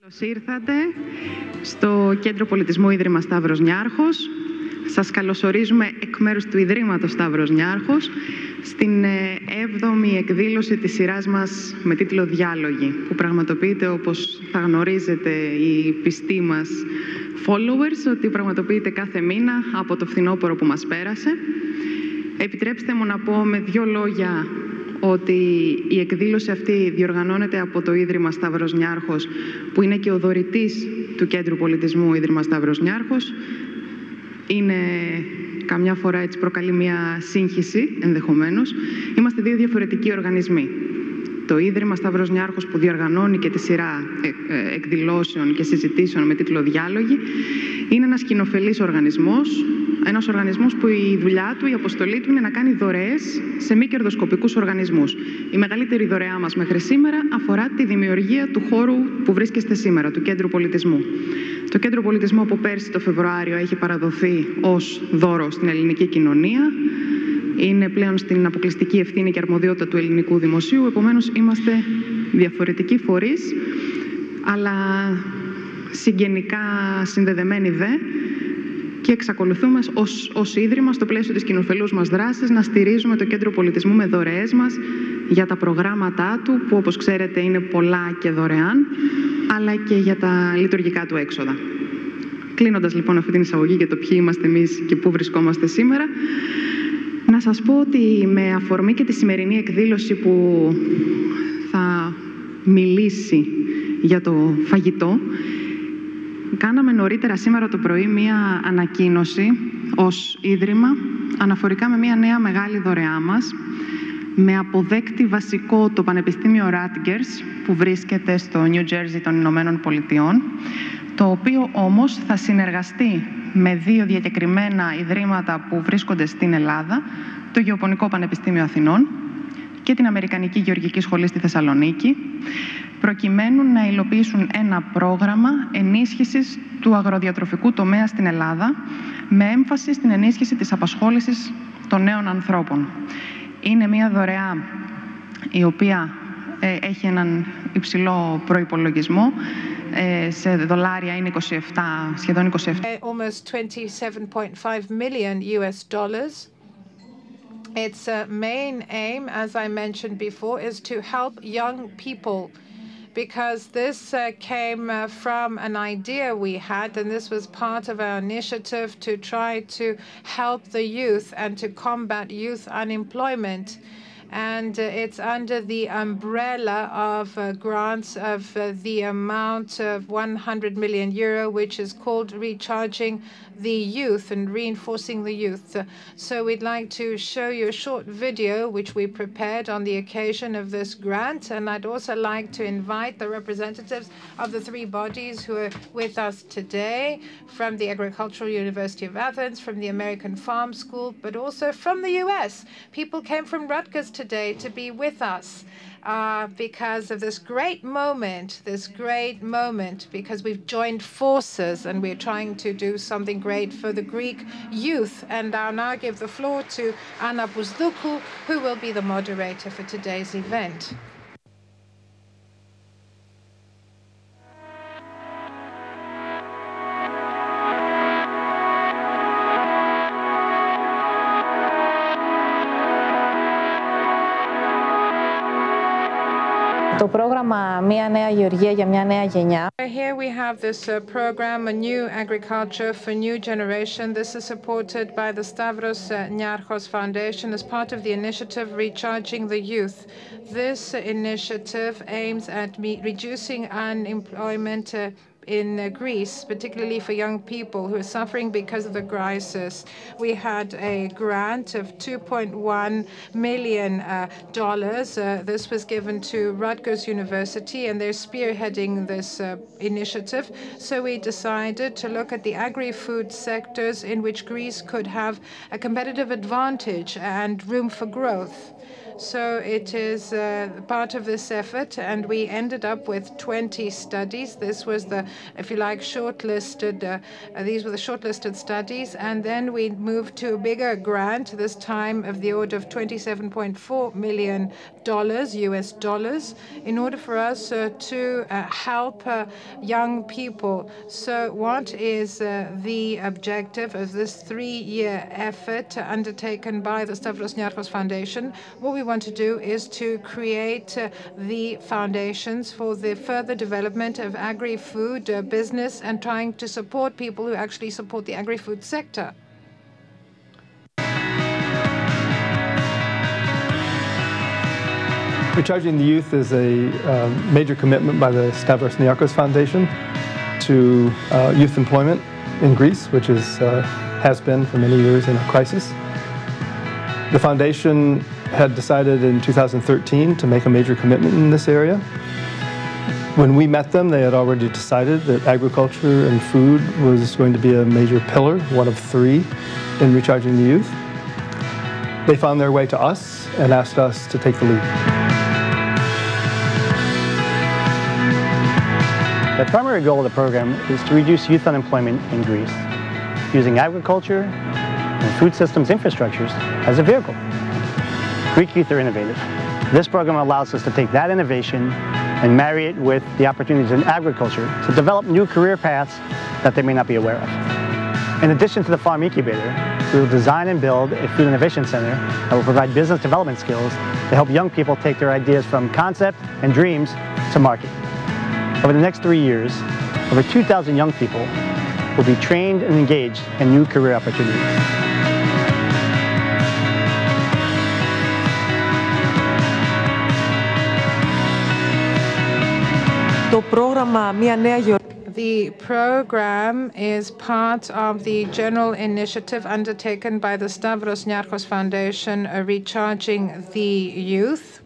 Καλώς ήρθατε στο Κέντρο Πολιτισμού Ίδρυμα Σταύρος Νιάρχος. Σας καλωσορίζουμε εκ μέρους του Ιδρύματος Σταύρος Νιάρχος στην 7η εκδήλωση της σειράς μας με τίτλο «Διάλογοι», που πραγματοποιείται, όπως θα γνωρίζετε οι πιστοί μας followers, ότι πραγματοποιείται κάθε μήνα από το φθινόπωρο που μας πέρασε. Επιτρέψτε μου να πω με δύο λόγια ότι η εκδήλωση αυτή διοργανώνεται από το Ίδρυμα Σταύρος Νιάρχος, που είναι και ο δωρητής του Κέντρου Πολιτισμού Ίδρυμα Σταύρος Νιάρχος. Είναι καμιά φορά έτσι προκαλεί μια σύγχυση ενδεχομένως. Είμαστε δύο διαφορετικοί οργανισμοί. Το Ίδρυμα Stavros Niarchos, που διοργανώνει και τη σειρά εκδηλώσεων και συζητήσεων με τίτλο «Διάλογοι», είναι ένας κοινοφελής οργανισμός. Ένας οργανισμός που η δουλειά του, η αποστολή του είναι να κάνει δωρεές σε μη κερδοσκοπικούς οργανισμούς. Η μεγαλύτερη δωρεά μας μέχρι σήμερα αφορά τη δημιουργία του χώρου που βρίσκεστε σήμερα, του Κέντρου Πολιτισμού. Το Κέντρο Πολιτισμού από πέρσι το Φεβρουάριο έχει παραδοθεί ως δώρο στην ελληνική κοινωνία. Είναι πλέον στην αποκλειστική ευθύνη και αρμοδιότητα του ελληνικού δημοσίου. Επομένως, είμαστε διαφορετικοί φορείς, αλλά συγγενικά συνδεδεμένοι δε, και εξακολουθούμε ως Ίδρυμα, στο πλαίσιο της κοινοφελούς μας δράσης, να στηρίζουμε το Κέντρο Πολιτισμού με δωρεές μας για τα προγράμματά του, που όπως ξέρετε είναι πολλά και δωρεάν, αλλά και για τα λειτουργικά του έξοδα. Κλείνοντας λοιπόν αυτή την εισαγωγή για το ποιοι είμαστε εμείς και πού βρισκόμαστε σήμερα, να σας πω ότι με αφορμή και τη σημερινή εκδήλωση που θα μιλήσει για το φαγητό, κάναμε νωρίτερα σήμερα το πρωί μία ανακοίνωση ως Ίδρυμα αναφορικά με μία νέα μεγάλη δωρεά μας, με αποδέκτη βασικό το Πανεπιστήμιο Rutgers, που βρίσκεται στο New Jersey των Ηνωμένων Πολιτειών, το οποίο όμως θα συνεργαστεί με δύο διακεκριμένα ιδρύματα που βρίσκονται στην Ελλάδα, το Γεωπονικό Πανεπιστήμιο Αθηνών και την Αμερικανική Γεωργική Σχολή στη Θεσσαλονίκη, προκειμένου να υλοποιήσουν ένα πρόγραμμα ενίσχυσης του αγροδιατροφικού τομέα στην Ελλάδα, με έμφαση στην ενίσχυση της απασχόλησης των νέων ανθρώπων. Είναι μια δωρεά η οποία έχει έναν υψηλό προϋπολογισμό. Σε δολάρια είναι 27, σχεδόν 27. Almost 27.5 million US dollars. Its main aim, as I mentioned before, is to help young people, because this came from an idea we had, and this was part of our initiative to try to help the youth and to combat youth unemployment. And it's under the umbrella of grants of the amount of 100 million euro, which is called Recharging the Youth and Reinforcing the Youth. So we'd like to show you a short video which we prepared on the occasion of this grant. And I'd also like to invite the representatives of the three bodies who are with us today, from the Agricultural University of Athens, from the American Farm School, but also from the US. People came from Rutgers today to be with us because of this great moment, because we've joined forces and we're trying to do something great for the Greek youth. And I'll now give the floor to Anna-Kynthia Bousdoukou, who will be the moderator for today's event. Το πρόγραμμα «Μια νέα γεωργία για μια νέα γενιά». Here we have this program, A New Agriculture for New Generation. This is supported by the Stavros Niarchos Foundation as part of the initiative Recharging the Youth. This initiative aims at reducing unemployment in Greece, particularly for young people who are suffering because of the crisis. We had a grant of $2.1 million. This was given to Rutgers University, and they're spearheading this initiative. So we decided to look at the agri-food sectors in which Greece could have a competitive advantage and room for growth. So it is part of this effort, and we ended up with 20 studies. This was the if you like, shortlisted, these were the shortlisted studies. And then we moved to a bigger grant, this time of the order of $27.4 million US dollars, in order for us to help young people. So what is the objective of this 3-year effort undertaken by the Stavros Niarchos Foundation? What we want to do is to create the foundations for the further development of agri-food business and trying to support people who actually support the agri-food sector. Recharging the Youth is a major commitment by the Stavros Niarchos Foundation to youth employment in Greece, which has been for many years in a crisis. The foundation had decided in 2013 to make a major commitment in this area. When we met them, they had already decided that agriculture and food was going to be a major pillar, one of 3, in recharging the youth. They found their way to us and asked us to take the lead. The primary goal of the program is to reduce youth unemployment in Greece using agriculture and food systems infrastructures as a vehicle. Greek youth are innovative. This program allows us to take that innovation and marry it with the opportunities in agriculture to develop new career paths that they may not be aware of. In addition to the farm incubator, we will design and build a food innovation center that will provide business development skills to help young people take their ideas from concept and dreams to market. Over the next 3 years, over 2,000 young people will be trained and engaged in new career opportunities. The program is part of the general initiative undertaken by the Stavros Niarchos Foundation, Recharging the Youth,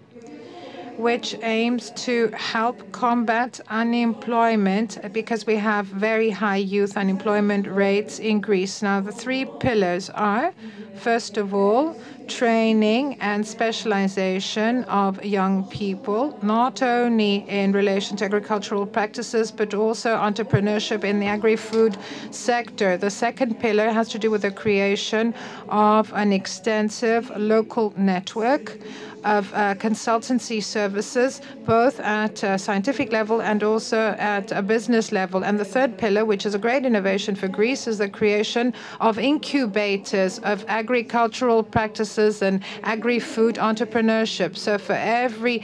which aims to help combat unemployment because we have very high youth unemployment rates in Greece. Now, the 3 pillars are, first of all, training and specialization of young people, not only in relation to agricultural practices, but also entrepreneurship in the agri-food sector. The second pillar has to do with the creation of an extensive local network of consultancy services, both at a scientific level and also at a business level. And the third pillar, which is a great innovation for Greece, is the creation of incubators of agricultural practices and agri-food entrepreneurship. So for every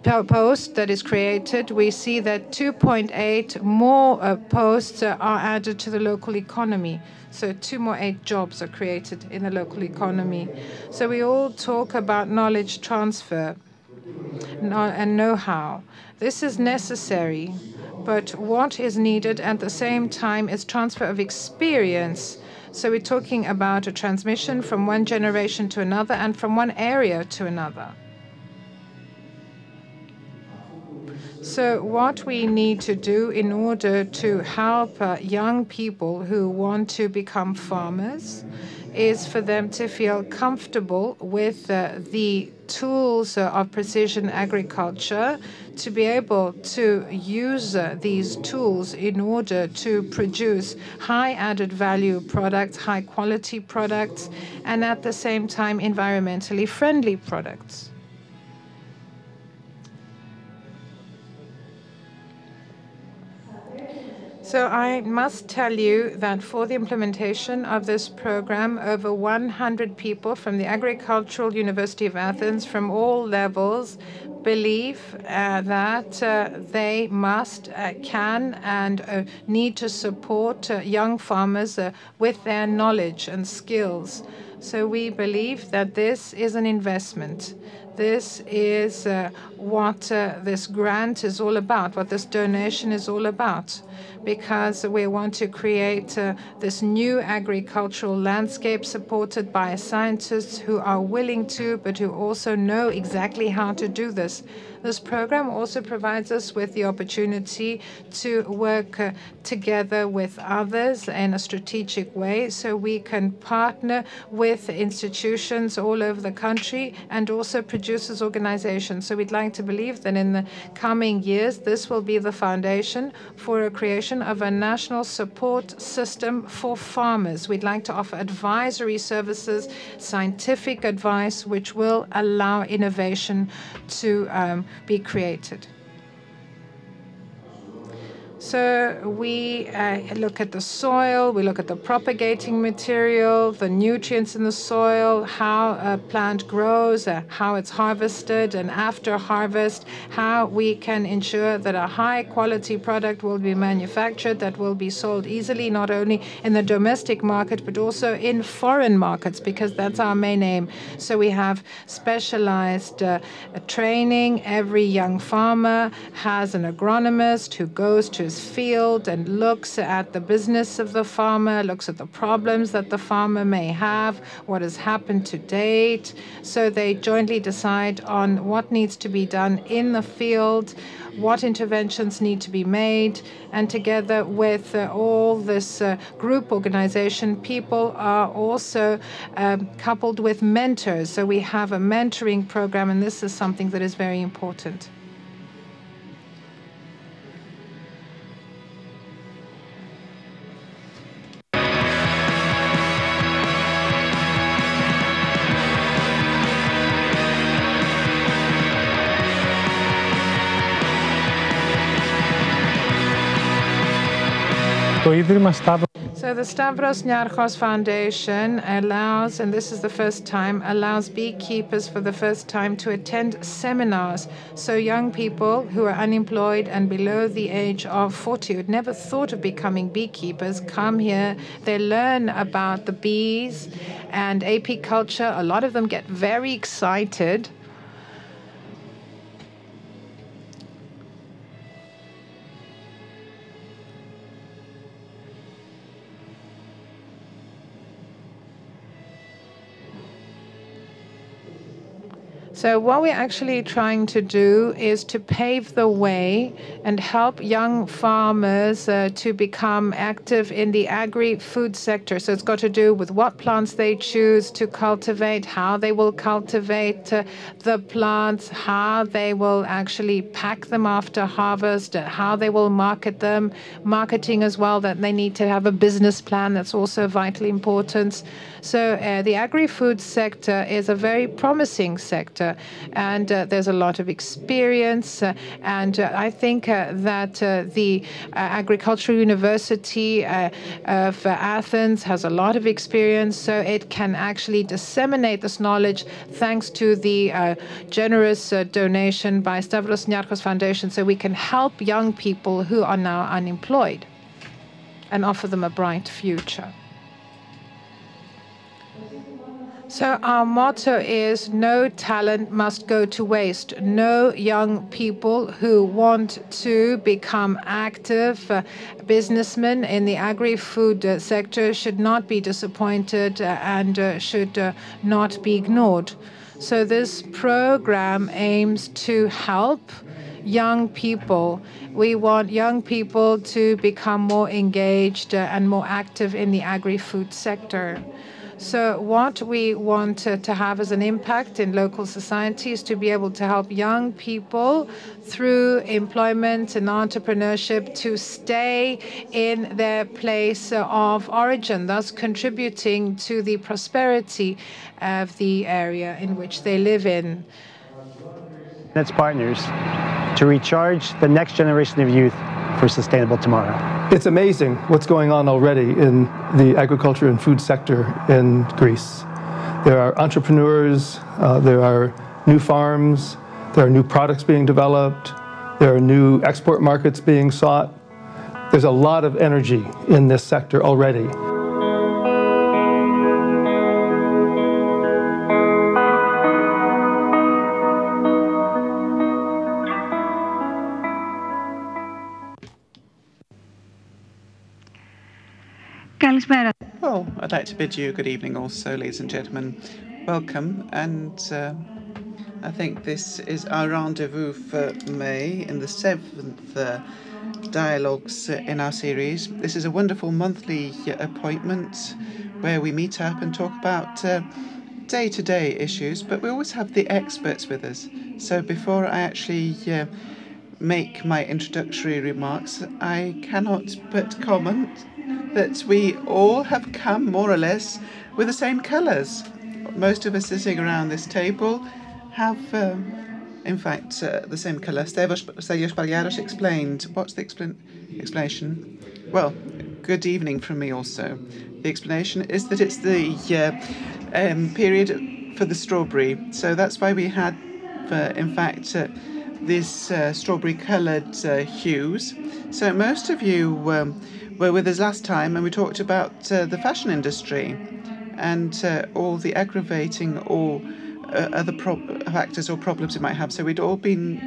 post that is created, we see that 2.8 more posts are added to the local economy. So 2 more 8 jobs are created in the local economy. So we all talk about knowledge transfer and know-how. This is necessary, but what is needed at the same time is transfer of experience. So we're talking about a transmission from one generation to another and from one area to another. So what we need to do in order to help young people who want to become farmers is for them to feel comfortable with the tools of precision agriculture, to be able to use these tools in order to produce high added value products, high quality products, and at the same time environmentally friendly products. So I must tell you that for the implementation of this program, over 100 people from the Agricultural University of Athens from all levels believe that they must, can, and need to support young farmers with their knowledge and skills. So we believe that this is an investment. This is what this grant is all about, what this donation is all about, because we want to create this new agricultural landscape supported by scientists who are willing to, but who also know exactly how to do this. This program also provides us with the opportunity to work together with others in a strategic way, so we can partner with institutions all over the country and also producers' organizations. So we'd like to believe that in the coming years, this will be the foundation for a creation of a national support system for farmers. We'd like to offer advisory services, scientific advice, which will allow innovation to be created. So we look at the soil, we look at the propagating material, the nutrients in the soil, how a plant grows, how it's harvested, and after harvest, how we can ensure that a high quality product will be manufactured that will be sold easily, not only in the domestic market, but also in foreign markets, because that's our main aim. So we have specialized training. Every young farmer has an agronomist who goes to his field and looks at the business of the farmer, looks at the problems that the farmer may have, what has happened to date. So they jointly decide on what needs to be done in the field, what interventions need to be made, and together with all this group organization, people are also coupled with mentors. So we have a mentoring program, and this is something that is very important. So the Stavros Niarchos Foundation allows, and this is the first time, allows beekeepers for the first time to attend seminars. So young people who are unemployed and below the age of 40, who'd never thought of becoming beekeepers, come here. They learn about the bees and apiculture. A lot of them get very excited. So what we're actually trying to do is to pave the way and help young farmers to become active in the agri-food sector. So it's got to do with what plants they choose to cultivate, how they will cultivate the plants, how they will actually pack them after harvest, how they will market them, marketing as well, that they need to have a business plan. That's also vitally important. So the agri-food sector is a very promising sector, and there's a lot of experience. And I think that the Agricultural University of Athens has a lot of experience, so it can actually disseminate this knowledge thanks to the generous donation by Stavros Niarchos Foundation, so we can help young people who are now unemployed and offer them a bright future. So our motto is no talent must go to waste. No young people who want to become active businessmen in the agri-food sector should not be disappointed and should not be ignored. So this program aims to help young people. We want young people to become more engaged and more active in the agri-food sector. So what we want to have as an impact in local society is to be able to help young people through employment and entrepreneurship to stay in their place of origin, thus contributing to the prosperity of the area in which they live in. Its partners to recharge the next generation of youth for sustainable tomorrow. It's amazing what's going on already in the agriculture and food sector in Greece. There are entrepreneurs, there are new farms, there are new products being developed, there are new export markets being sought. There's a lot of energy in this sector already. Well, I'd like to bid you a good evening also, ladies and gentlemen. Welcome, and I think this is our rendezvous for May in the 7th dialogues in our series. This is a wonderful monthly appointment where we meet up and talk about day-to-day issues, but we always have the experts with us. So before I actually make my introductory remarks, I cannot but comment that we all have come more or less with the same colours. Most of us sitting around this table have, in fact, the same colour. Stavros Niarchos explained. What's the explanation? Well, good evening from me also. The explanation is that it's the period for the strawberry. So that's why we had, in fact, this strawberry-coloured hues. So most of you were with us last time, and we talked about the fashion industry and all the aggravating or other factors or problems it might have. So we'd all been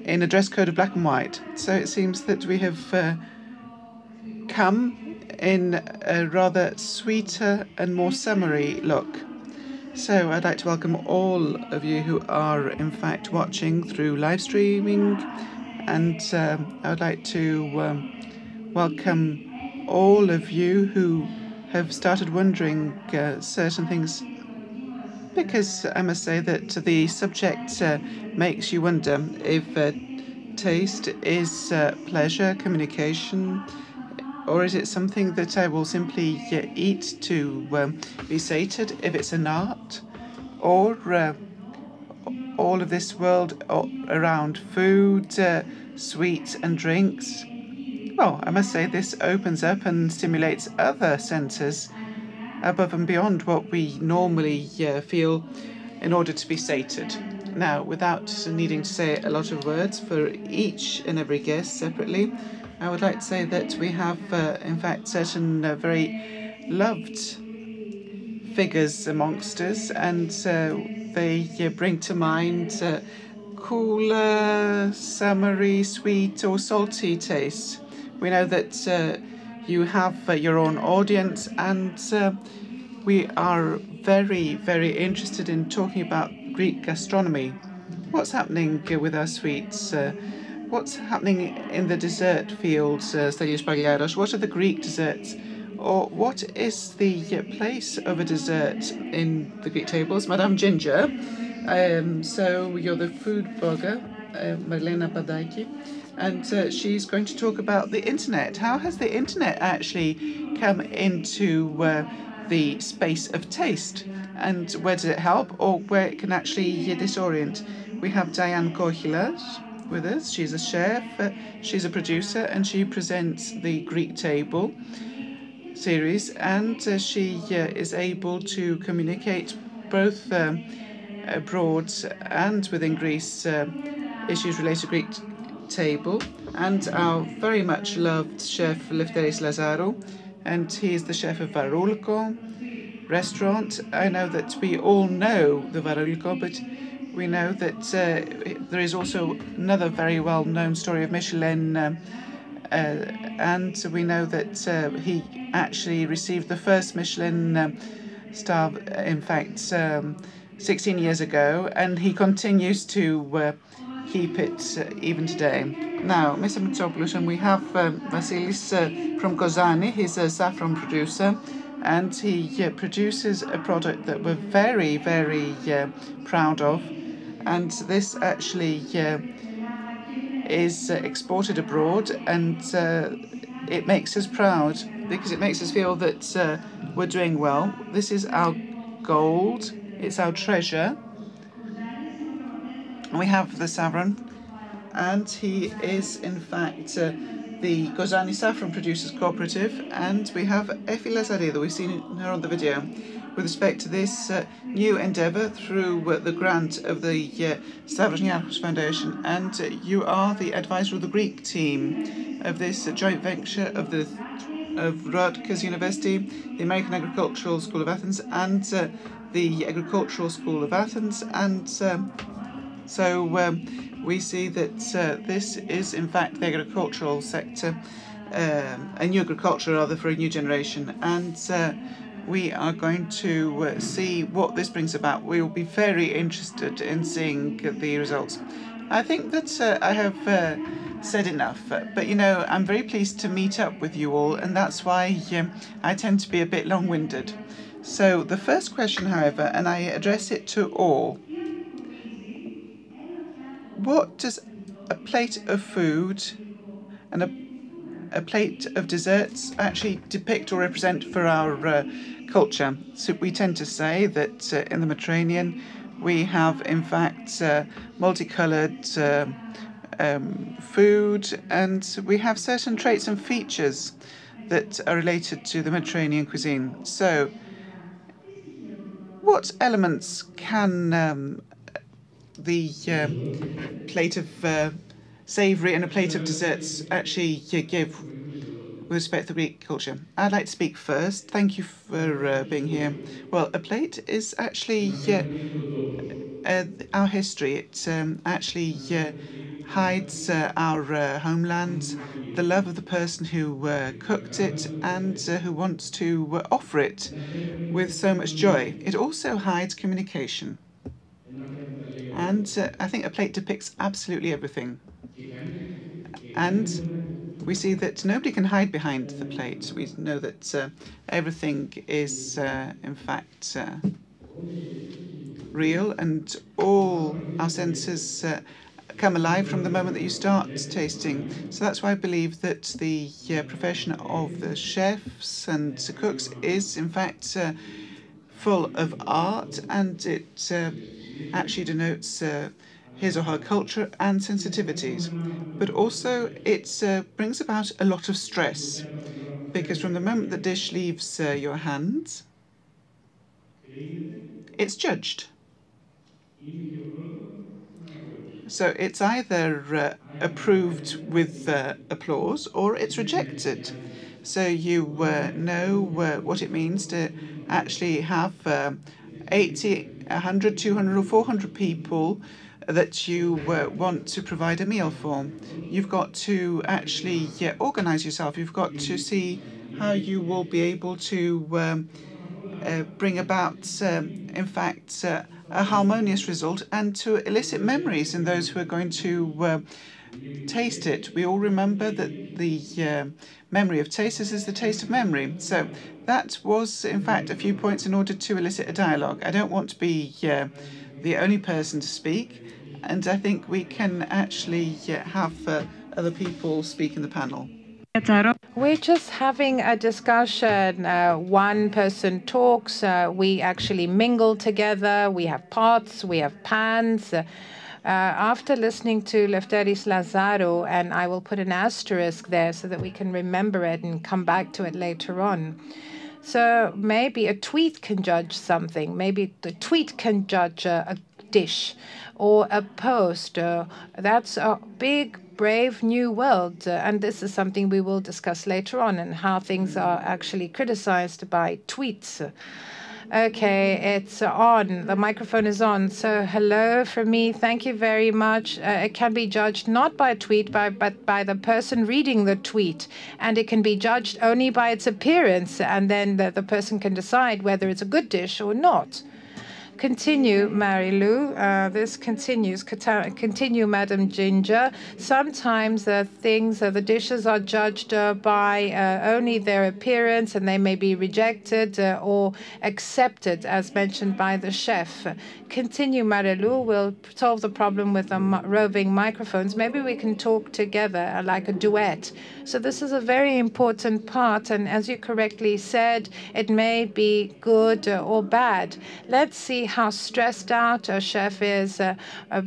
in a dress code of black and white. So it seems that we have come in a rather sweeter and more summery look. So I'd like to welcome all of you who are in fact watching through live streaming, and I would like to welcome all of you who have started wondering certain things, because I must say that the subject makes you wonder if taste is pleasure, communication, or is it something that I will simply eat to be sated, if it's an art, or all of this world around food, sweets and drinks? Well, I must say this opens up and stimulates other senses above and beyond what we normally feel in order to be sated. Now, without needing to say a lot of words for each and every guest separately, I would like to say that we have, in fact, certain very loved figures amongst us, and they bring to mind cooler, summery, sweet or salty tastes. We know that you have your own audience, and we are very, very interested in talking about Greek gastronomy. What's happening with our sweets? What's happening in the dessert field, Stavros Niarchos? What are the Greek desserts? Or what is the place of a dessert in the Greek tables? Madame Ginger, so you're the food blogger, Marlena Badaki, and she's going to talk about the internet. How has the internet actually come into the space of taste, and where does it help, or where it can actually disorient? We have Diane Kochilas with us. She's a chef, she's a producer, and she presents the Greek Table series, and she is able to communicate both abroad and within Greece issues related to Greek Table. And our very much loved chef Lefteris Lazaru, and he is the chef of Varoulko restaurant. I know that we all know the Varoulko, but we know that there is also another very well-known story of Michelin, and we know that he actually received the first Michelin star, in fact, 16 years ago, and he continues to keep it even today. Now, Mr. Mitsopoulos, and we have Vasilis from Kozani. He's a saffron producer, and he produces a product that we're very, very proud of. And this actually is exported abroad, and it makes us proud because it makes us feel that we're doing well. This is our gold, it's our treasure. We have the saffron, and he is in fact the Kozani Saffron Producers Cooperative, and we have Efi Lazaridou. We've seen her on the video with respect to this new endeavour through the grant of the Stavros Niarchos Foundation, and you are the advisor of the Greek team of this joint venture of Rutgers University, the American Agricultural School of Athens, and the Agricultural School of Athens, and so we see that this is in fact the agricultural sector, a new agriculture rather for a new generation, and we are going to see what this brings about. We will be very interested in seeing the results. I think that I have said enough, but I'm very pleased to meet up with you all, and that's why I tend to be a bit long-winded. So the first question, however, and I address it to all, what does a plate of food and a plate of desserts actually depict or represent for our culture? So we tend to say that in the Mediterranean we have, in fact, multicoloured food, and we have certain traits and features that are related to the Mediterranean cuisine. So what elements can the plate of savoury and a plate of desserts actually give with respect to the Greek culture? I'd like to speak first. Thank you for being here. Well, a plate is actually our history. It actually hides our homeland, the love of the person who cooked it, and who wants to offer it with so much joy. It also hides communication. And I think a plate depicts absolutely everything. And we see that nobody can hide behind the plate. We know that everything is, in fact, real, and all our senses come alive from the moment that you start tasting. So that's why I believe that the profession of the chefs and cooks is, in fact, full of art, and it actually denotes his or her culture and sensitivities. But also it brings about a lot of stress, because from the moment the dish leaves your hands, it's judged. So it's either approved with applause or it's rejected. So you know what it means to actually have 80, 100, 200 or 400 people that you want to provide a meal for. You've got to actually organise yourself. You've got to see how you will be able to bring about, in fact, a harmonious result, and to elicit memories in those who are going to taste it. We all remember that the memory of taste is the taste of memory. So that was, in fact, a few points in order to elicit a dialogue. I don't want to be the only person to speak, and I think we can actually have other people speak in the panel. We're just having a discussion. One person talks, we actually mingle together, we have pots, we have pans. After listening to Lefteris Lazarou, and I will put an asterisk there so that we can remember it and come back to it later on. So maybe a tweet can judge something. Maybe the tweet can judge a dish or a post. That's a big, brave new world. And this is something we will discuss later on, and how things are actually criticized by tweets. Okay, it's on. The microphone is on. So hello from me. Thank you very much. It can be judged not by a tweet, but by the person reading the tweet. And it can be judged only by its appearance. And then the person can decide whether it's a good dish or not. Continue, Mary-Lou. This continues. Continue, Madam Ginger. Sometimes the dishes are judged by only their appearance, and they may be rejected or accepted, as mentioned by the chef. Continue, Mary-Lou. We'll solve the problem with the roving microphones. Maybe we can talk together like a duet. So this is a very important part, and as you correctly said, it may be good or bad. Let's see how stressed out a chef is,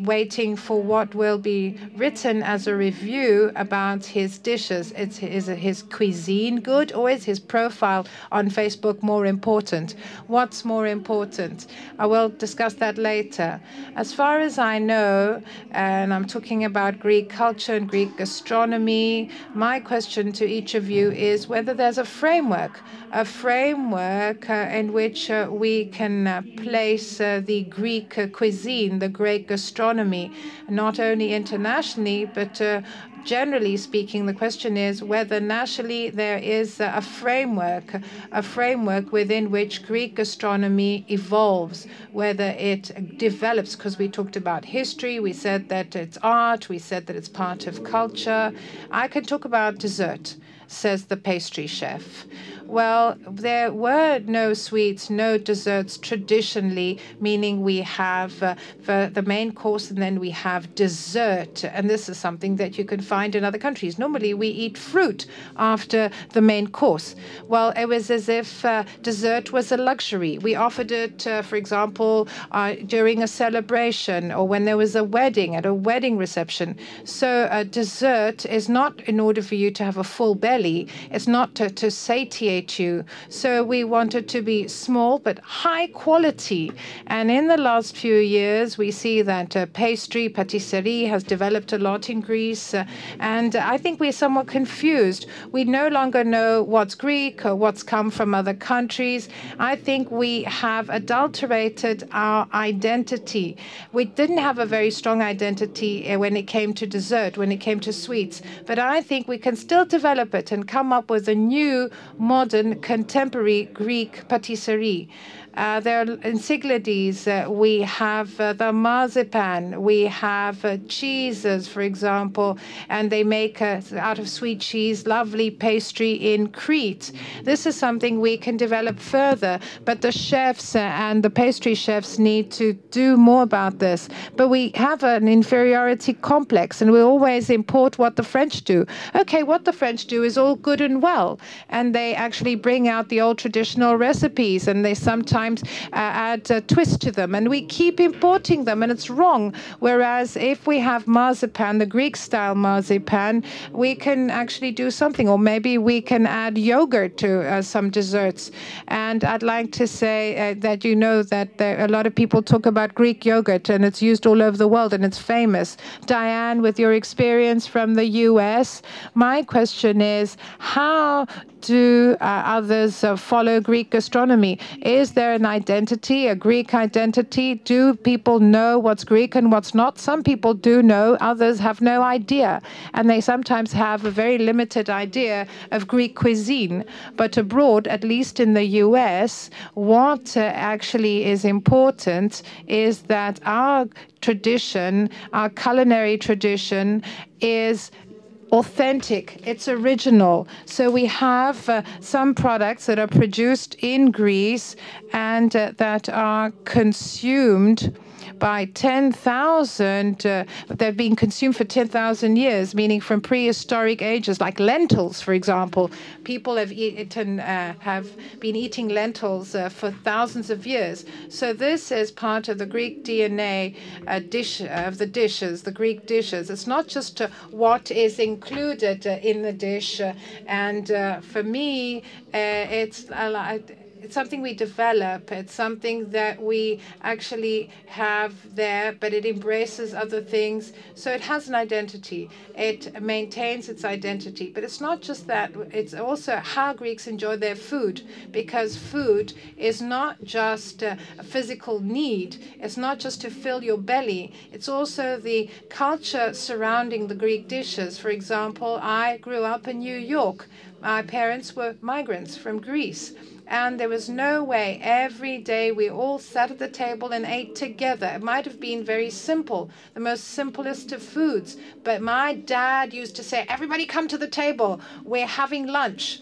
waiting for what will be written as a review about his dishes. Is his cuisine good, or is his profile on Facebook more important? What's more important? I will discuss that later. As far as I know, and I'm talking about Greek culture and Greek gastronomy, my question to each of you is whether there's a framework in which we can place the Greek cuisine, the Greek gastronomy, not only internationally, but generally speaking, the question is whether nationally there is a framework within which Greek gastronomy evolves, whether it develops, because we talked about history, we said that it's art, we said that it's part of culture. I can talk about dessert, says the pastry chef. Well, there were no sweets, no desserts traditionally, meaning we have the main course and then we have dessert. And this is something that you can find in other countries. Normally, we eat fruit after the main course. Well, it was as if dessert was a luxury. We offered it, for example, during a celebration or when there was a wedding, at a wedding reception. So dessert is not in order for you to have a full belly. It's not to satiate you. So we wanted to be small but high quality. And in the last few years, we see that pastry, patisserie has developed a lot in Greece. And I think we're somewhat confused. We no longer know what's Greek or what's come from other countries. I think we have adulterated our identity. We didn't have a very strong identity when it came to dessert, when it came to sweets. But I think we can still develop it and come up with a new, modern, contemporary Greek patisserie. There are encyclopedias. We have the marzipan. We have cheeses, for example, and they make out of sweet cheese lovely pastry in Crete. This is something we can develop further, but the chefs and the pastry chefs need to do more about this. But we have an inferiority complex, and we always import what the French do. Okay, what the French do is all good and well, and they actually bring out the old traditional recipes, and they sometimes add a twist to them, and we keep importing them, and it's wrong. Whereas if we have marzipan, the Greek style marzipan, we can actually do something, or maybe we can add yogurt to some desserts. And I'd like to say that you know that a lot of people talk about Greek yogurt, and it's used all over the world, and it's famous. Diane, with your experience from the US, my question is, how do others follow Greek gastronomy? Is there an identity, a Greek identity? Do people know what's Greek and what's not? Some people do know, others have no idea. And they sometimes have a very limited idea of Greek cuisine. But abroad, at least in the US, what actually is important is that our tradition, our culinary tradition, is authentic, it's original. So we have some products that are produced in Greece and that are consumed by 10,000, they've been consumed for 10,000 years, meaning from prehistoric ages, like lentils, for example. People have been eating lentils for thousands of years. So this is part of the Greek DNA of the dishes, the Greek dishes. It's not just what is included in the dish. And for me, it's something we develop. It's something that we actually have there, but it embraces other things. So it has an identity. It maintains its identity. But it's not just that. It's also how Greeks enjoy their food, because food is not just a physical need. It's not just to fill your belly. It's also the culture surrounding the Greek dishes. For example, I grew up in New York. My parents were migrants from Greece. And there was no way. Every day we all sat at the table and ate together. It might have been very simple, the most simplest of foods. But my dad used to say, everybody come to the table. We're having lunch.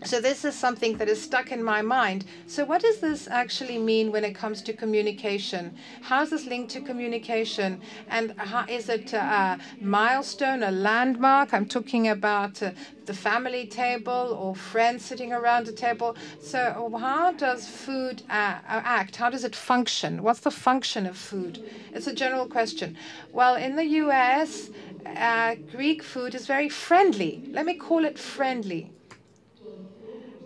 So this is something that is stuck in my mind. So what does this actually mean when it comes to communication? How is this linked to communication? And how, is it a milestone, a landmark? I'm talking about the family table or friends sitting around a table. So how does food act? How does it function? What's the function of food? It's a general question. Well, in the US, Greek food is very friendly. Let me call it friendly.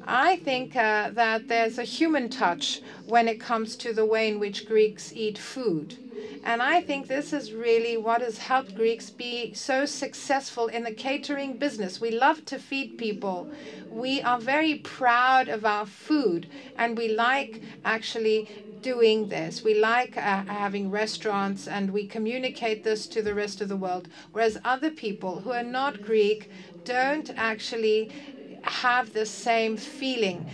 I think that there's a human touch when it comes to the way in which Greeks eat food. And I think this is really what has helped Greeks be so successful in the catering business. We love to feed people. We are very proud of our food, and we like actually doing this. We like having restaurants, and we communicate this to the rest of the world. Whereas other people who are not Greek don't actually have the same feeling.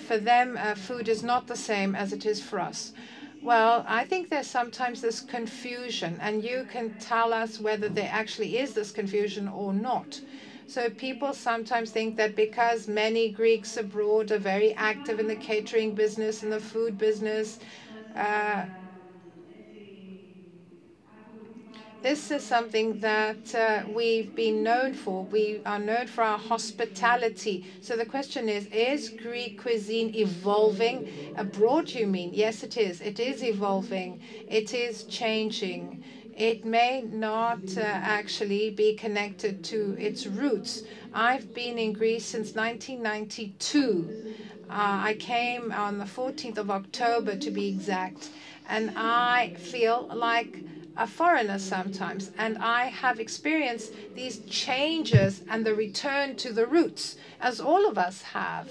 For them, food is not the same as it is for us. Well, I think there's sometimes this confusion, and you can tell us whether there actually is this confusion or not. So people sometimes think that because many Greeks abroad are very active in the catering business and the food business, this is something that we've been known for. We are known for our hospitality. So the question is Greek cuisine evolving abroad, you mean? Yes, it is. It is evolving. It is changing. It may not actually be connected to its roots. I've been in Greece since 1992. I came on the 14th of October, to be exact. And I feel like a foreigner sometimes, and I have experienced these changes and the return to the roots, as all of us have.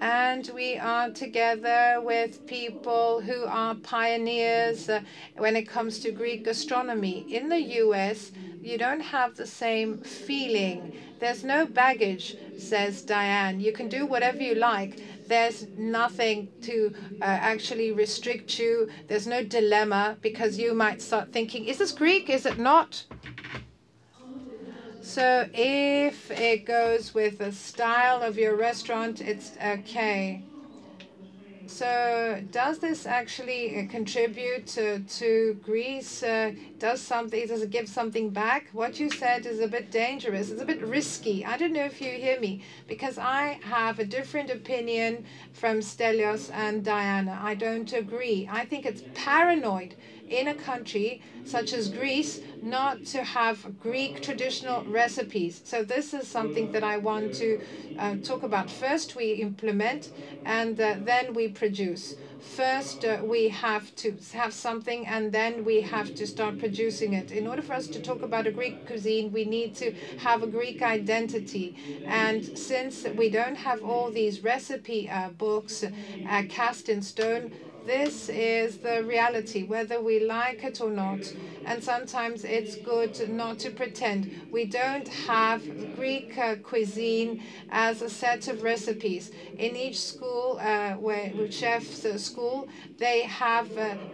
And we are together with people who are pioneers when it comes to Greek gastronomy. In the US, you don't have the same feeling. There's no baggage, says Diane. You can do whatever you like. There's nothing to actually restrict you. There's no dilemma, because you might start thinking, is this Greek? Is it not? So if it goes with the style of your restaurant, it's okay. So does this actually contribute to Greece? Does it give something back? What you said is a bit dangerous. It's a bit risky. I don't know if you hear me, because I have a different opinion from Stelios and Diana. I don't agree. I think it's paranoid in a country such as Greece not to have Greek traditional recipes. So this is something that I want to talk about. First, we implement, and then we produce. First, we have to have something, and then we have to start producing it. In order for us to talk about a Greek cuisine, we need to have a Greek identity. And since we don't have all these recipe books cast in stone, this is the reality, whether we like it or not. And sometimes it's good not to pretend. We don't have Greek cuisine as a set of recipes. In each school, chef's school, they have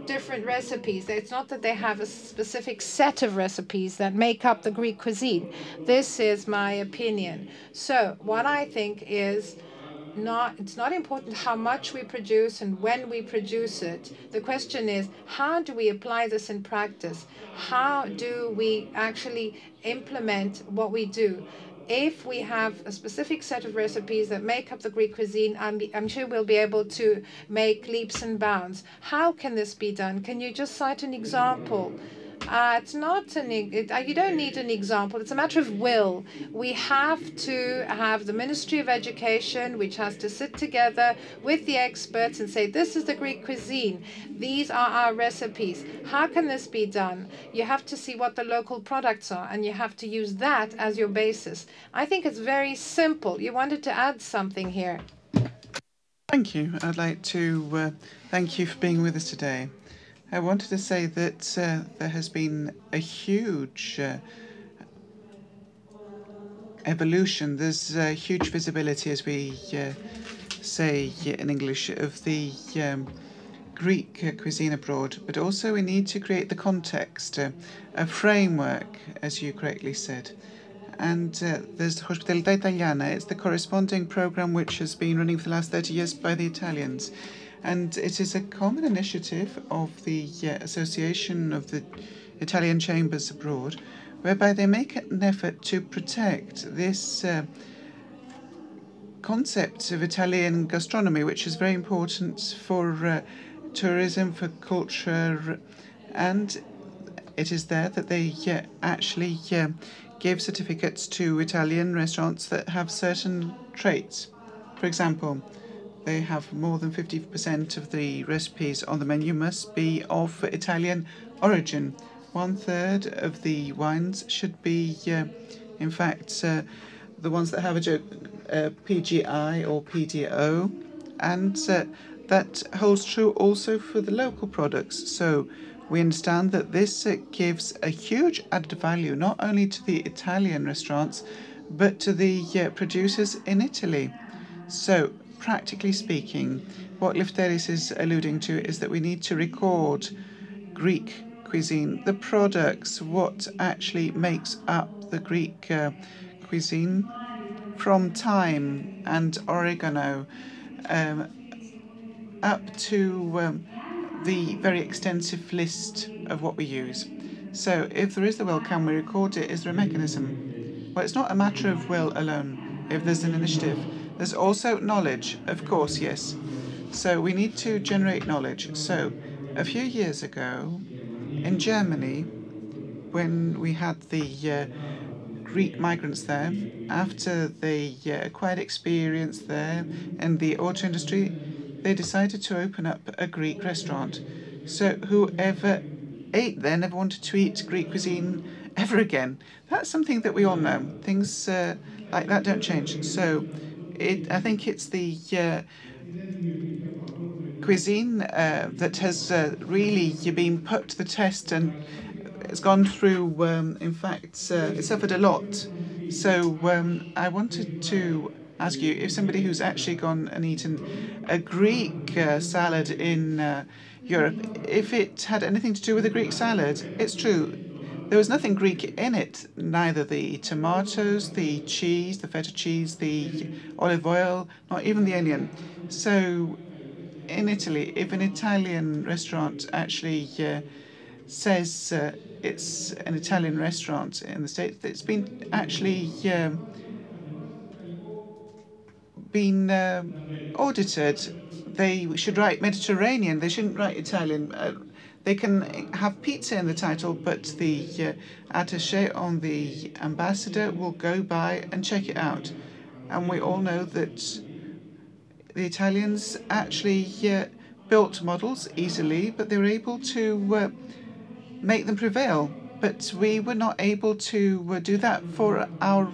different recipes. It's not that they have a specific set of recipes that make up the Greek cuisine. This is my opinion. So what I think is, it's not important how much we produce and when we produce it. The question is, how do we apply this in practice? How do we actually implement what we do? If we have a specific set of recipes that make up the Greek cuisine, I'm sure we'll be able to make leaps and bounds. How can this be done? Can you just cite an example? It's not you don't need an example. It's a matter of will. We have to have the Ministry of Education, which has to sit together with the experts and say, this is the Greek cuisine. These are our recipes. How can this be done? You have to see what the local products are, and you have to use that as your basis. I think it's very simple. You wanted to add something here. Thank you. I'd like to thank you for being with us today. I wanted to say that there has been a huge evolution. There's huge visibility, as we say in English, of the Greek cuisine abroad, but also we need to create the context, a framework, as you correctly said. And there's Hospitality Italiana. It's the corresponding program which has been running for the last 30 years by the Italians. And it is a common initiative of the Association of the Italian Chambers abroad, whereby they make an effort to protect this concept of Italian gastronomy, which is very important for tourism, for culture, and it is there that they give certificates to Italian restaurants that have certain traits. For example, they have more than 50% of the recipes on the menu must be of Italian origin. 1/3 of the wines should be, in fact, the ones that have a PGI or PDO, and that holds true also for the local products. So we understand that this gives a huge added value not only to the Italian restaurants, but to the producers in Italy. So, practically speaking, what Lefteris is alluding to is that we need to record Greek cuisine, the products, what actually makes up the Greek cuisine, from thyme and oregano up to the very extensive list of what we use. So if there is the will, can we record it? Is there a mechanism? Well, it's not a matter of will alone. If there's an initiative, there's also knowledge, of course, yes. So we need to generate knowledge. So a few years ago in Germany, when we had the Greek migrants there, after they acquired experience there in the auto industry, they decided to open up a Greek restaurant. So whoever ate there never wanted to eat Greek cuisine ever again. That's something that we all know. Things like that don't change. So I think it's the cuisine that has really been put to the test, and it's gone through, in fact, it suffered a lot. So I wanted to ask you, if somebody who's actually gone and eaten a Greek salad in Europe, if it had anything to do with a Greek salad, it's true. There was nothing Greek in it, neither the tomatoes, the cheese, the feta cheese, the olive oil, not even the onion. So in Italy, if an Italian restaurant actually says it's an Italian restaurant in the States, it's been actually been audited. They should write Mediterranean, they shouldn't write Italian. They can have pizza in the title, but the attaché on the ambassador will go by and check it out. And we all know that the Italians actually built models easily, but they were able to make them prevail. But we were not able to do that for our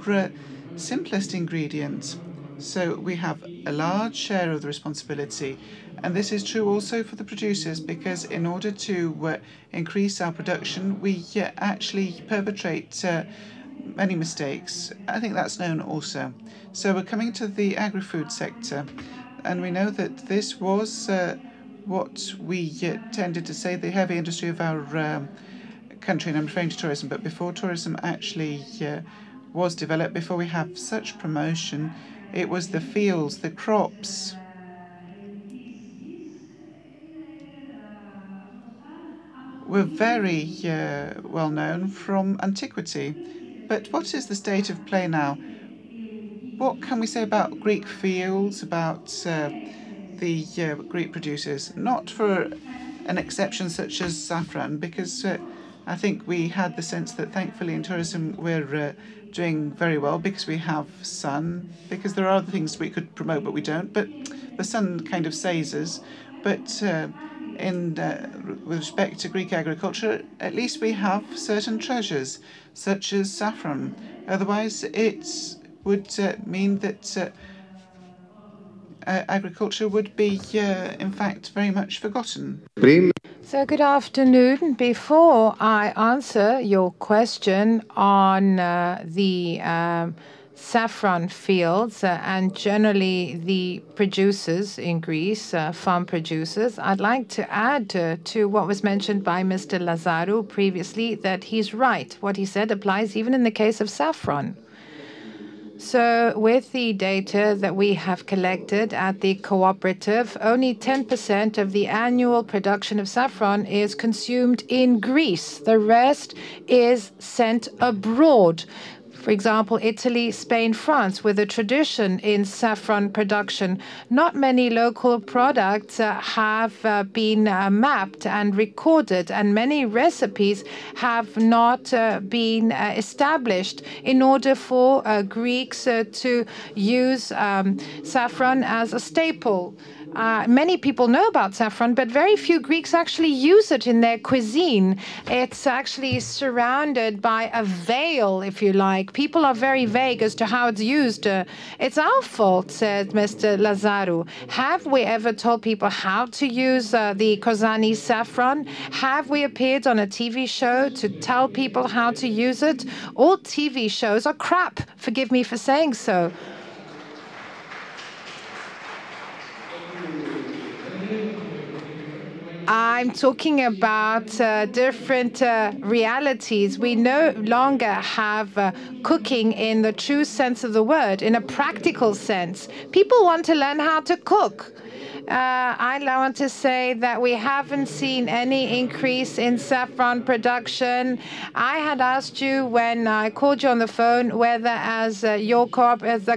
simplest ingredients. So we have a large share of the responsibility. And this is true also for the producers, because in order to increase our production, we actually perpetrate many mistakes. I think that's known also. So we're coming to the agri-food sector, and we know that this was what we tended to say the heavy industry of our country, and I'm referring to tourism. But before tourism actually was developed, before we have such promotion, it was the fields, the crops. Were very well known from antiquity. But what is the state of play now? What can we say about Greek fields, about the Greek producers? Not for an exception such as saffron, because I think we had the sense that thankfully in tourism we're doing very well because we have sun, because there are other things we could promote but we don't. But the sun kind of saves us. But with respect to Greek agriculture, at least we have certain treasures, such as saffron. Otherwise, it would mean that agriculture would be, in fact, very much forgotten. So good afternoon. Before I answer your question on the saffron fields and generally the producers in Greece, farm producers, I'd like to add to what was mentioned by Mr. Lazaru previously, that he's right. What he said applies even in the case of saffron. So with the data that we have collected at the cooperative, only 10% of the annual production of saffron is consumed in Greece. The rest is sent abroad For example, Italy, Spain, France, with a tradition in saffron production. Not many local products have been mapped and recorded, and many recipes have not been established in order for Greeks to use saffron as a staple. Many people know about saffron, but very few Greeks actually use it in their cuisine. It's actually surrounded by a veil, if you like. People are very vague as to how it's used. It's our fault, said Mr. Lazaru. Have we ever told people how to use the Kozani saffron? Have we appeared on a TV show to tell people how to use it? All TV shows are crap. Forgive me for saying so. I'm talking about different realities. We no longer have cooking in the true sense of the word, in a practical sense. People want to learn how to cook. I want to say that we haven't seen any increase in saffron production. I had asked you when I called you on the phone whether as a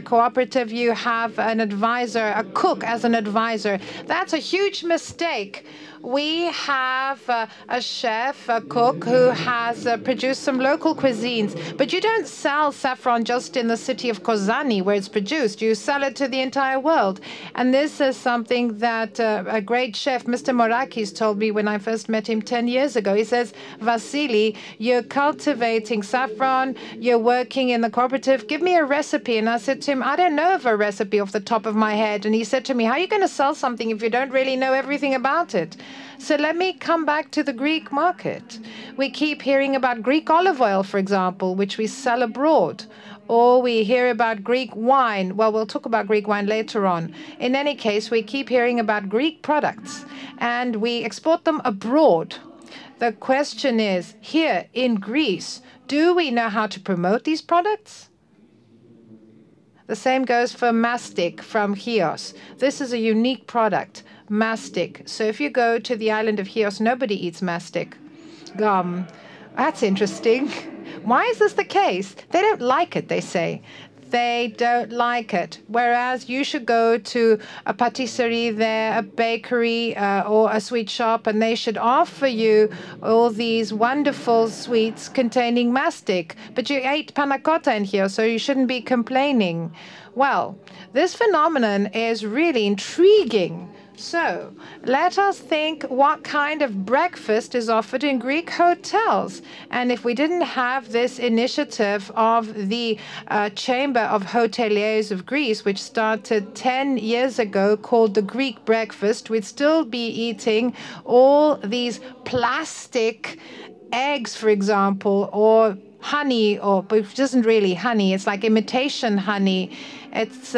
cooperative you have an advisor, a cook as an advisor. That's a huge mistake. We have a chef, a cook, who has produced some local cuisines. But you don't sell saffron just in the city of Kozani, where it's produced. You sell it to the entire world. And this is something that a great chef, Mr. Morakis, told me when I first met him 10 years ago. He says, Vasily, you're cultivating saffron, you're working in the cooperative. Give me a recipe. And I said to him, I don't know of a recipe off the top of my head. And he said to me, how are you going to sell something if you don't really know everything about it? So let me come back to the Greek market. We keep hearing about Greek olive oil, for example, which we sell abroad. Or we hear about Greek wine. Well, we'll talk about Greek wine later on. In any case, we keep hearing about Greek products and we export them abroad. The question is, here in Greece, do we know how to promote these products? The same goes for mastic from Chios. This is a unique product. Mastic. So if you go to the island of Chios, nobody eats mastic. Gum. That's interesting. Why is this the case? They don't like it, they say. They don't like it. Whereas you should go to a patisserie there, a bakery, or a sweet shop, and they should offer you all these wonderful sweets containing mastic. But you ate panna cotta in here, so you shouldn't be complaining. Well, this phenomenon is really intriguing. So let us think what kind of breakfast is offered in Greek hotels. And if we didn't have this initiative of the Chamber of Hoteliers of Greece, which started 10 years ago, called the Greek breakfast, we'd still be eating all these plastic eggs, for example, or honey, or which isn't really honey, it's like imitation honey. It's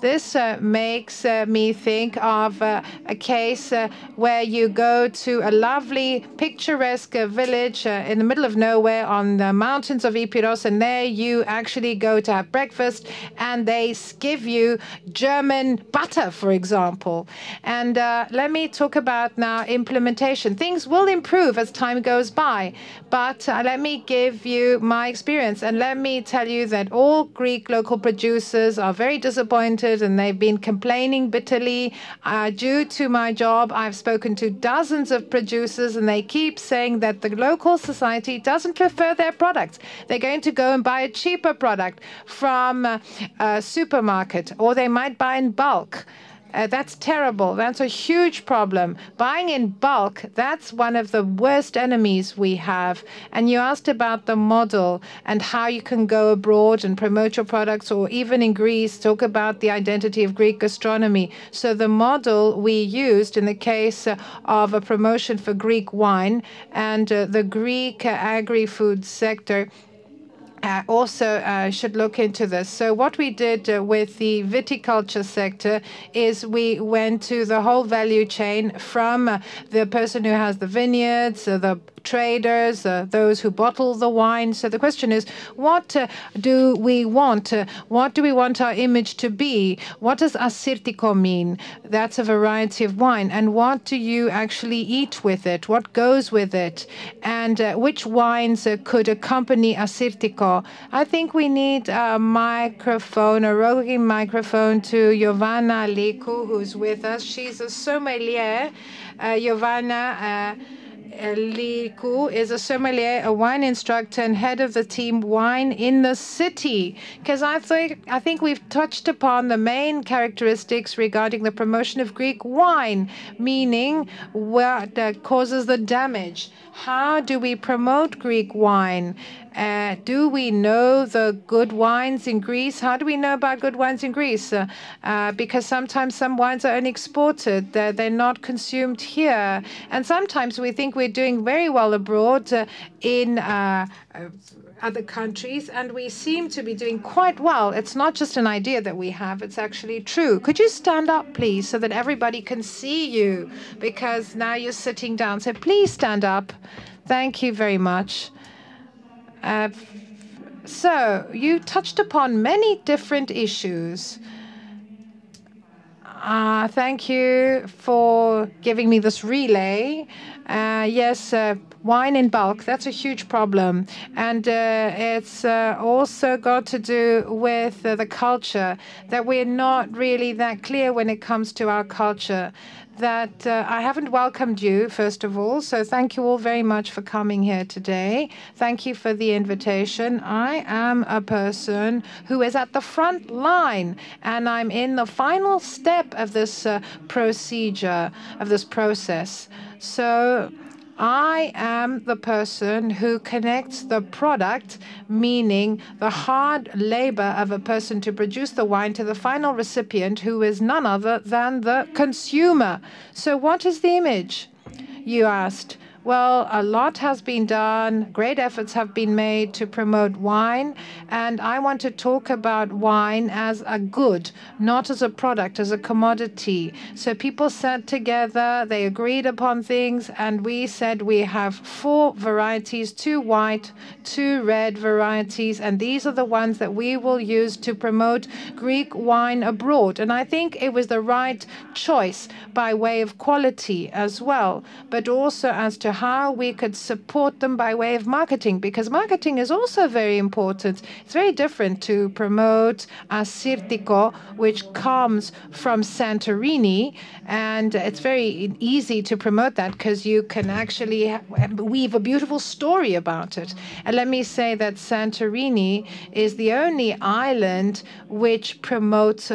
this makes me think of a case where you go to a lovely, picturesque village in the middle of nowhere on the mountains of Epirus, and there you actually go to have breakfast, and they give you German butter, for example. And let me talk about now implementation. Things will improve as time goes by, but let me give you my experience, and let me tell you that all Greek local producers are very disappointed, and they've been complaining bitterly. Due to my job, I've spoken to dozens of producers, and they keep saying that the local society doesn't prefer their products. They're going to go and buy a cheaper product from a supermarket, or they might buy in bulk. That's terrible. That's a huge problem. Buying in bulk, that's one of the worst enemies we have. And you asked about the model and how you can go abroad and promote your products, or even in Greece, talk about the identity of Greek gastronomy. So the model we used in the case of a promotion for Greek wine and the Greek agri-food sector also should look into this. So what we did with the viticulture sector is we went to the whole value chain from the person who has the vineyards, the traders, those who bottle the wine. So the question is, what do we want? What do we want our image to be? What does assyrtiko mean? That's a variety of wine. And what do you actually eat with it? What goes with it? And which wines could accompany assyrtiko? Stavro. I think we need a microphone, a roving microphone to Giovanna Liku, who's with us. She's a sommelier. Giovanna Liku is a sommelier, a wine instructor, and head of the team Wine in the City. Because I think we've touched upon the main characteristics regarding the promotion of Greek wine, meaning what causes the damage. How do we promote Greek wine? Do we know the good wines in Greece? How do we know about good wines in Greece? Because sometimes some wines are only exported. They're not consumed here. And sometimes we think we're doing very well abroad in other countries, and we seem to be doing quite well. It's not just an idea that we have, it's actually true. Could you stand up, please, so that everybody can see you? Because now you're sitting down. So please stand up. Thank you very much. So you touched upon many different issues. Thank you for giving me this relay. Yes, wine in bulk, that's a huge problem. And it's also got to do with the culture, that we're not really that clear when it comes to our culture. That I haven't welcomed you, first of all, so thank you all very much for coming here today. Thank you for the invitation. I am a person who is at the front line, and I'm in the final step of this procedure, of this process. So I am the person who connects the product, meaning the hard labor of a person to produce the wine, to the final recipient, who is none other than the consumer. So what is the image, you asked? Well, a lot has been done. Great efforts have been made to promote wine. And I want to talk about wine as a good, not as a product, as a commodity. So people sat together, they agreed upon things, and we said we have 4 varieties, 2 white, 2 red varieties, and these are the ones that we will use to promote Greek wine abroad. And I think it was the right choice by way of quality as well, but also as to how we could support them by way of marketing, because marketing is also very important. It's very different to promote Assyrtiko, which comes from Santorini, and it's very easy to promote that because you can actually weave a beautiful story about it. And let me say that Santorini is the only island which promotes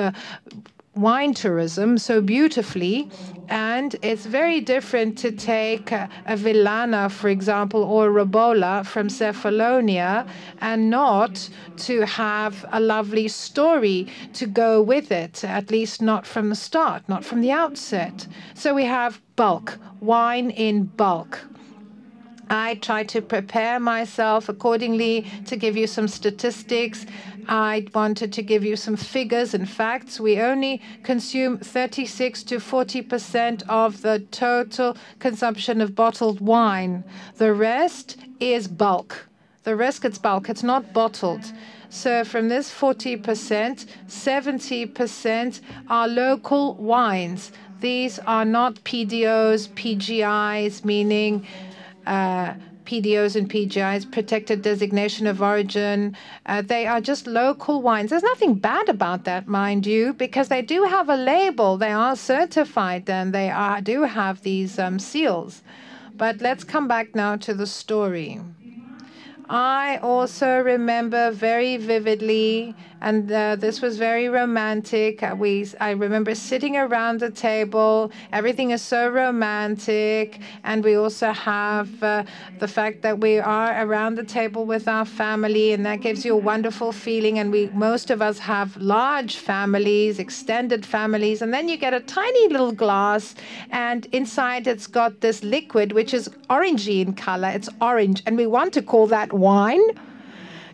wine tourism so beautifully, and it's very different to take a Villana, for example, or Robola from Cephalonia, and not to have a lovely story to go with it, at least not from the start, not from the outset. So we have bulk, wine in bulk. I try to prepare myself accordingly to give you some statistics. I wanted to give you some figures and facts. We only consume 36 to 40% of the total consumption of bottled wine. The rest is bulk. The rest is bulk. It's not bottled. So from this 40%, 70% are local wines. These are not PDOs, PGIs, meaning PDOs and PGIs, protected designation of origin. They are just local wines. There's nothing bad about that, mind you, because they do have a label. They are certified and they do have these seals. But let's come back now to the story. I also remember very vividly, and this was very romantic. I remember sitting around the table. Everything is so romantic, and we also have the fact that we are around the table with our family, and that gives you a wonderful feeling. And most of us have large families, extended families, and then you get a tiny little glass, and inside it's got this liquid which is orangey in color. It's orange, and we want to call that wine.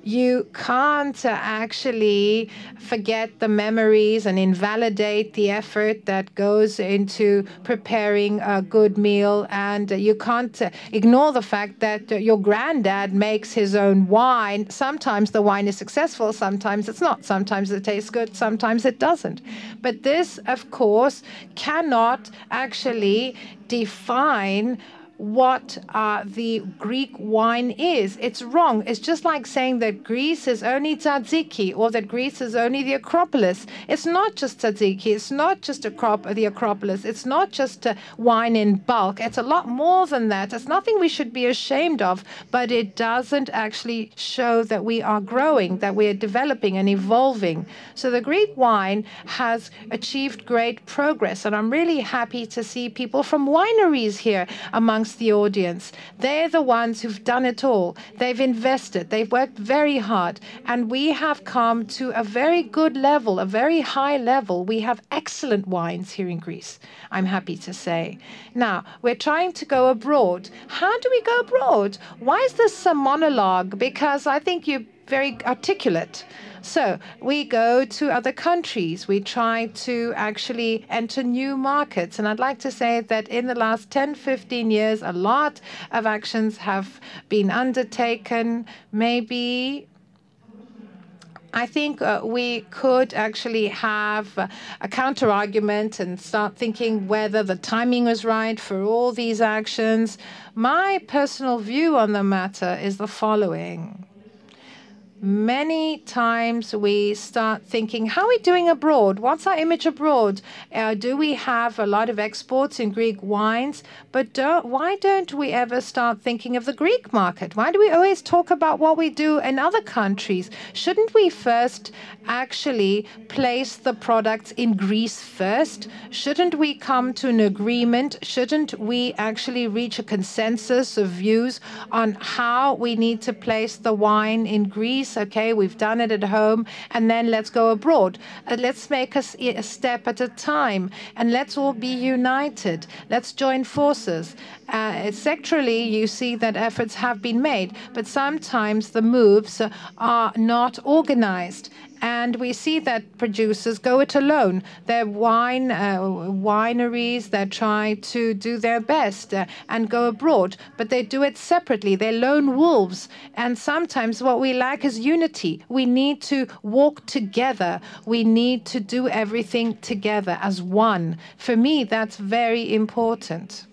You can't actually forget the memories and invalidate the effort that goes into preparing a good meal. And you can't ignore the fact that your granddad makes his own wine. Sometimes the wine is successful, sometimes it's not. Sometimes it tastes good, sometimes it doesn't. But this, of course, cannot actually define what the Greek wine is. It's wrong. It's just like saying that Greece is only tzatziki or that Greece is only the Acropolis. It's not just tzatziki. It's not just the Acropolis. It's not just wine in bulk. It's a lot more than that. It's nothing we should be ashamed of, but it doesn't actually show that we are growing, that we are developing and evolving. So the Greek wine has achieved great progress, and I'm really happy to see people from wineries here amongst the audience. They're the ones who've done it all. They've invested, they've worked very hard, and we have come to a very good level, a very high level. We have excellent wines here in Greece, I'm happy to say. Now, we're trying to go abroad. How do we go abroad? Why is this a monologue? Because I think you're very articulate. So we go to other countries. We try to actually enter new markets. And I'd like to say that in the last 10, 15 years, a lot of actions have been undertaken. Maybe I think we could actually have a counter argument and start thinking whether the timing was right for all these actions. My personal view on the matter is the following. Many times we start thinking, how are we doing abroad? What's our image abroad? Do we have a lot of exports in Greek wines? But why don't we ever start thinking of the Greek market? Why do we always talk about what we do in other countries? Shouldn't we first actually place the products in Greece first? Shouldn't we come to an agreement? Shouldn't we actually reach a consensus of views on how we need to place the wine in Greece? Okay, we've done it at home, and then let's go abroad. Let's make a step at a time, and let's all be united. Let's join forces. Sectorally, you see that efforts have been made, but sometimes the moves are not organized. And we see that producers go it alone. They're wineries that try to do their best and go abroad, but they do it separately. They're lone wolves. And sometimes what we lack is unity. We need to walk together. We need to do everything together as one. For me, that's very important.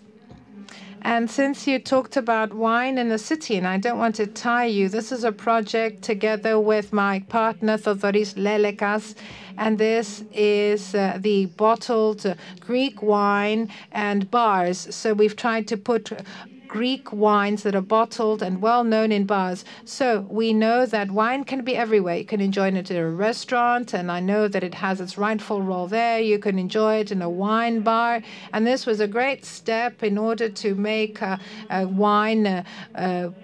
And since you talked about wine in the city, and I don't want to tie you, this is a project together with my partner, Thodoris Lelekas, and this is the bottled Greek wine and bars. So we've tried to put Greek wines that are bottled and well known in bars. So we know that wine can be everywhere. You can enjoy it at a restaurant, and I know that it has its rightful role there. You can enjoy it in a wine bar. And this was a great step in order to make wine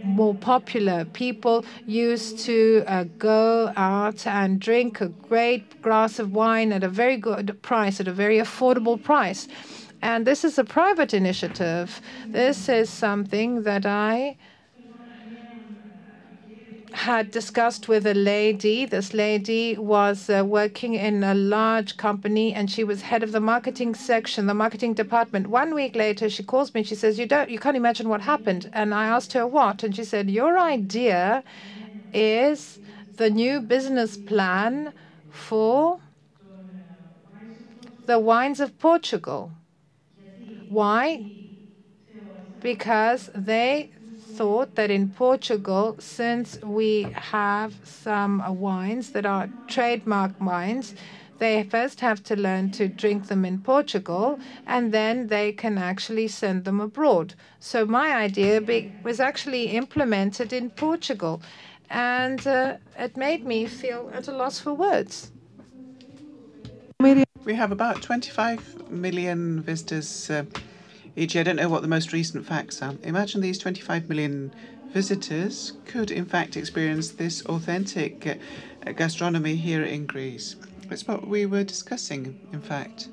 more popular. People used to go out and drink a great glass of wine at a very good price, at a very affordable price. And this is a private initiative. This is something that I had discussed with a lady. This lady was working in a large company, and she was head of the marketing section, the marketing department. 1 week later, she calls me and she says, you can't imagine what happened. And I asked her what, and she said, your idea is the new business plan for the wines of Portugal. Why? Because they thought that in Portugal, since we have some wines that are trademark wines, they first have to learn to drink them in Portugal, and then they can actually send them abroad. So my idea was actually implemented in Portugal, and it made me feel at a loss for words. We have about 25 million visitors each year. I don't know what the most recent facts are. Imagine these 25 million visitors could, in fact, experience this authentic gastronomy here in Greece. It's what we were discussing, in fact.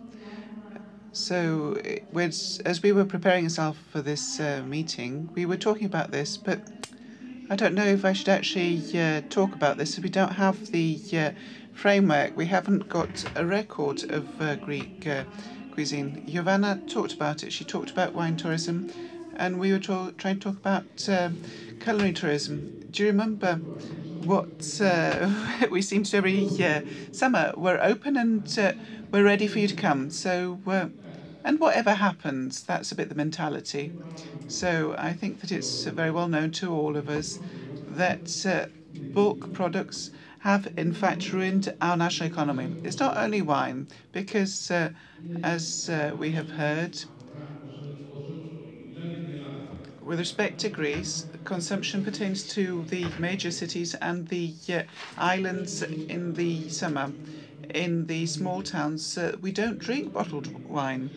So, as we were preparing ourselves for this meeting, we were talking about this, but I don't know if I should actually talk about this if we don't have the framework. We haven't got a record of Greek cuisine. Giovanna talked about it. She talked about wine tourism, and we were trying to talk about culinary tourism. Do you remember what we seem to every summer? We're open and we're ready for you to come. So And whatever happens, that's a bit the mentality. So I think that it's very well known to all of us that bulk products have in fact ruined our national economy. It's not only wine, because as we have heard, with respect to Greece, consumption pertains to the major cities and the islands in the summer. In the small towns, we don't drink bottled wine.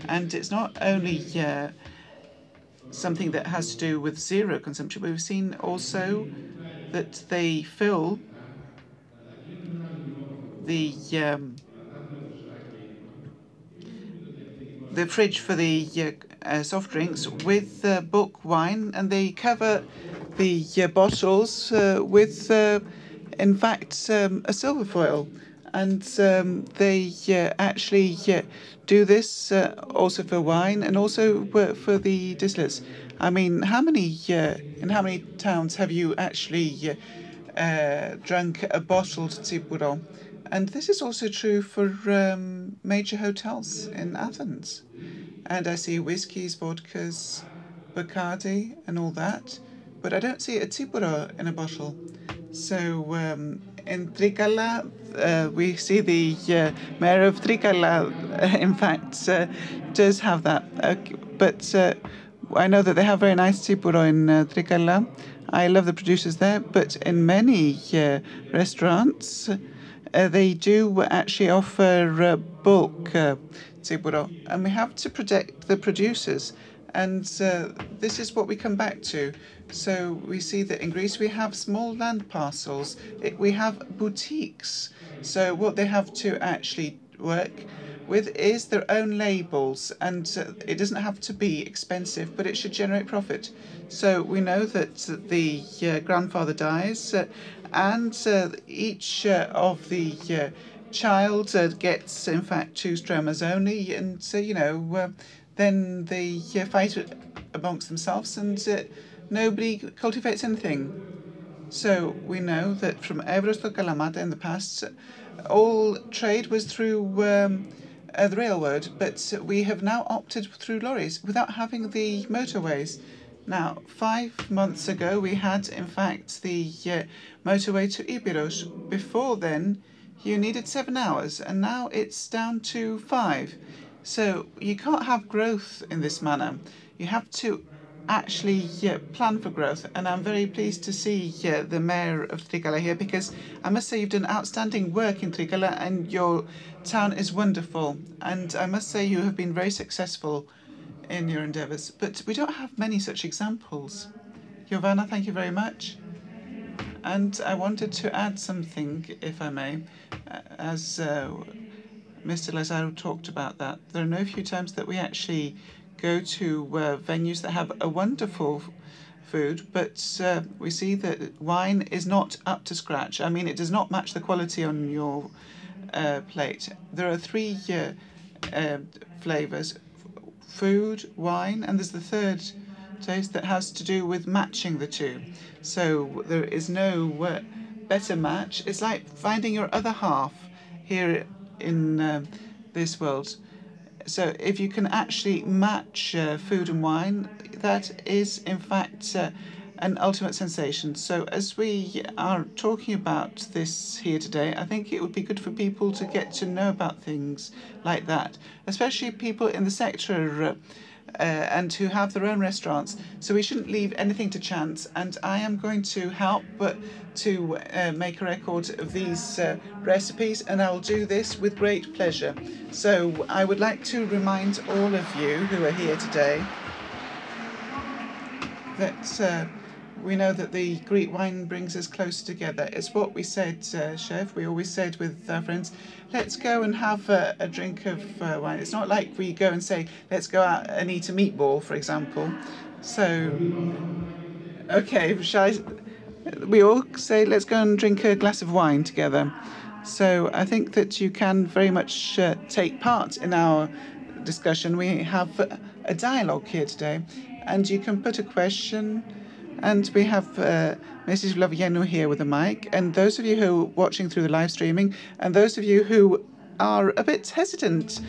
And it's not only something that has to do with zero consumption, but we've seen also that they fill the fridge for the soft drinks with bulk wine, and they cover the bottles with, in fact, a silver foil. And they actually do this also for wine and also for the distillates. I mean, in how many towns have you actually drunk a bottled tsipuro? And this is also true for major hotels in Athens. And I see whiskies, vodkas, Bacardi and all that, but I don't see a tsipuro in a bottle. So in Trikala, we see the mayor of Trikala, in fact, does have that. But I know that they have very nice tsipuro in Trikala. I love the producers there, but in many restaurants, they do actually offer bulk tsipuro, and we have to protect the producers. And this is what we come back to. So we see that in Greece we have small land parcels. We have boutiques. So what they have to actually work with is their own labels. And it doesn't have to be expensive, but it should generate profit. So we know that the grandfather dies and each of the child gets, in fact, 2 stromas only. And, then they fight amongst themselves and nobody cultivates anything. So we know that from Evros to Kalamata in the past, all trade was through the railroad, but we have now opted through lorries without having the motorways. Now, 5 months ago, we had, in fact, the motorway to Ibiros. Before then, you needed 7 hours, and now it's down to 5. So you can't have growth in this manner. You have to actually plan for growth. And I'm very pleased to see the mayor of Trikala here, because I must say you've done outstanding work in Trikala and your town is wonderful. And I must say you have been very successful in your endeavours. But we don't have many such examples. Giovanna, thank you very much. And I wanted to add something, if I may, as Mr. Lazaro talked about that. There are no few times that we actually go to venues that have a wonderful food, but we see that wine is not up to scratch. I mean, it does not match the quality on your plate. There are 3 flavours: food, wine, and there's the third taste that has to do with matching the 2. So there is no better match. It's like finding your other half here in this world. So if you can actually match food and wine, that is in fact an ultimate sensation. So as we are talking about this here today, I think it would be good for people to get to know about things like that, especially people in the sector and who have their own restaurants. So we shouldn't leave anything to chance. And I am going to help to make a record of these recipes, and I will do this with great pleasure. So I would like to remind all of you who are here today that we know that the Greek wine brings us closer together. It's what we said, Chef. We always said with our friends, let's go and have a drink of wine. It's not like we go and say, let's go out and eat a meatball, for example. So, okay, we all say, let's go and drink a glass of wine together. So I think that you can very much take part in our discussion. We have a dialogue here today, and you can put a question. And we have Mrs. Vlovienu here with a mic. And those of you who are watching through the live streaming, and those of you who are a bit hesitant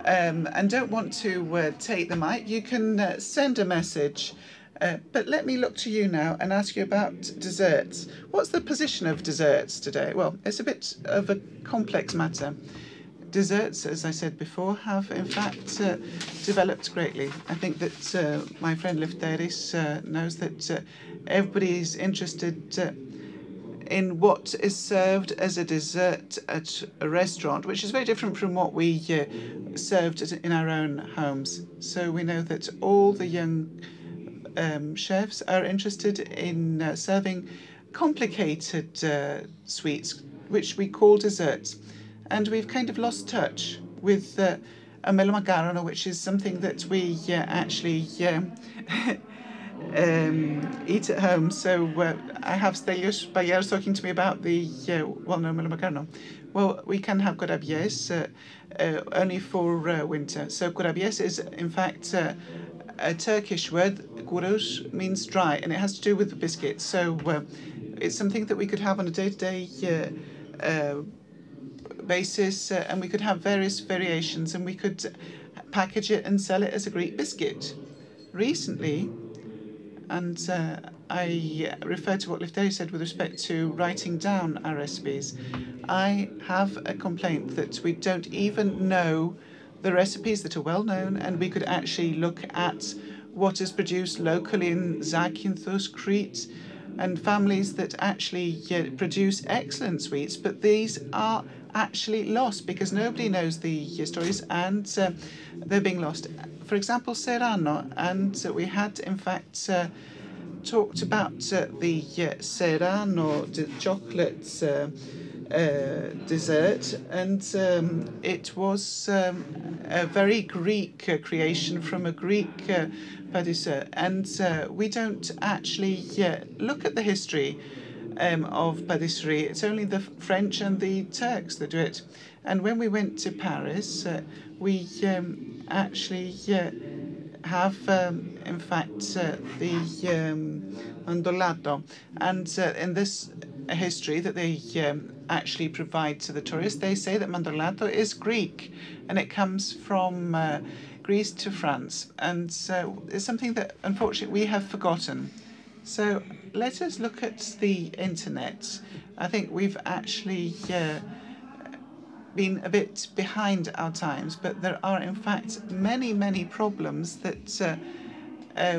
and don't want to take the mic, you can send a message. But let me look to you now and ask you about desserts. What's the position of desserts today? Well, it's a bit of a complex matter. Desserts, as I said before, have in fact developed greatly. I think that my friend Lefteris knows that everybody's interested in what is served as a dessert at a restaurant, which is very different from what we served in our own homes. So we know that all the young chefs are interested in serving complicated sweets, which we call desserts. And we've kind of lost touch with a melomakarono, which is something that we actually eat at home. So I have Stavros Niarchos talking to me about the well-known melomakarono. Well, we can have korabies only for winter. So korabies is, in fact, a Turkish word. Kuros means dry, and it has to do with the biscuit. So it's something that we could have on a day-to-day basis, and we could have various variations, and we could package it and sell it as a Greek biscuit. Recently, and I refer to what Lefteris said with respect to writing down our recipes, I have a complaint that we don't even know the recipes that are well known, and we could actually look at what is produced locally in Zakynthos, Crete, and families that actually produce excellent sweets, but these are actually lost because nobody knows the stories, and they're being lost. For example, Serrano, and we had in fact talked about the Serrano chocolate dessert, and it was a very Greek creation from a Greek pâtissier, and we don't actually look at the history of patisserie. It's only the French and the Turks that do it. And when we went to Paris, we actually have, in fact, the mandolato. And in this history that they actually provide to the tourists, they say that mandolato is Greek, and it comes from Greece to France. And it's something that, unfortunately, we have forgotten. So let us look at the internet. I think we've actually been a bit behind our times, but there are in fact many, many problems that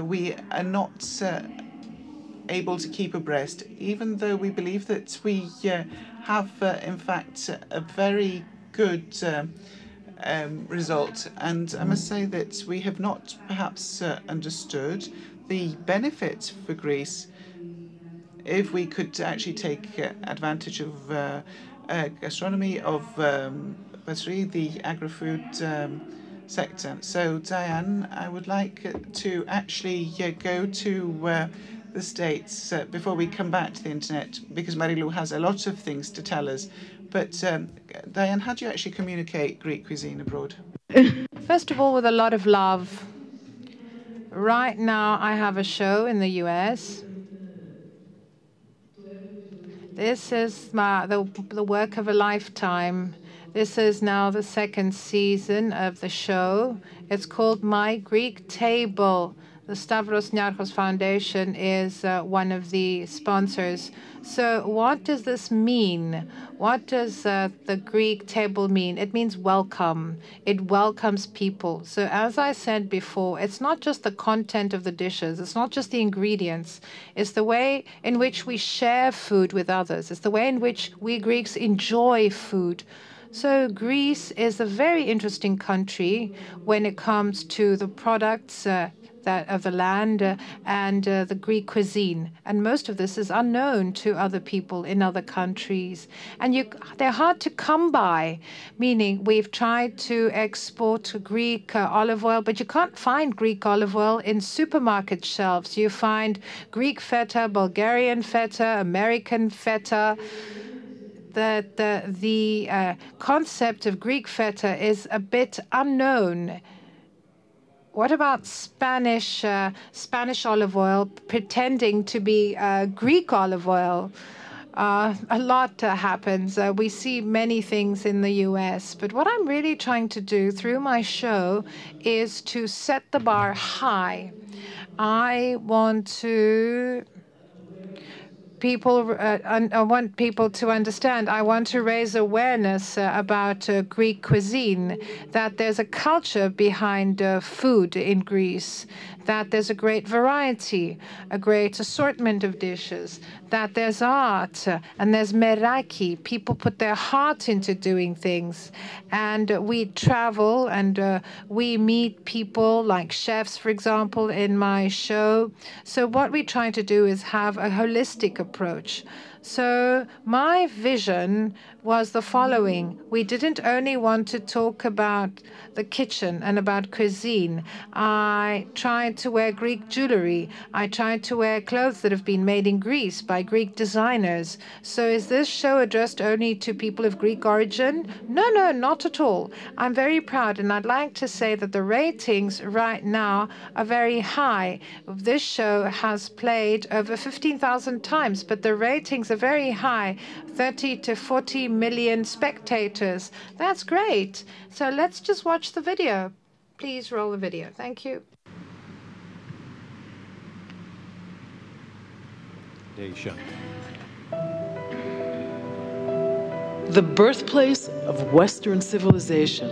we are not able to keep abreast, even though we believe that we have in fact a very good result. And I must say that we have not perhaps understood the benefit for Greece if we could actually take advantage of gastronomy, of patisserie, the agri-food sector. So, Diane, I would like to actually go to the States before we come back to the internet, because Marilu has a lot of things to tell us. But, Diane, how do you actually communicate Greek cuisine abroad? First of all, with a lot of love. Right now, I have a show in the US. This is the work of a lifetime. This is now the second season of the show. It's called My Greek Table. The Stavros Niarchos Foundation is one of the sponsors. So what does this mean? What does the Greek table mean? It means welcome. It welcomes people. So as I said before, it's not just the content of the dishes. It's not just the ingredients. It's the way in which we share food with others. It's the way in which we Greeks enjoy food. So Greece is a very interesting country when it comes to the products of the land and the Greek cuisine. And most of this is unknown to other people in other countries. And they're hard to come by, meaning we've tried to export Greek olive oil, but you can't find Greek olive oil in supermarket shelves. You find Greek feta, Bulgarian feta, American feta. That the concept of Greek feta is a bit unknown. What about Spanish olive oil pretending to be Greek olive oil? a lot happens. We see many things in the US, but what I'm really trying to do through my show is to set the bar high. I want people to understand. I want to raise awareness about Greek cuisine, that there's a culture behind food in Greece, that there's a great variety, a great assortment of dishes, that there's art and there's meraki. People put their heart into doing things. And we travel and we meet people like chefs, for example, in my show. So what we try to do is have a holistic approach. So my vision was the following. We didn't only want to talk about the kitchen and about cuisine. I tried to wear Greek jewelry. I tried to wear clothes that have been made in Greece by Greek designers. So is this show addressed only to people of Greek origin? No, not at all. I'm very proud, and I'd like to say that the ratings right now are very high. This show has played over 15,000 times, but the ratings are very high, 30 to 40 million spectators. That's great. So let's just watch the video. Please roll the video. Thank you. The birthplace of Western civilization.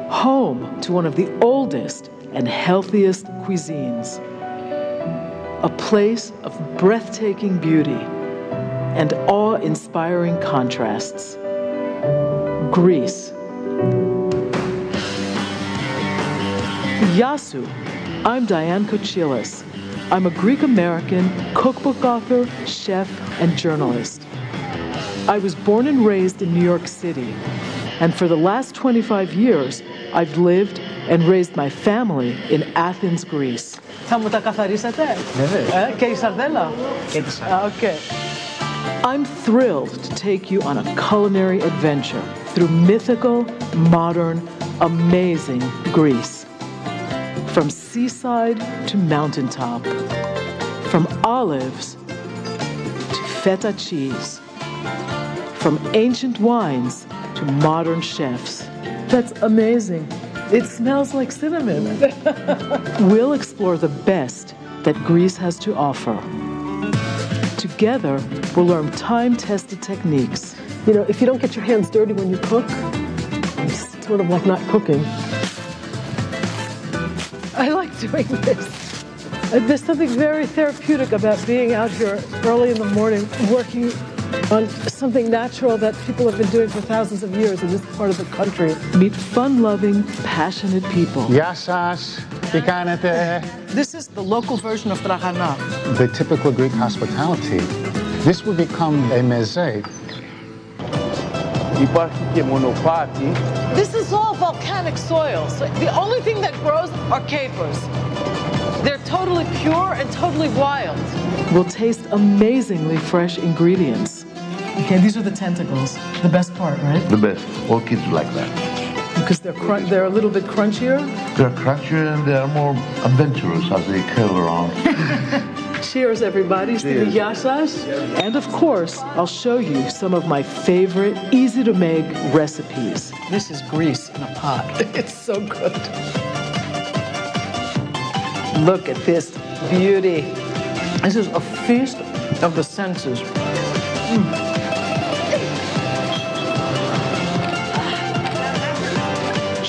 Home to one of the oldest and healthiest cuisines. A place of breathtaking beauty and awe-inspiring contrasts. Greece. Yasu. I'm Diane Kochilas. I'm a Greek-American cookbook author, chef, and journalist. I was born and raised in New York City, and for the last 25 years, I've lived and raised my family in Athens, Greece. Θα μου τα καθαρίσετε? Και η σαρδέλα? Και τη σαρδέλα. Okay. I'm thrilled to take you on a culinary adventure through mythical, modern, amazing Greece. From seaside to mountaintop, from olives to feta cheese, from ancient wines to modern chefs. That's amazing. It smells like cinnamon. We'll explore the best that Greece has to offer. Together, we'll learn time-tested techniques. You know, if you don't get your hands dirty when you cook, it's sort of like not cooking. I like doing this. There's something very therapeutic about being out here early in the morning, working on something natural that people have been doing for thousands of years in this part of the country. Meet fun-loving, passionate people. Γεια σας, τι κάνετε? This is the local version of tragana. The typical Greek hospitality. This would become a meze. Υπάρχει και μονοπάτι. This is all volcanic soil. So the only thing that grows are capers. They're totally pure and totally wild. We'll taste amazingly fresh ingredients. Okay, these are the tentacles. The best part, right? The best. All kids like that. Because they're a little bit crunchier? They're crunchier and they're more adventurous as they curl around. Cheers, everybody. Cheers. Γεια σας. And of course, I'll show you some of my favorite, easy-to-make recipes. This is Greece in a pot. It's so good. Look at this beauty. This is a feast of the senses.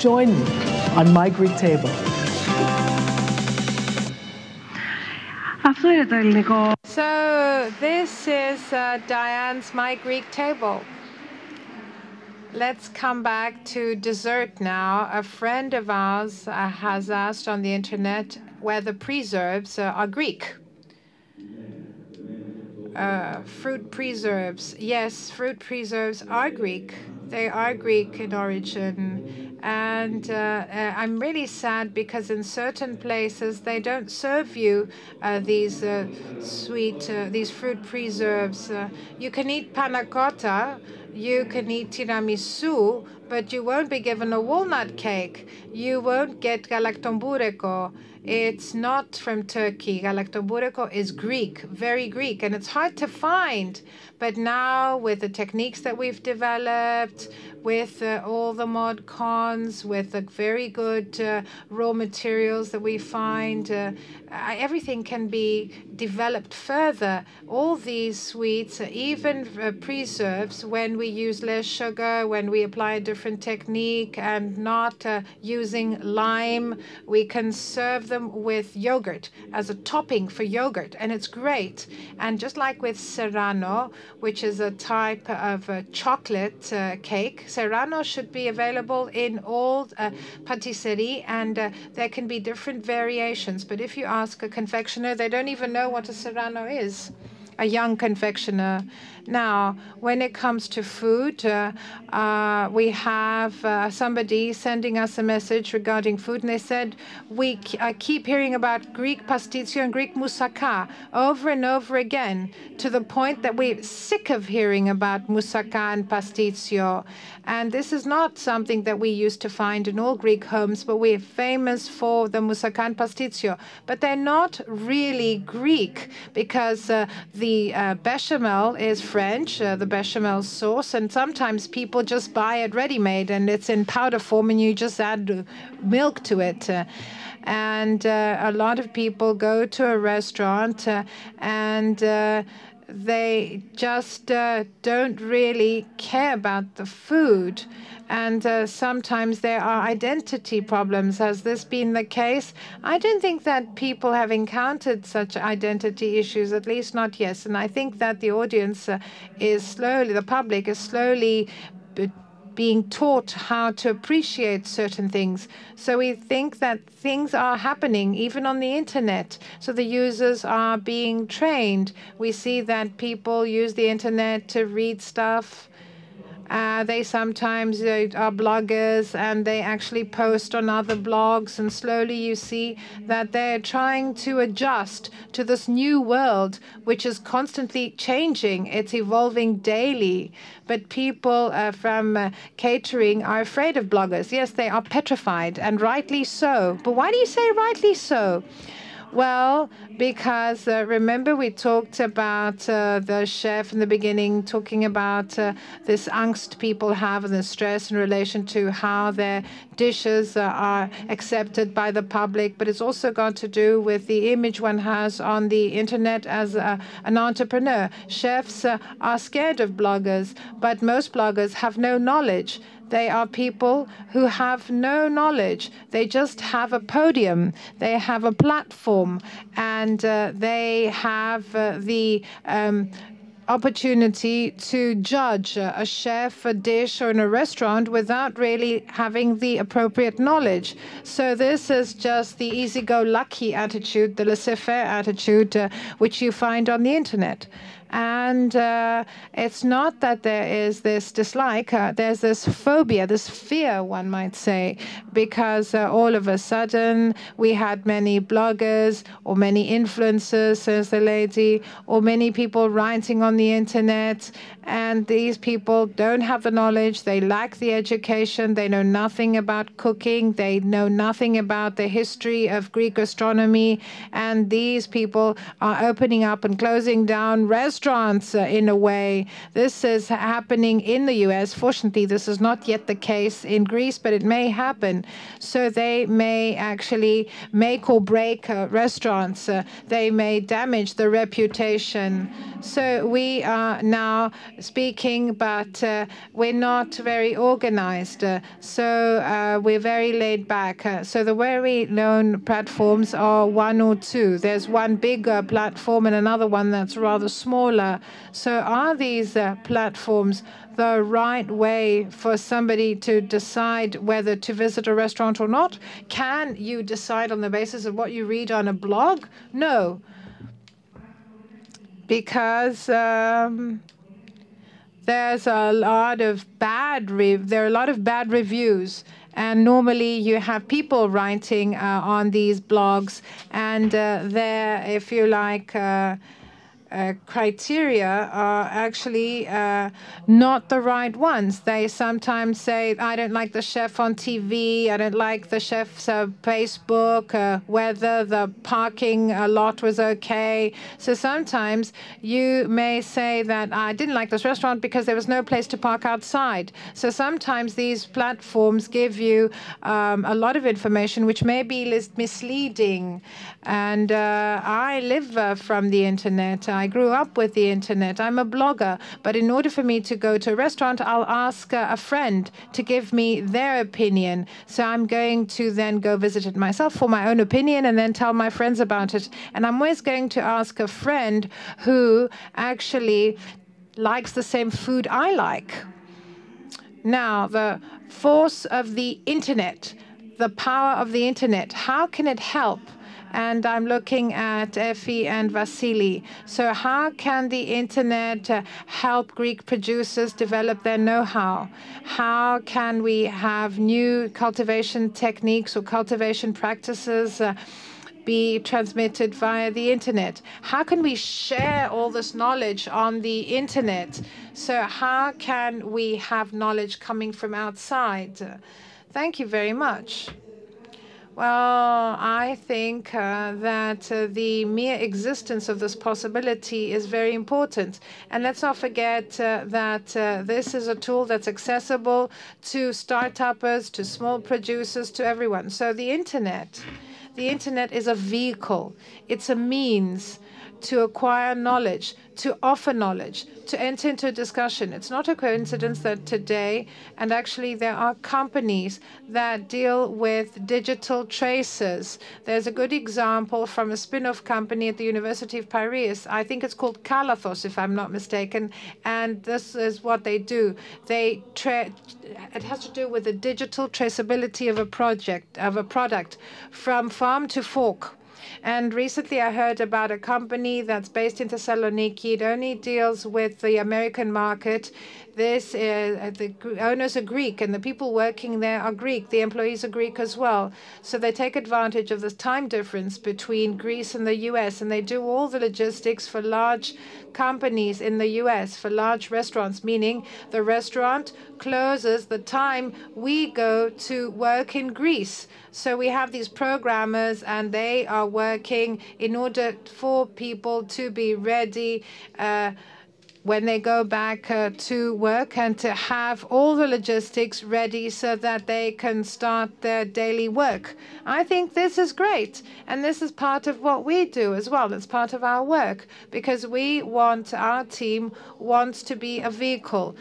Join me on my Greek table. So this is Diane's My Greek Table. Let's come back to dessert now. A friend of ours has asked on the internet whether preserves are Greek. Fruit preserves. Yes, fruit preserves are Greek. They are Greek in origin. And I'm really sad because in certain places they don't serve you these fruit preserves. You can eat panna cotta, You can eat tiramisu, but you won't be given a walnut cake. You won't get galaktomboureko. It's not from Turkey. Galaktomboureko is Greek, very Greek, and it's hard to find. But now, with the techniques that we've developed, with all the mod cons, with the very good raw materials that we find, everything can be developed further. All these sweets, even preserves, when we use less sugar, when we apply a different technique and not using lime, we can serve them with yogurt as a topping for yogurt, and it's great. And just like with Serrano, which is a type of chocolate cake, Serrano should be available in all patisserie, and there can be different variations. But if you ask a confectioner, they don't even know what a Serrano is, a young confectioner. Now, when it comes to food, we have somebody sending us a message regarding food, and they said, I keep hearing about Greek pastitsio and Greek moussaka over and over again, to the point that we're sick of hearing about moussaka and pastitsio. And this is not something that we used to find in all Greek homes, but we're famous for the moussaka and pastitsio. But they're not really Greek, because the bechamel is French, the bechamel sauce, and sometimes people just buy it ready-made and it's in powder form and you just add milk to it. And a lot of people go to a restaurant and they just don't really care about the food. And sometimes there are identity problems. Has this been the case? I don't think that people have encountered such identity issues, at least not yet. And I think that the audience the public is slowly being taught how to appreciate certain things. So we think that things are happening even on the internet. So the users are being trained. We see that people use the internet to read stuff. They sometimes are bloggers and they actually post on other blogs, and slowly you see that they're trying to adjust to this new world, which is constantly changing. It's evolving daily. But people from catering are afraid of bloggers. Yes, they are petrified, and rightly so. But why do you say rightly so? Well, because remember we talked about the chef in the beginning, talking about this angst people have and the stress in relation to how their dishes are accepted by the public. But it's also got to do with the image one has on the internet as an entrepreneur. Chefs are scared of bloggers, but most bloggers have no knowledge. They are people who have no knowledge. They just have a podium. They have a platform, and they have the opportunity to judge a chef, a dish, or in a restaurant without really having the appropriate knowledge. So this is just the easy-go-lucky attitude, the laissez-faire attitude, which you find on the internet. And it's not that there is this dislike, there's this phobia, this fear, one might say, because all of a sudden we had many bloggers or many influencers, says the lady, or many people writing on the internet, and these people don't have the knowledge, they lack the education, they know nothing about cooking, they know nothing about the history of Greek gastronomy, and these people are opening up and closing down restaurants in a way. This is happening in the US. Fortunately, this is not yet the case in Greece, but it may happen. So they may actually make or break restaurants. They may damage the reputation. So we are now speaking, but we're not very organized. So we're very laid back. So the very known platforms are one or two. There's one big platform and another one that's rather smaller. So are these platforms the right way for somebody to decide whether to visit a restaurant or not? Can you decide on the basis of what you read on a blog? No. Because there's a lot of there are a lot of bad reviews, and normally you have people writing on these blogs, and they're, if you like, criteria are actually not the right ones. They sometimes say, I don't like the chef on TV, I don't like the chef's Facebook, whether the parking lot was okay. So sometimes you may say that I didn't like this restaurant because there was no place to park outside. So sometimes these platforms give you a lot of information which may be misleading. And I live from the internet. I grew up with the internet. I'm a blogger. But in order for me to go to a restaurant, I'll ask a friend to give me their opinion. So I'm going to then go visit it myself for my own opinion and then tell my friends about it. And I'm always going to ask a friend who actually likes the same food I like. Now, the force of the internet, the power of the internet, how can it help? And I'm looking at Effie and Vasily. So how can the internet help Greek producers develop their know-how? How can we have new cultivation techniques or cultivation practices be transmitted via the internet? How can we share all this knowledge on the internet? So how can we have knowledge coming from outside? Thank you very much. Well, I think that the mere existence of this possibility is very important. And let's not forget that this is a tool that's accessible to start-uppers, to small producers, to everyone. So the internet is a vehicle. It's a means to acquire knowledge, to offer knowledge, to enter into a discussion. It's not a coincidence that today, and actually there are companies that deal with digital tracers. There's a good example from a spin-off company at the University of Paris. I think it's called Kalathos, if I'm not mistaken. And this is what they do. It has to do with the digital traceability of a product from farm to fork. And recently I heard about a company that's based in Thessaloniki. It only deals with the American market. The owners are Greek and the people working there are Greek. The employees are Greek as well. So they take advantage of the time difference between Greece and the US, and they do all the logistics for large companies in the US, for large restaurants, meaning the restaurant closes the time we go to work in Greece. So we have these programmers and they are working in order for people to be ready when they go back to work and to have all the logistics ready so that they can start their daily work. I think this is great. And this is part of what we do as well. It's part of our work because our team wants to be a vehicle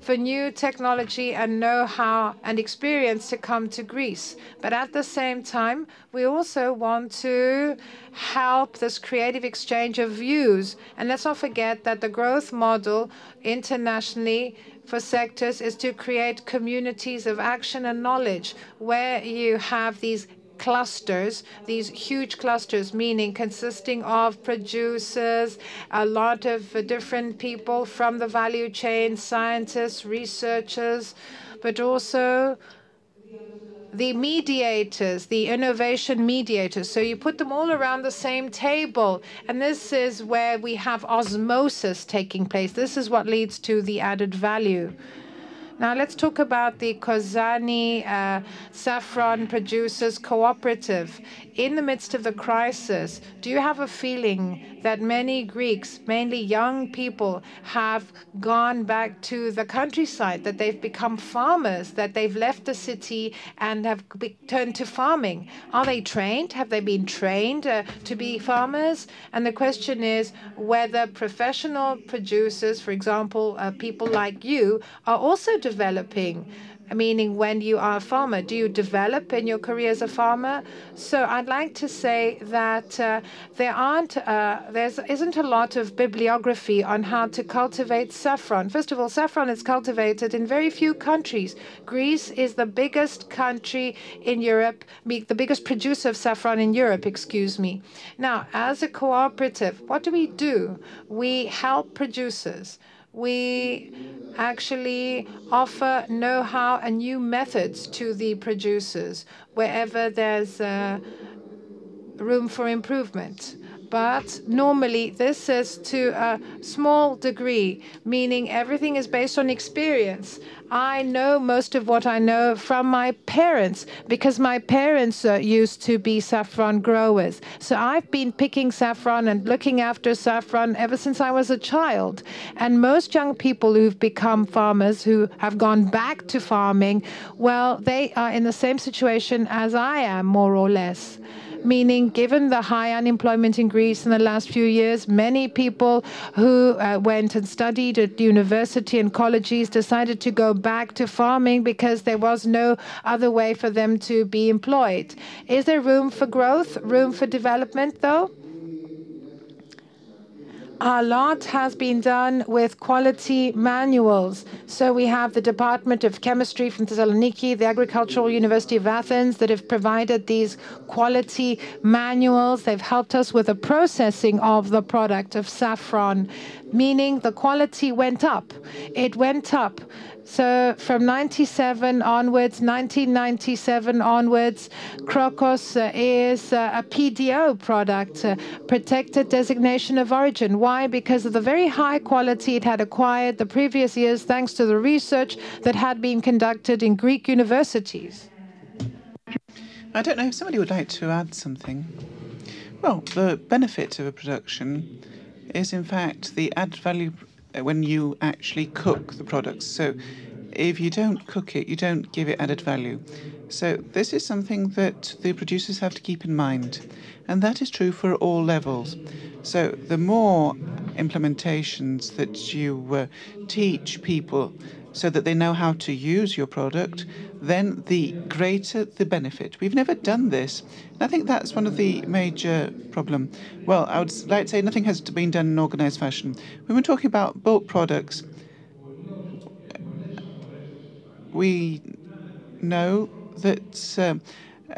for new technology and know-how and experience to come to Greece. But at the same time, we also want to help this creative exchange of views. And let's not forget that the growth model internationally for sectors is to create communities of action and knowledge where you have these clusters, these huge clusters, meaning consisting of producers, a lot of different people from the value chain, scientists, researchers, but also the mediators, the innovation mediators. So you put them all around the same table. And this is where we have osmosis taking place. This is what leads to the added value. Now let's talk about the Kozani Saffron Producers Cooperative. In the midst of the crisis, do you have a feeling that many Greeks, mainly young people, have gone back to the countryside, that they've become farmers, that they've left the city and have turned to farming? Are they trained? Have they been trained to be farmers? And the question is whether professional producers, for example, people like you, are also developing. Meaning, when you are a farmer, do you develop in your career as a farmer? So I'd like to say that there isn't a lot of bibliography on how to cultivate saffron. First of all, saffron is cultivated in very few countries. Greece is the biggest country in Europe, the biggest producer of saffron in Europe, excuse me. Now, as a cooperative, what do? We help producers. We actually offer know-how and new methods to the producers wherever there's room for improvement. But normally this is to a small degree, meaning everything is based on experience. I know most of what I know from my parents because my parents used to be saffron growers. So I've been picking saffron and looking after saffron ever since I was a child. And most young people who've become farmers, who have gone back to farming, well, they are in the same situation as I am, more or less. Meaning, given the high unemployment in Greece in the last few years, many people who went and studied at university and colleges decided to go back to farming because there was no other way for them to be employed. Is there room for growth, room for development, though? A lot has been done with quality manuals. So we have the Department of Chemistry from Thessaloniki, the Agricultural University of Athens that have provided these quality manuals. They've helped us with the processing of the product of saffron, meaning the quality went up. It went up. So from 97 onwards, 1997 onwards, Krokos is a PDO product, protected designation of origin. Why? Because of the very high quality it had acquired the previous years thanks to the research that had been conducted in Greek universities. I don't know if somebody would like to add something. Well, the benefit of a production is in fact the added value when you actually cook the products. So if you don't cook it, you don't give it added value. So this is something that the producers have to keep in mind. And that is true for all levels. So the more implementations that you teach people so that they know how to use your product, then the greater the benefit. We've never done this. And I think that's one of the major problems. Well, I would like to say nothing has been done in organized fashion. When we're talking about bulk products, we know that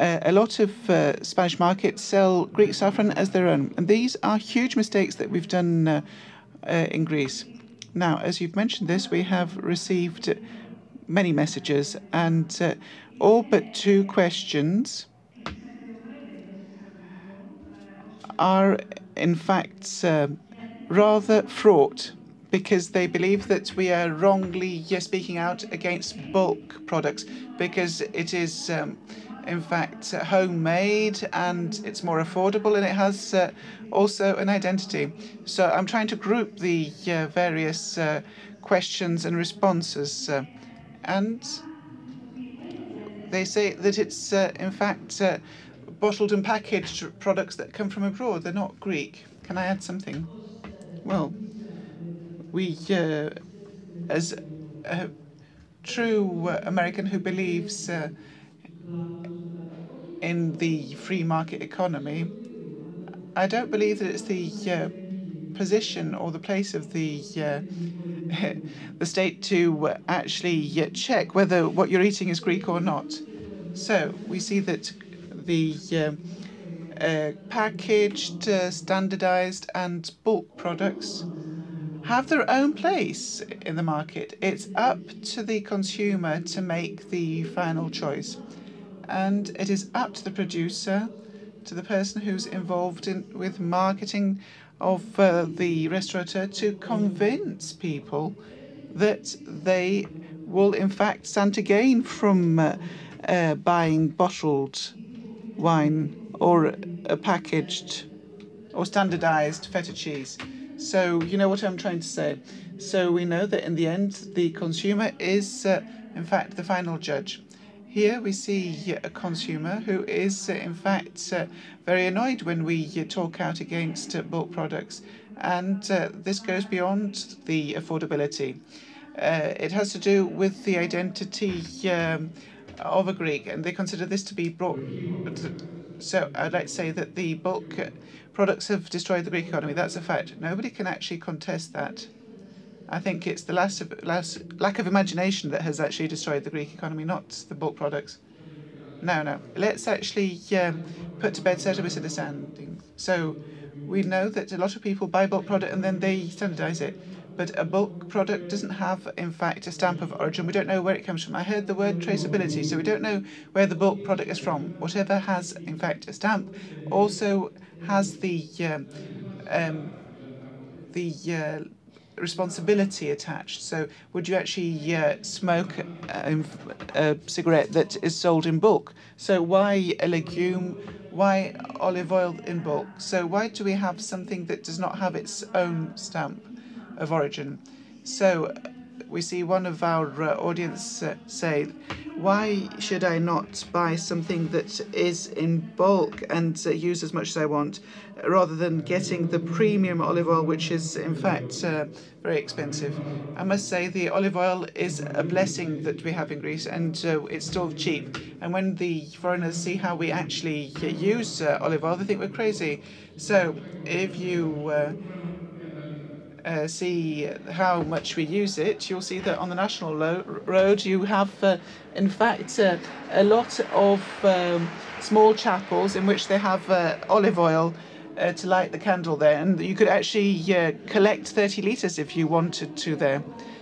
a lot of Spanish markets sell Greek saffron as their own. And these are huge mistakes that we've done in Greece. Now, as you've mentioned this, we have received many messages, and all but 2 questions are, in fact, rather fraught because they believe that we are wrongly speaking out against bulk products because it is, in fact, homemade and it's more affordable and it has also an identity. So I'm trying to group the various questions and responses. And they say that it's, in fact, bottled and packaged products that come from abroad. They're not Greek. Can I add something? Well, we, as a true American who believes in the free market economy, I don't believe that it's the position or the place of the state to actually check whether what you're eating is Greek or not. So we see that the packaged, standardized and bulk products have their own place in the market. It's up to the consumer to make the final choice. And it is up to the producer, to the person who's involved with marketing of the restaurateur to convince people that they will in fact stand to gain from buying bottled wine or a packaged or standardized feta cheese. So you know what I'm trying to say. So we know that in the end, the consumer is, in fact, the final judge. Here we see a consumer who is, in fact, very annoyed when we talk out against bulk products. And this goes beyond the affordability. It has to do with the identity of a Greek, and they consider this to be brought. So I'd like to say that the bulk products have destroyed the Greek economy. That's a fact. Nobody can actually contest that. I think it's the lack of imagination that has actually destroyed the Greek economy, not the bulk products. No. Let's actually put to bed certain misunderstandings. So we know that a lot of people buy bulk product and then they standardize it. But a bulk product doesn't have, in fact, a stamp of origin. We don't know where it comes from. I heard the word traceability, so we don't know where the bulk product is from. Whatever has, in fact, a stamp also has the responsibility attached. So would you actually smoke a cigarette that is sold in bulk? So why a legume? Why olive oil in bulk? So why do we have something that does not have its own stamp of origin? So we see one of our audience say, why should I not buy something that is in bulk and use as much as I want, rather than getting the premium olive oil, which is in fact very expensive? I must say the olive oil is a blessing that we have in Greece, and it's still cheap. And when the foreigners see how we actually use olive oil, they think we're crazy. So if you see how much we use it, you'll see that on the national road you have, in fact, a lot of small chapels in which they have olive oil to light the candle there, and you could actually collect 30 litres if you wanted to there.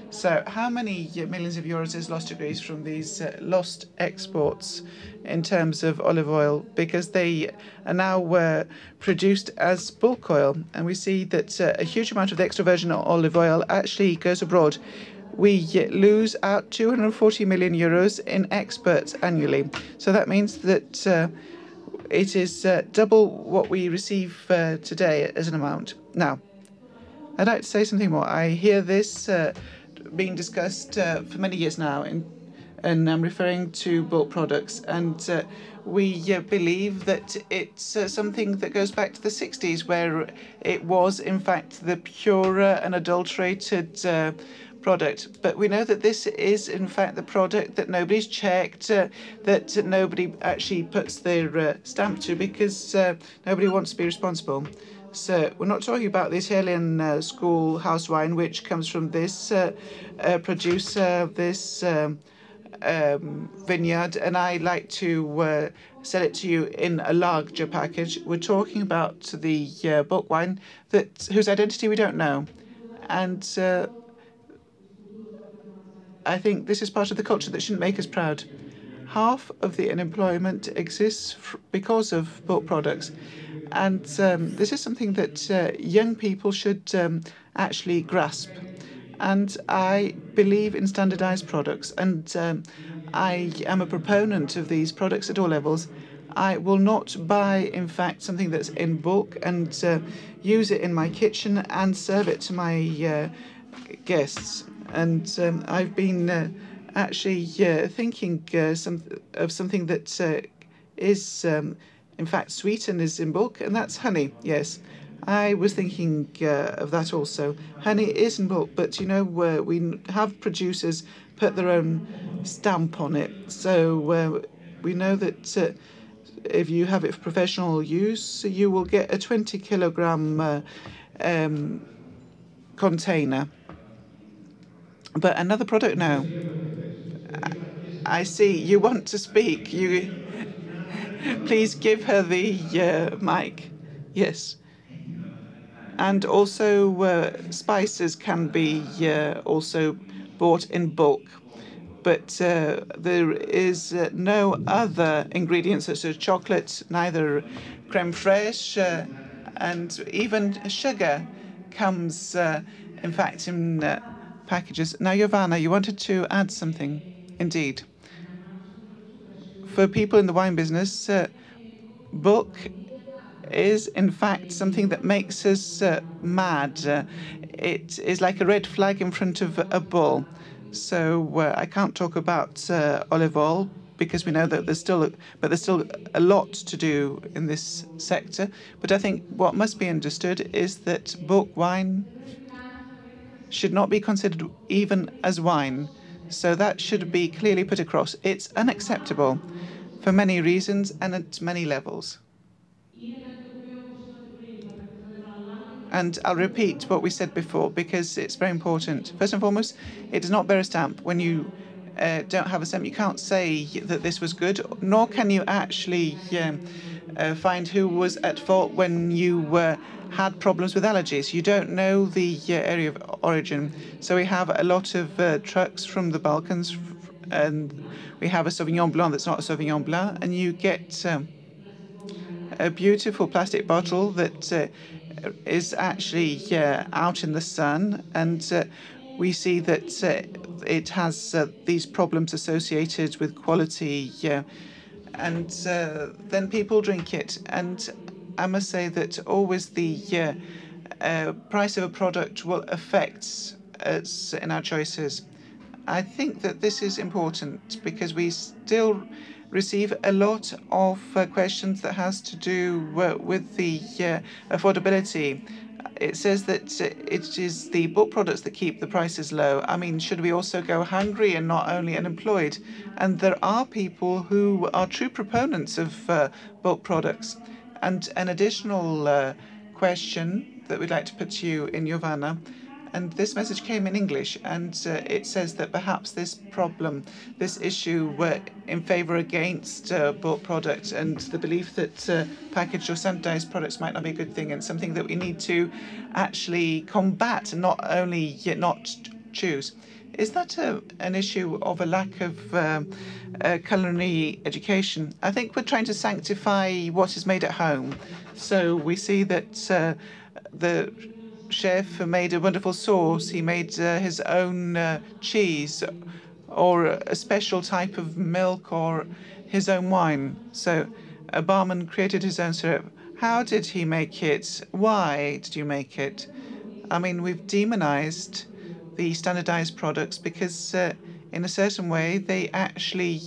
So how many millions of euros is lost to Greece from these lost exports in terms of olive oil, because they are now produced as bulk oil, and we see that a huge amount of the extra virgin olive oil actually goes abroad. We lose out 240 million euros in exports annually. So that means that it is double what we receive today as an amount. Now, I'd like to say something more. I hear this being discussed for many years now, and I'm referring to bulk products, and we believe that it's something that goes back to the 60s, where it was in fact the pure and adulterated product. But we know that this is in fact the product that nobody's checked, that nobody actually puts their stamp to, because nobody wants to be responsible. So we're not talking about the Italian schoolhouse wine, which comes from this producer, this vineyard, and I like to sell it to you in a larger package. We're talking about the bulk wine whose identity we don't know. And I think this is part of the culture that shouldn't make us proud. Half of the unemployment exists because of bulk products. And this is something that young people should actually grasp. And I believe in standardized products. And I am a proponent of these products at all levels. I will not buy, in fact, something that's in bulk and use it in my kitchen and serve it to my guests. And I've been actually thinking of something that is, in fact, sweet and is in bulk, and that's honey. Yes, I was thinking of that also. Honey is in bulk, but you know, we have producers put their own stamp on it. So we know that if you have it for professional use, you will get a 20-kilogram container. But another product now. I see you want to speak. You please give her the mic. Yes. And also spices can be also bought in bulk. But there is no other ingredients such as chocolate, neither creme fraiche, and even sugar comes, in fact, in packages. Now, Giovanna, you wanted to add something. Indeed. For people in the wine business, bulk is, in fact, something that makes us mad. It is like a red flag in front of a bull. So I can't talk about olive oil, because we know that there's still a lot to do in this sector. But I think what must be understood is that bulk wine should not be considered even as wine. So that should be clearly put across. It's unacceptable for many reasons and at many levels. And I'll repeat what we said before, because it's very important. First and foremost, it does not bear a stamp. When you don't have a stamp, you can't say that this was good, nor can you actually find who was at fault when you had problems with allergies. You don't know the area of origin. So we have a lot of trucks from the Balkans, and we have a Sauvignon Blanc that's not a Sauvignon Blanc, and you get a beautiful plastic bottle that is actually out in the sun, and we see that it has these problems associated with quality, and then people drink it. And I must say that always the price of a product will affect us in our choices. I think that this is important because we still receive a lot of questions that has to do with the affordability. It says that it is the bulk products that keep the prices low. I mean, should we also go hungry and not only unemployed? And there are people who are true proponents of bulk products. And an additional question that we'd like to put to you in Jovana, and this message came in English, and it says that perhaps this problem, this issue in favour against bulk products and the belief that packaged or standardised products might not be a good thing, and something that we need to actually combat and not only not choose. Is that an issue of a lack of culinary education? I think we're trying to sanctify what is made at home. So we see that the chef made a wonderful sauce. He made his own cheese, or a special type of milk, or his own wine. So a barman created his own syrup. How did he make it? Why did you make it? I mean, we've demonized the standardized products because in a certain way they actually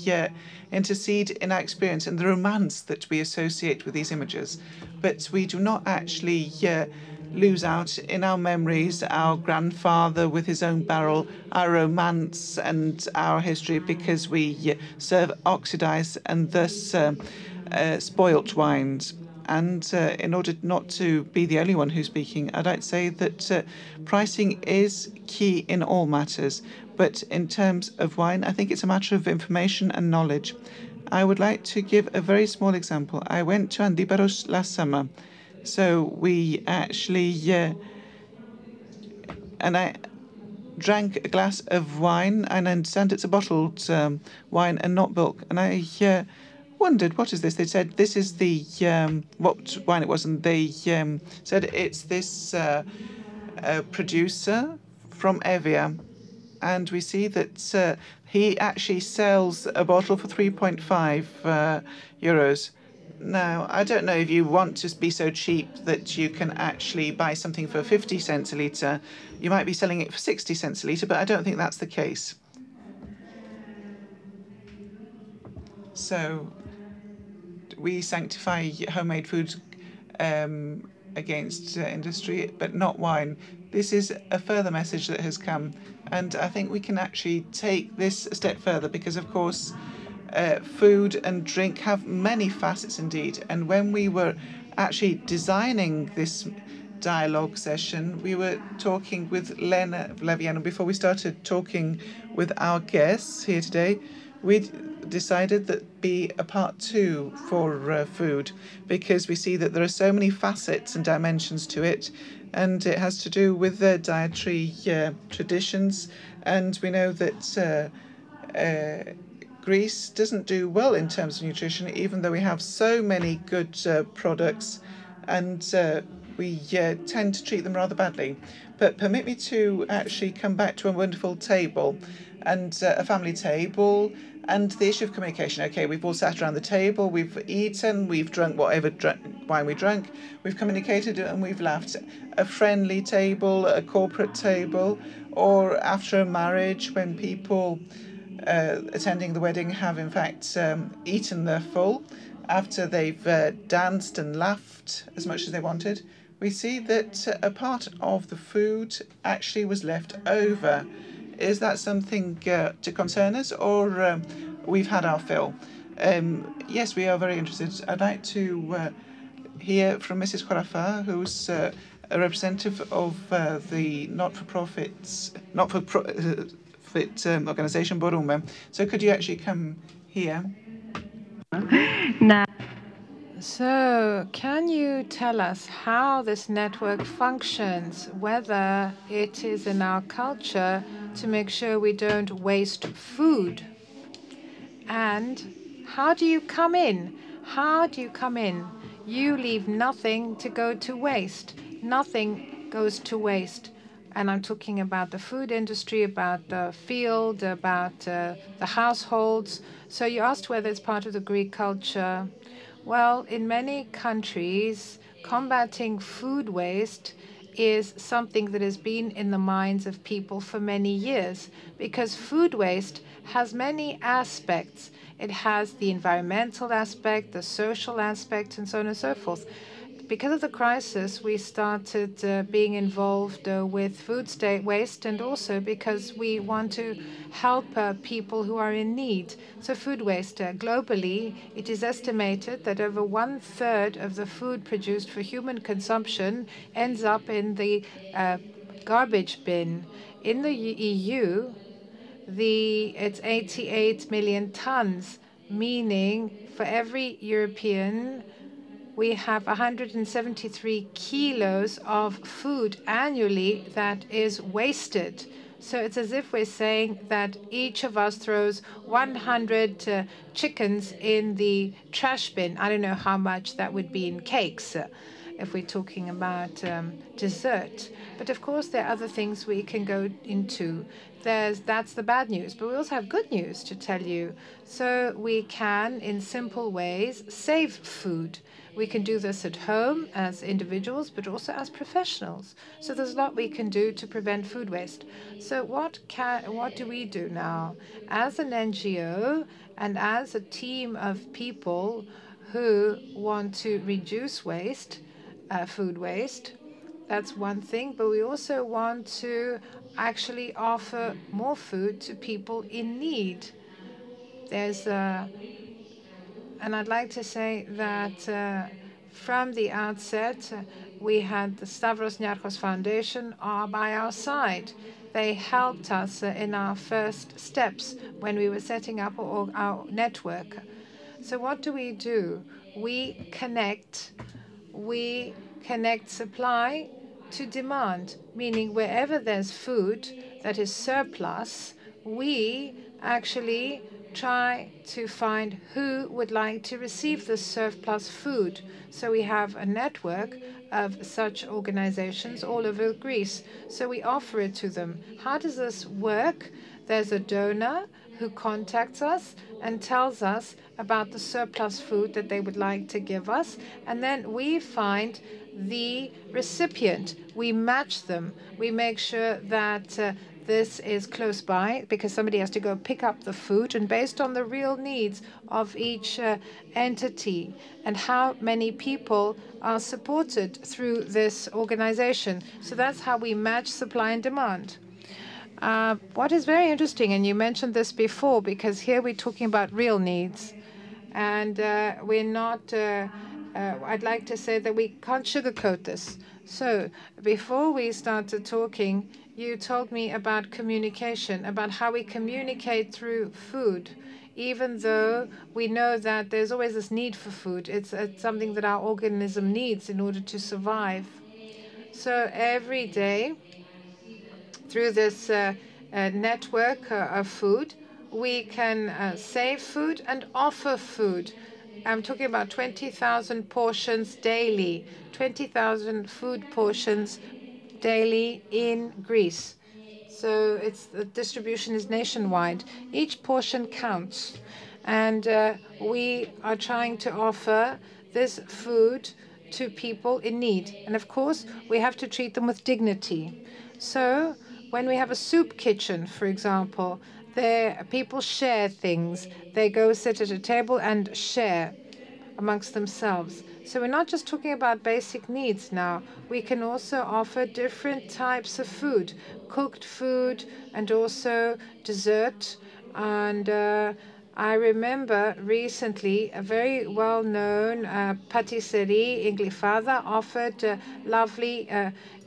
intercede in our experience and the romance that we associate with these images. But we do not actually lose out in our memories our grandfather with his own barrel, our romance and our history, because we serve oxidized and thus spoilt wines. And in order not to be the only one who's speaking, I'd like to say that pricing is key in all matters. But in terms of wine, I think it's a matter of information and knowledge. I would like to give a very small example. I went to Antiparos last summer. So we actually, and I drank a glass of wine, and I understand it's a bottled wine and not bulk. And I wondered, what is this? They said this is the what wine it was, and they said it's this producer from Evia, and we see that he actually sells a bottle for 3.5 euros. Now, I don't know if you want to be so cheap that you can actually buy something for 50 cents a litre. You might be selling it for 60 cents a litre, but I don't think that's the case. So we sanctify homemade food against industry, but not wine. This is a further message that has come, and I think we can actually take this a step further because, of course, food and drink have many facets indeed. And when we were actually designing this dialogue session, we were talking with Lena Vlaviano before we started talking with our guests here today. We decided that be a part 2 for food, because we see that there are so many facets and dimensions to it, and it has to do with dietary traditions. And we know that Greece doesn't do well in terms of nutrition, even though we have so many good products, and we tend to treat them rather badly. But permit me to actually come back to a wonderful table, and a family table, and the issue of communication. Okay, we've all sat around the table, we've eaten, we've drunk whatever wine we drank, we've communicated and we've laughed. A friendly table, a corporate table, or after a marriage when people attending the wedding have in fact eaten their full after they've danced and laughed as much as they wanted, we see that a part of the food actually was left over. Is that something to concern us, or we've had our fill? Yes, we are very interested. I'd like to hear from Mrs. Corafa, who's a representative of the not-for-profit organisation Borume. So could you actually come here? So, can you tell us how this network functions, whether it is in our culture to make sure we don't waste food? And how do you come in? How do you come in? You leave nothing to go to waste. Nothing goes to waste. And I'm talking about the food industry, about the field, about the households. So you asked whether it's part of the Greek culture. Well, in many countries, combating food waste is something that has been in the minds of people for many years, because food waste has many aspects. It has the environmental aspect, the social aspect, and so on and so forth. Because of the crisis, we started being involved with food waste, and also because we want to help people who are in need. So food waste, globally, it is estimated that over 1/3 of the food produced for human consumption ends up in the garbage bin. In the EU, it's 88 million tons, meaning for every European, we have 173 kilos of food annually that is wasted. So it's as if we're saying that each of us throws 100 chickens in the trash bin. I don't know how much that would be in cakes if we're talking about dessert. But of course, there are other things we can go into. That's the bad news, but we also have good news to tell you. So we can, in simple ways, save food. We can do this at home as individuals, but also as professionals. So there's a lot we can do to prevent food waste. So what do we do now? As an NGO and as a team of people who want to reduce waste, food waste, that's one thing, but we also want to actually offer more food to people in need. And I'd like to say that from the outset, we had the Stavros Niarchos Foundation by our side. They helped us in our first steps when we were setting up our network. So what do? We connect supply to demand, meaning wherever there's food that is surplus, we actually try to find who would like to receive the surplus food. So we have a network of such organizations all over Greece. So we offer it to them. How does this work? There's a donor who contacts us and tells us about the surplus food that they would like to give us. And then we find the recipient. We match them. We make sure that this is close by because somebody has to go pick up the food, and based on the real needs of each entity and how many people are supported through this organization. So that's how we match supply and demand. What is very interesting, and you mentioned this before, because here we're talking about real needs, and we're not, I'd like to say that we can't sugarcoat this. So before we started talking, you told me about communication, about how we communicate through food, even though we know that there's always this need for food. It's something that our organism needs in order to survive. So every day, through this network of food, we can save food and offer food. I'm talking about 20,000 portions daily, 20,000 food portions daily in Greece. So the distribution is nationwide. Each portion counts. And we are trying to offer this food to people in need. And of course, we have to treat them with dignity. So when we have a soup kitchen, for example, people share things. They go sit at a table and share amongst themselves. So we're not just talking about basic needs now. We can also offer different types of food, cooked food and also dessert. And I remember recently a very well-known patisserie in Glyfada offered lovely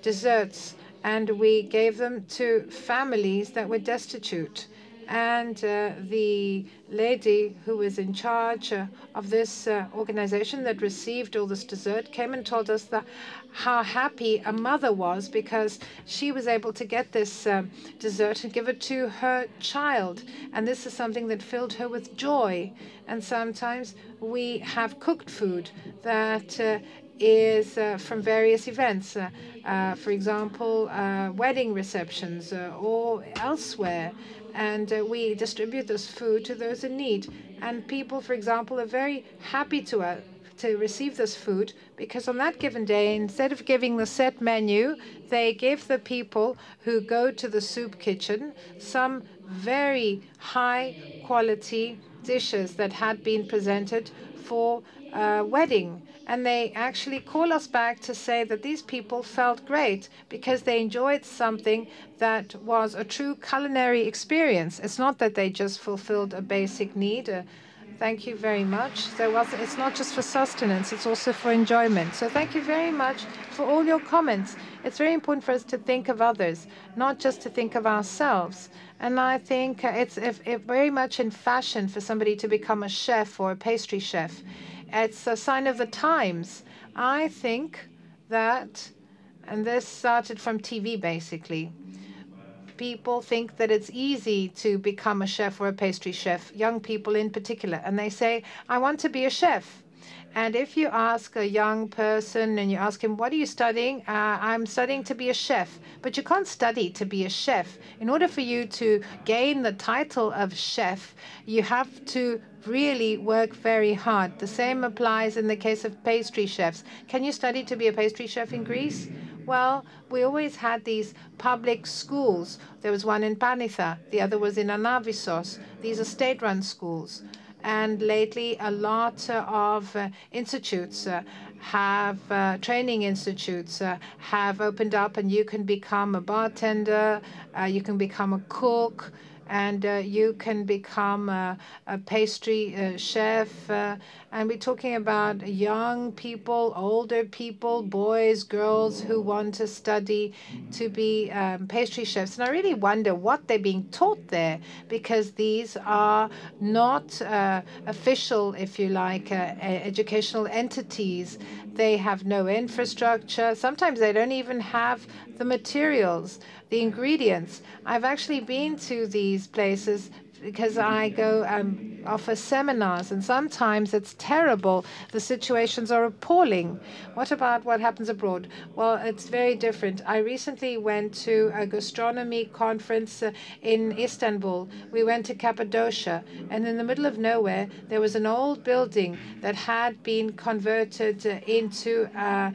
desserts, and we gave them to families that were destitute. And the lady who was in charge of this organization that received all this dessert came and told us that how happy a mother was because she was able to get this dessert and give it to her child. And this is something that filled her with joy. And sometimes we have cooked food that is from various events, for example, wedding receptions or elsewhere. And we distribute this food to those in need. And people, for example, are very happy to receive this food because on that given day, instead of giving the set menu, they give the people who go to the soup kitchen some very high quality dishes that had been presented for a wedding. And they actually call us back to say that these people felt great because they enjoyed something that was a true culinary experience. It's not that they just fulfilled a basic need. Thank you very much. It's not just for sustenance, it's also for enjoyment. So thank you very much for all your comments. It's very important for us to think of others, not just to think of ourselves. And I think it's very much in fashion for somebody to become a chef or a pastry chef. It's a sign of the times. I think that, and this started from TV basically, people think that it's easy to become a chef or a pastry chef, young people in particular, and they say, I want to be a chef. And if you ask a young person and you ask him, what are you studying? I'm studying to be a chef. But you can't study to be a chef. In order for you to gain the title of chef, you have to really work very hard. The same applies in the case of pastry chefs. Can you study to be a pastry chef in Greece? Well, we always had these public schools. There was one in Panitha. The other was in Anavisos. These are state-run schools. And lately, a lot of institutes training institutes have opened up, and you can become a bartender, you can become a cook, and you can become a pastry chef. And we're talking about young people, older people, boys, girls who want to study to be pastry chefs. And I really wonder what they're being taught there, because these are not official, if you like, educational entities. They have no infrastructure. Sometimes they don't even have the materials, the ingredients. I've actually been to these places because I go offer seminars, and sometimes it's terrible. The situations are appalling. What about what happens abroad? Well, it's very different. I recently went to a gastronomy conference in Istanbul. We went to Cappadocia, and in the middle of nowhere, there was an old building that had been converted into a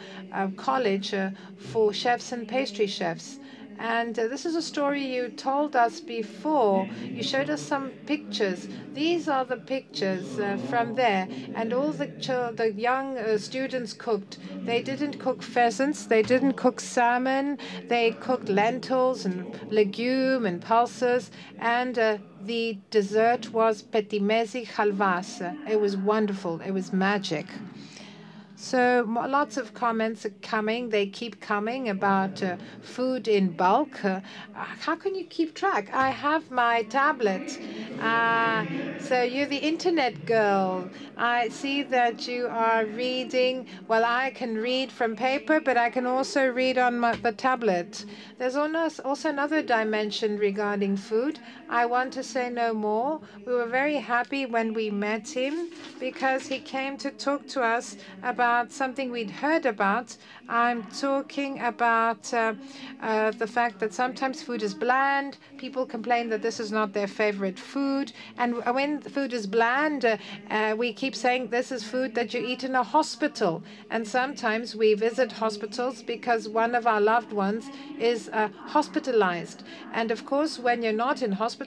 college for chefs and pastry chefs. And this is a story you told us before. You showed us some pictures. These are the pictures from there. And all the young students cooked. They didn't cook pheasants. They didn't cook salmon. They cooked lentils and legume and pulses. And the dessert was petimezi halvas. It was wonderful. It was magic. So lots of comments are coming. They keep coming about food in bulk. How can you keep track? I have my tablet. So you're the internet girl. I see that you are reading. Well, I can read from paper, but I can also read on the tablet. There's also another dimension regarding food. I want to say no more. We were very happy when we met him because he came to talk to us about something we'd heard about. I'm talking about the fact that sometimes food is bland. People complain that this is not their favorite food. And when the food is bland, we keep saying this is food that you eat in a hospital. And sometimes we visit hospitals because one of our loved ones is hospitalized. And of course, when you're not in hospital,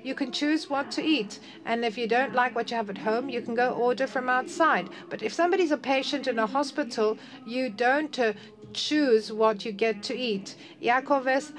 you can choose what to eat. And if you don't like what you have at home, you can go order from outside. But if somebody's a patient in a hospital, you don't choose what you get to eat. Iakovos,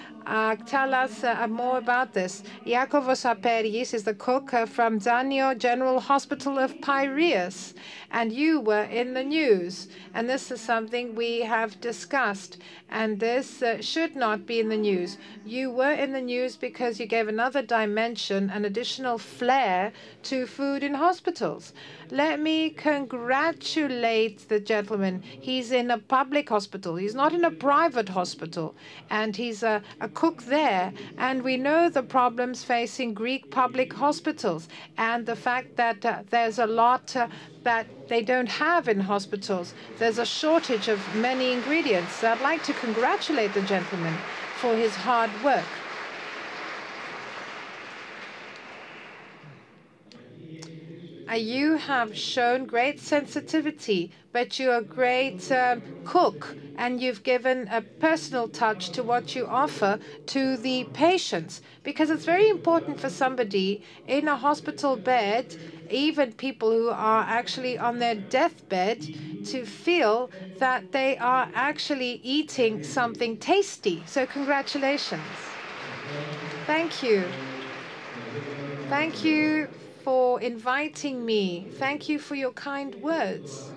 tell us more about this. Iakovos Apergis is the cook from Zanio General Hospital of Piraeus, and you were in the news. And this is something we have discussed, and this should not be in the news. You were in the news because you gave another dimension, an additional flair to food in hospitals. Let me congratulate the gentleman. He's in a public hospital. He's not in a private hospital, and he's a cook there. And we know the problems facing Greek public hospitals and the fact that there's a lot that they don't have in hospitals. There's a shortage of many ingredients. I'd like to congratulate the gentleman for his hard work. You have shown great sensitivity, but you're a great cook, and you've given a personal touch to what you offer to the patients, because it's very important for somebody in a hospital bed, even people who are actually on their deathbed, to feel that they are actually eating something tasty. So congratulations. Thank you. Thank you for inviting me. Thank you for your kind words.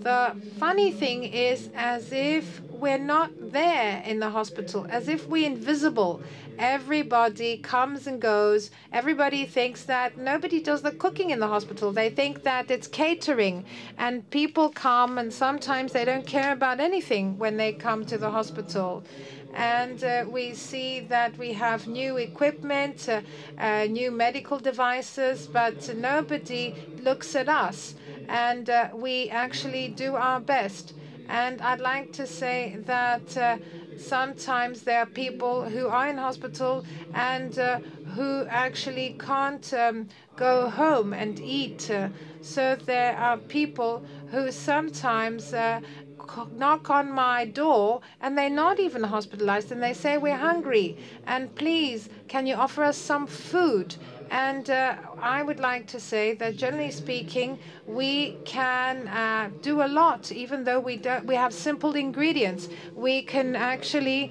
The funny thing is, as if we're not there in the hospital, as if we're invisible. Everybody comes and goes. Everybody thinks that nobody does the cooking in the hospital. They think that it's catering, and people come, and sometimes they don't care about anything when they come to the hospital. And we see that we have new equipment, new medical devices, but nobody looks at us. And we actually do our best. And I'd like to say that sometimes there are people who are in hospital and who actually can't go home and eat. So there are people who sometimes knock on my door, and they're not even hospitalized, and they say, we're hungry, and please, can you offer us some food? And I would like to say that, generally speaking, we can do a lot, even though we have simple ingredients. We can actually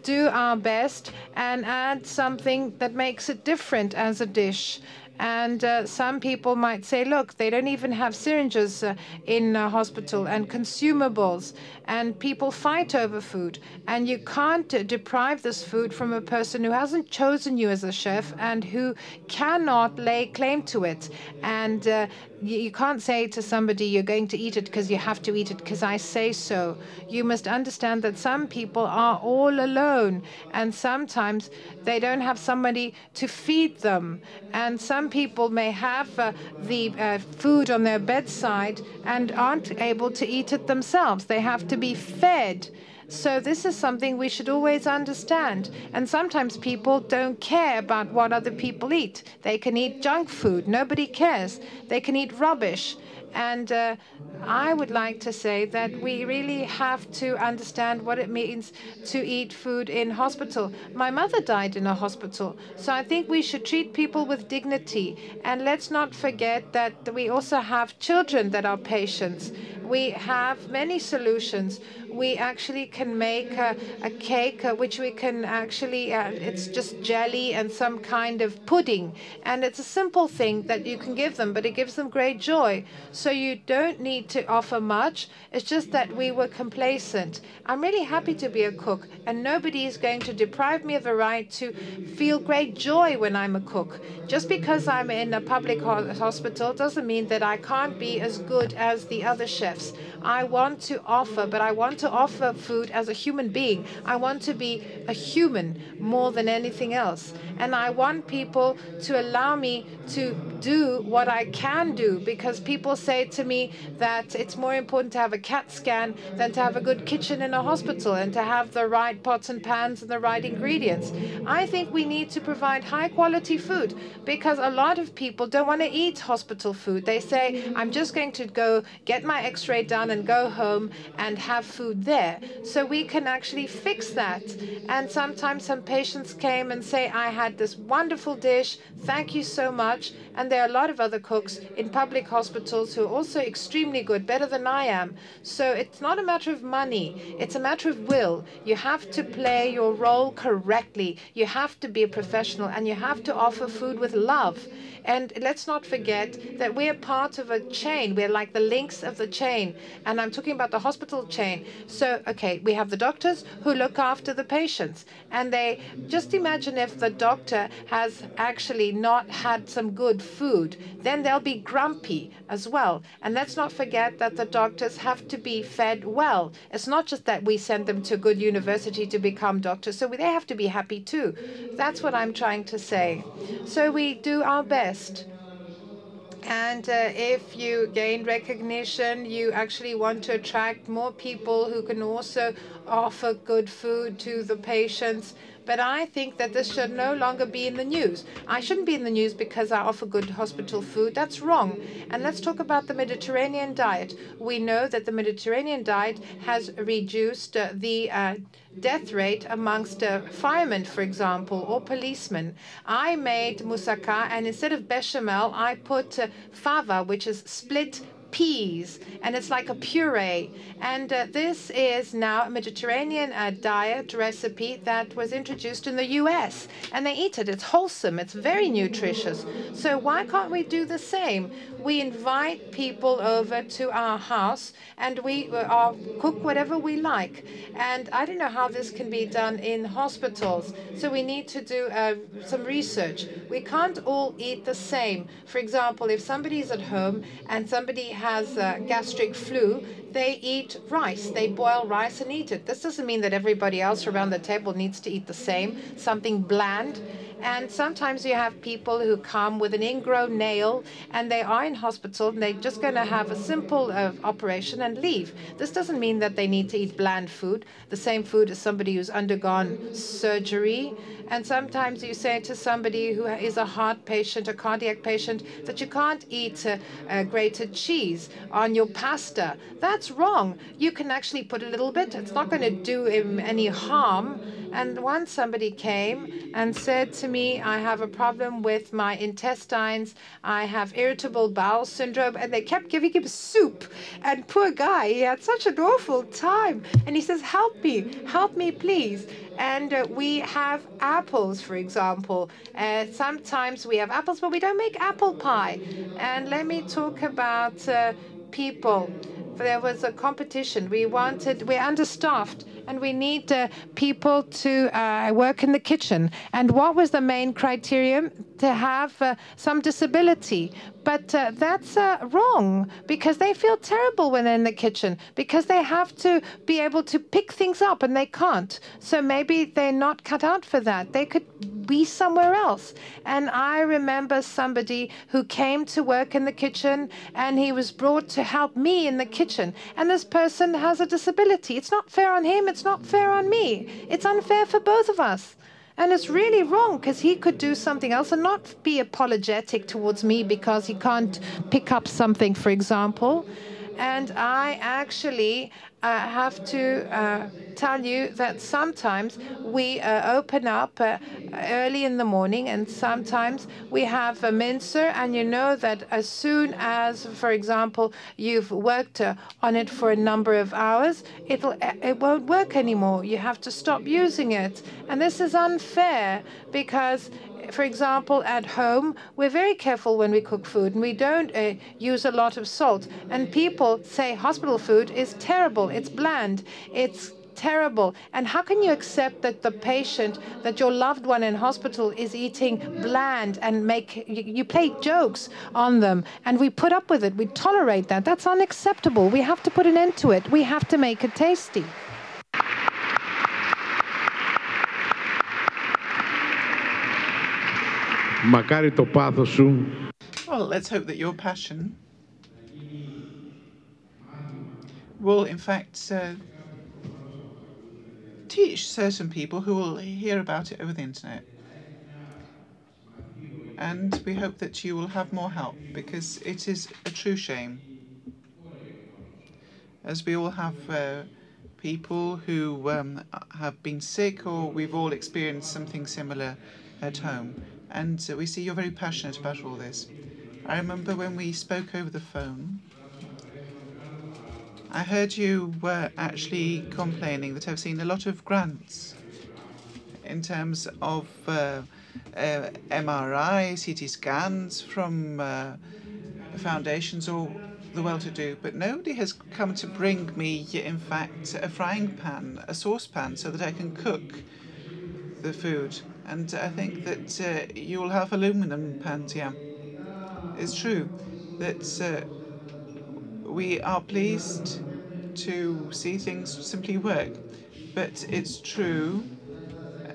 do our best and add something that makes it different as a dish. And some people might say, look, they don't even have syringes in hospital and consumables, and people fight over food. And you can't deprive this food from a person who hasn't chosen you as a chef and who cannot lay claim to it. And you can't say to somebody, you're going to eat it because you have to eat it because I say so. You must understand that some people are all alone, and sometimes they don't have somebody to feed them. And some people may have the food on their bedside and aren't able to eat it themselves. They have to be fed. So this is something we should always understand. And sometimes people don't care about what other people eat. They can eat junk food. Nobody cares. They can eat rubbish. And I would like to say that we really have to understand what it means to eat food in hospital. My mother died in a hospital, so I think we should treat people with dignity. And let's not forget that we also have children that are patients. We have many solutions. We actually can make a cake which we can actually, it's just jelly and some kind of pudding. And it's a simple thing that you can give them, but it gives them great joy. So you don't need to offer much. It's just that we were complacent. I'm really happy to be a cook, and nobody is going to deprive me of the right to feel great joy when I'm a cook. Just because I'm in a public hospital doesn't mean that I can't be as good as the other chefs. I want to offer, but I want to offer food as a human being. I want to be a human more than anything else. And I want people to allow me to do what I can do, because people say to me that it's more important to have a CAT scan than to have a good kitchen in a hospital and to have the right pots and pans and the right ingredients. I think we need to provide high quality food, because a lot of people don't want to eat hospital food. They say, I'm just going to go get my x-ray done and go home and have food there. So we can actually fix that. And sometimes some patients came and say, I had this wonderful dish, thank you so much. And And there are a lot of other cooks in public hospitals who are also extremely good, better than I am. So it's not a matter of money. It's a matter of will. You have to play your role correctly. You have to be a professional, and you have to offer food with love. And let's not forget that we're part of a chain. We're like the links of the chain. And I'm talking about the hospital chain. So, okay, we have the doctors who look after the patients. And they just imagine if the doctor has actually not had some good food, then they'll be grumpy as well. And let's not forget that the doctors have to be fed well. It's not just that we send them to a good university to become doctors. So they have to be happy too. That's what I'm trying to say. So we do our best. And if you gain recognition, you actually want to attract more people who can also offer good food to the patients. But I think that this should no longer be in the news. I shouldn't be in the news because I offer good hospital food. That's wrong. And let's talk about the Mediterranean diet. We know that the Mediterranean diet has reduced the death rate amongst firemen, for example, or policemen. I made moussaka, and instead of bechamel, I put fava, which is split peas, and it's like a puree. And this is now a Mediterranean diet recipe that was introduced in the US, and they eat it. It's wholesome. It's very nutritious. So why can't we do the same? We invite people over to our house, and we cook whatever we like. And I don't know how this can be done in hospitals. So we need to do some research. We can't all eat the same. For example, if somebody's at home and somebody has gastric flu, they eat rice. They boil rice and eat it. This doesn't mean that everybody else around the table needs to eat the same, something bland. And sometimes you have people who come with an ingrown nail, and they are in hospital, and they're just going to have a simple operation and leave. This doesn't mean that they need to eat bland food, the same food as somebody who's undergone surgery. And sometimes you say to somebody who is a heart patient, a cardiac patient, that you can't eat grated cheese on your pasta. That's wrong. You can actually put a little bit. It's not going to do him any harm. And once somebody came and said to me, I have a problem with my intestines, I have irritable bowel syndrome, and they kept giving him soup. And poor guy, he had such an awful time. And he says, help me, please. And we have apples, for example. Sometimes we have apples, but we don't make apple pie. And let me talk about people. There was a competition. We're understaffed, and we need people to work in the kitchen. And what was the main criterion? To have some disability. But that's wrong, because they feel terrible when they're in the kitchen, because they have to be able to pick things up, and they can't. So maybe they're not cut out for that. They could be somewhere else. And I remember somebody who came to work in the kitchen, and he was brought to help me in the kitchen. And this person has a disability. It's not fair on him. It's not fair on me. It's unfair for both of us. And it's really wrong, because he could do something else and not be apologetic towards me because he can't pick up something, for example. And I actually have to tell you that sometimes we open up early in the morning, and sometimes we have a mincer, and you know that as soon as, for example, you've worked on it for a number of hours, it won't work anymore. You have to stop using it. And this is unfair because, for example, at home, we're very careful when we cook food, and we don't use a lot of salt. And people say hospital food is terrible, it's bland, it's terrible. And how can you accept that the patient, that your loved one in hospital is eating bland, and you play jokes on them, and we put up with it, we tolerate that? That's unacceptable. We have to put an end to it. We have to make it tasty. Μακάρι το πάθος σου. Well, let's hope that your passion will, in fact, teach certain people who will hear about it over the internet. And we hope that you will have more help, because it is a true shame, as we all have people who have been sick, or we've all experienced something similar at home. And we see you're very passionate about all this. I remember when we spoke over the phone, I heard you were actually complaining that I've seen a lot of grants in terms of MRI, CT scans from foundations or the well-to-do, but nobody has come to bring me, in fact, a frying pan, a saucepan, so that I can cook the food. And I think that you'll have aluminum pans, yeah. It's true that we are pleased to see things simply work, but it's true.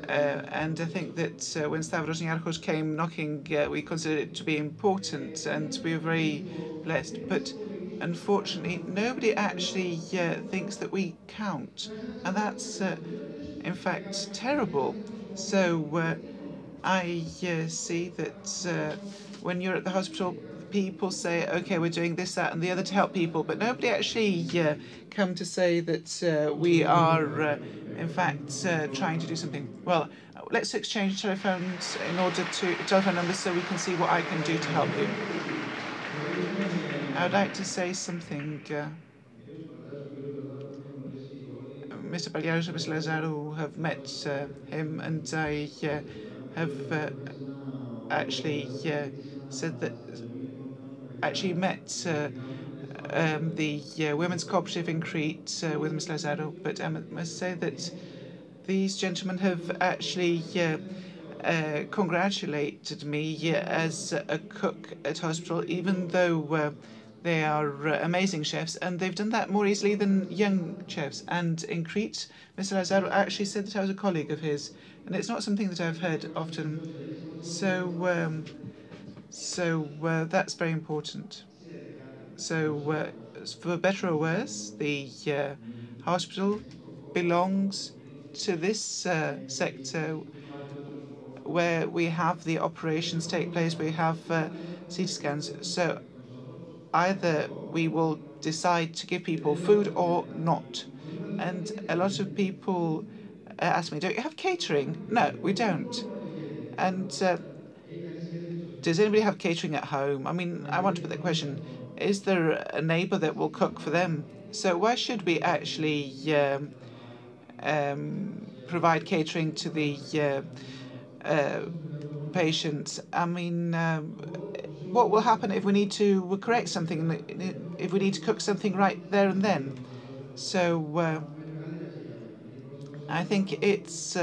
And I think that when Stavros Niarchos came knocking, we considered it to be important, and we were very blessed. But unfortunately, nobody actually thinks that we count, and that's in fact terrible. So I see that when you're at the hospital, people say, "Okay, we're doing this, that, and the other to help people," but nobody actually come to say that we are, in fact, trying to do something. Well, let's exchange telephone numbers so we can see what I can do to help you. I would like to say something. Mr. Paliaros and Mr. Lazaru have met him, and I have actually said that actually met the Women's Cooperative in Crete with Ms. Lazaru, but I must say that these gentlemen have actually congratulated me as a cook at hospital, even though they are amazing chefs, and they've done that more easily than young chefs. And in Crete, Mr. Lazaru actually said that I was a colleague of his, and it's not something that I've heard often. So that's very important. So for better or worse, the hospital belongs to this sector where we have the operations take place, we have CT scans. So either we will decide to give people food or not. And a lot of people ask me, "Don't you have catering?" No, we don't. And does anybody have catering at home? I mean, I want to put that question. Is there a neighbour that will cook for them? So why should we actually provide catering to the patients? I mean, what will happen if we need to correct something, if we need to cook something right there and then? So I think it's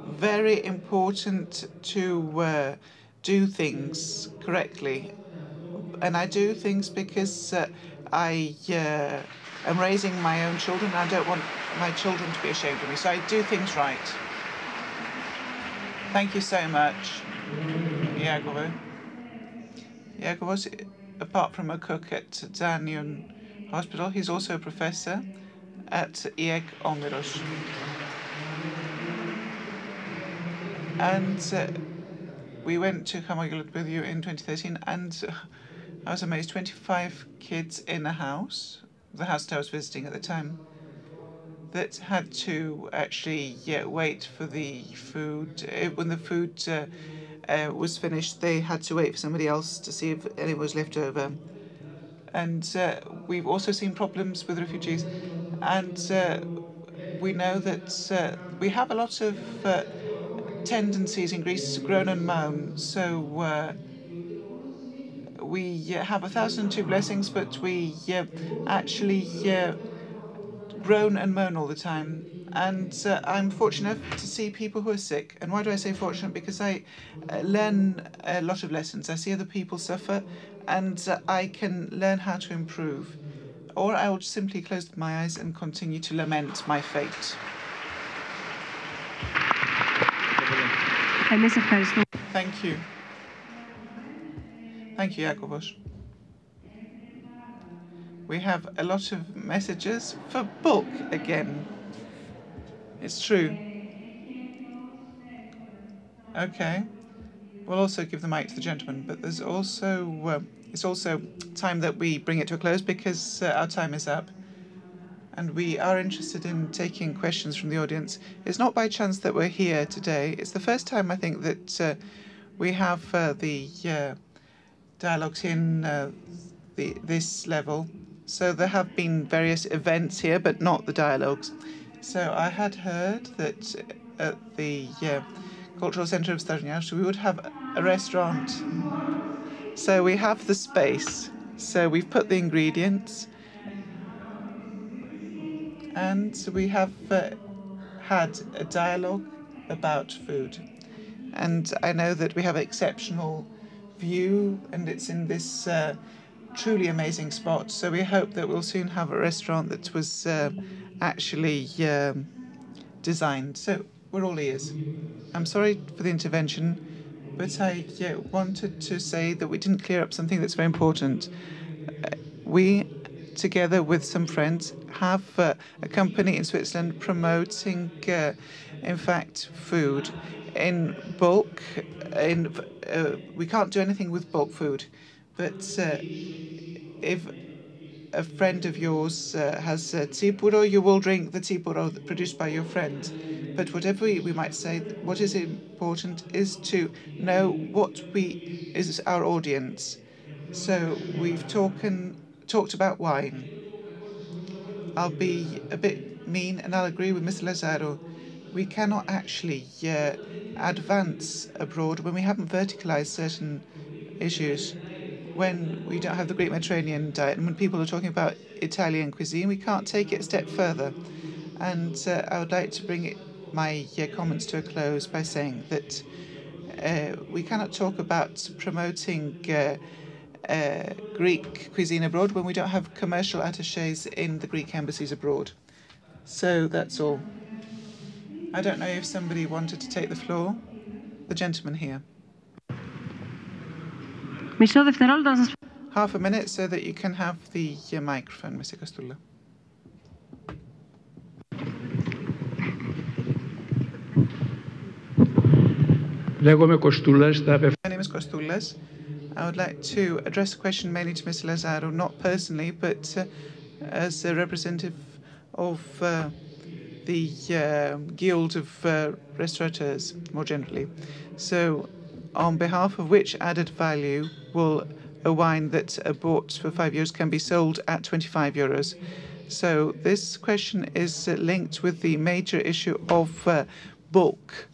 very important to do things correctly. And I do things because I am raising my own children. I don't want my children to be ashamed of me. So I do things right. Thank you so much, Iakovos. Iakovos, apart from a cook at Danion Hospital, he's also a professor at IEK Omeros. And we went to Kamagilut with you in 2013, and I was amazed. 25 kids in a house, the house that I was visiting at the time, that had to actually wait for the food. When the food was finished, they had to wait for somebody else to see if any was left over. And we've also seen problems with refugees. And we know that we have a lot of tendencies in Greece to groan and moan. So we have 1,002 blessings, but we actually groan and moan all the time. And I'm fortunate to see people who are sick. And why do I say fortunate? Because I learn a lot of lessons. I see other people suffer, and I can learn how to improve. Or I will simply close my eyes and continue to lament my fate. Thank you. Thank you, Iakovos. We have a lot of messages for bulk again. It's true. Okay. We'll also give the mic to the gentleman, but there's also it's also time that we bring it to a close because our time is up. And we are interested in taking questions from the audience. It's not by chance that we're here today. It's the first time, I think, that we have the dialogues in this level. So there have been various events here, but not the dialogues. So I had heard that at the Cultural Centre of Stavros Niarchos we would have a restaurant. So we have the space. So we've put the ingredients, and we have had a dialogue about food. And I know that we have an exceptional view, and it's in this truly amazing spot. So we hope that we'll soon have a restaurant that was actually designed. So we're all ears. I'm sorry for the intervention, but I wanted to say that we didn't clear up something that's very important. We, together with some friends, have a company in Switzerland promoting, in fact, food in bulk. We can't do anything with bulk food, but if a friend of yours has tsipuro, you will drink the tsipuro produced by your friend. But whatever we might say, what is important is to know what is our audience. So we've talked about wine. I'll be a bit mean and I'll agree with Mr. Lazaro. We cannot actually advance abroad when we haven't verticalized certain issues. When we don't have the Greek Mediterranean diet, and when people are talking about Italian cuisine, we can't take it a step further. And I would like to bring my comments to a close by saying that we cannot talk about promoting Greek cuisine abroad when we don't have commercial attachés in the Greek embassies abroad. So that's all. I don't know if somebody wanted to take the floor. The gentleman here. Half a minute so that you can have the microphone, Mr. Kostoula. My name is Kostoulas. I would like to address a question mainly to Mr. Lazaro, not personally, but as a representative of the Guild of Restaurateurs, more generally. So, on behalf of which added value will a wine that bought for 5 euros can be sold at 25 euros? So, this question is linked with the major issue of bulk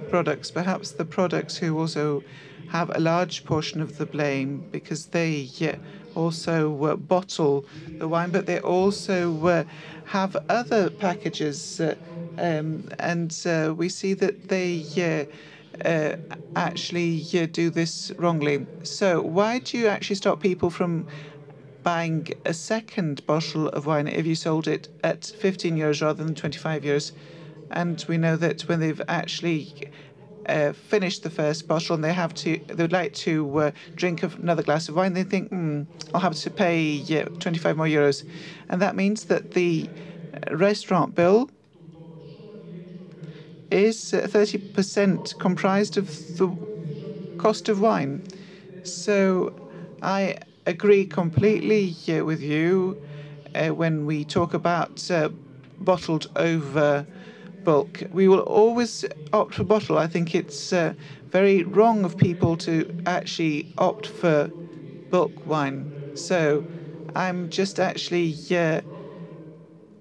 products, perhaps the products who also have a large portion of the blame because they also bottle the wine, but they also have other packages, and we see that they actually do this wrongly. So why do you actually stop people from buying a second bottle of wine if you sold it at 15 euros rather than 25 euros? And we know that when they've actually finished the first bottle and they would like to drink another glass of wine, they think, I'll have to pay 25 more euros. And that means that the restaurant bill is 30% comprised of the cost of wine. So I agree completely with you when we talk about bottled over bulk. We will always opt for bottle. I think it's very wrong of people to actually opt for bulk wine. So I'm just actually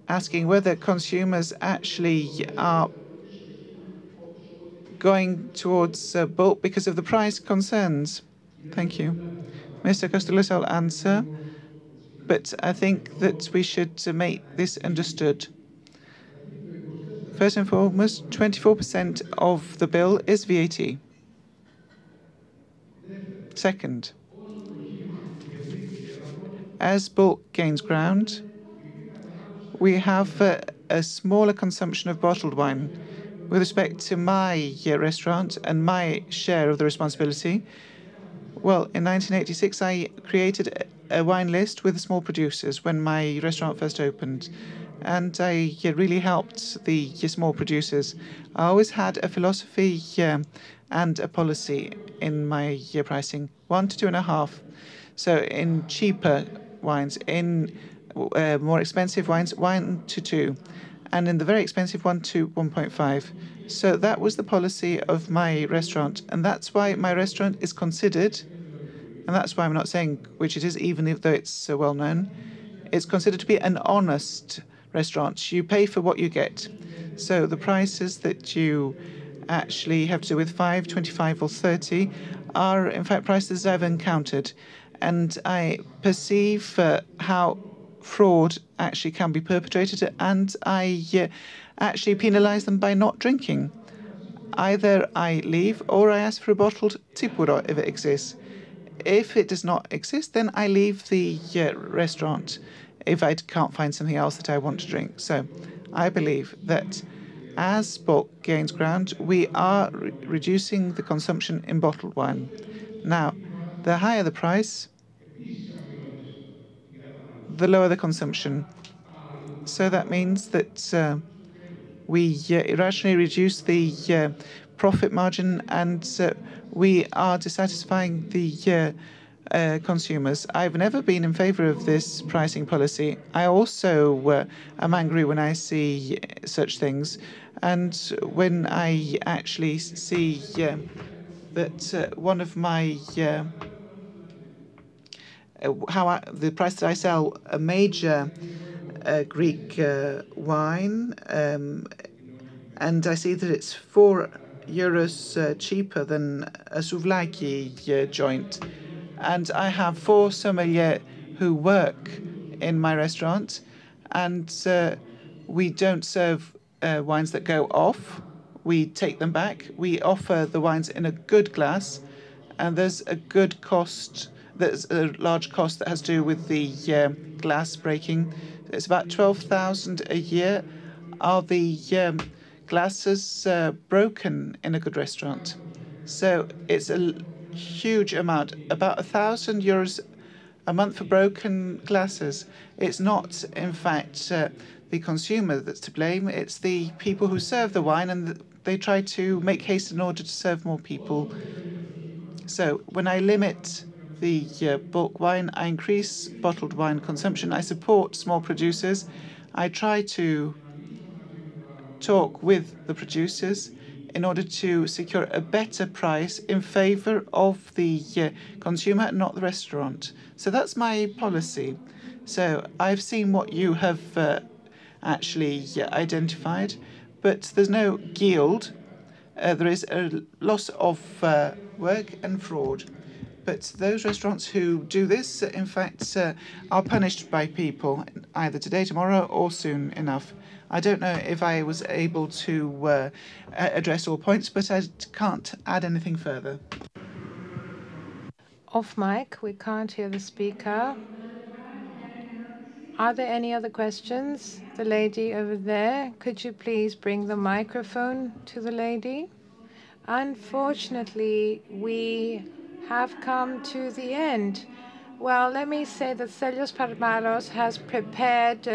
asking whether consumers actually are going towards bulk because of the price concerns. Thank you. Mr. Kostoulas, I'll answer, but I think that we should make this understood. First and foremost, 24% of the bill is VAT. Second, as bulk gains ground, we have a smaller consumption of bottled wine. With respect to my restaurant and my share of the responsibility, well, in 1986, I created a wine list with small producers when my restaurant first opened. And I really helped the small producers. I always had a philosophy and a policy in my pricing, 1 to 2.5. So in cheaper wines, in more expensive wines, 1 to 2. And in the very expensive 1 to 1.5. So that was the policy of my restaurant. And that's why my restaurant is considered And that's why I'm not saying which it is, even though it's well known. It's considered to be an honest restaurant. You pay for what you get. So the prices that you actually have to do with 5, 25 or 30 are in fact prices I've encountered. And I perceive how fraud actually can be perpetrated, and I actually penalise them by not drinking. Either I leave or I ask for a bottled tipuro if it exists. If it does not exist, then I leave the restaurant if I can't find something else that I want to drink. So I believe that as bulk gains ground, we are reducing the consumption in bottled wine. Now, the higher the price, the lower the consumption. So that means that we irrationally reduce the profit margin, and we are dissatisfying the consumers. I've never been in favor of this pricing policy. I also am angry when I see such things, and when I actually see that one of my the price that I sell a major Greek wine, and I see that it's €4 cheaper than a souvlaki joint. And I have 4 sommeliers who work in my restaurant, and we don't serve wines that go off. We take them back. We offer the wines in a good glass, and there's a good cost. There's a large cost that has to do with the glass breaking. It's about 12,000 a year. Are the glasses broken in a good restaurant? So it's a huge amount, about €1,000 a month for broken glasses. It's not, in fact, the consumer that's to blame. It's the people who serve the wine, and they try to make haste in order to serve more people. So when I limit the bulk wine, I increase bottled wine consumption. I support small producers. I try to talk with the producers in order to secure a better price in favor of the consumer, not the restaurant. So that's my policy. So I've seen what you have actually identified, but there's no guild. There is a loss of work and fraud. But those restaurants who do this, in fact, are punished by people, either today, tomorrow, or soon enough. I don't know if I was able to address all points, but I can't add anything further. Off mic, we can't hear the speaker. Are there any other questions? The lady over there, could you please bring the microphone to the lady? Unfortunately, we have come to the end. Well, let me say that Stelios Parmalos has prepared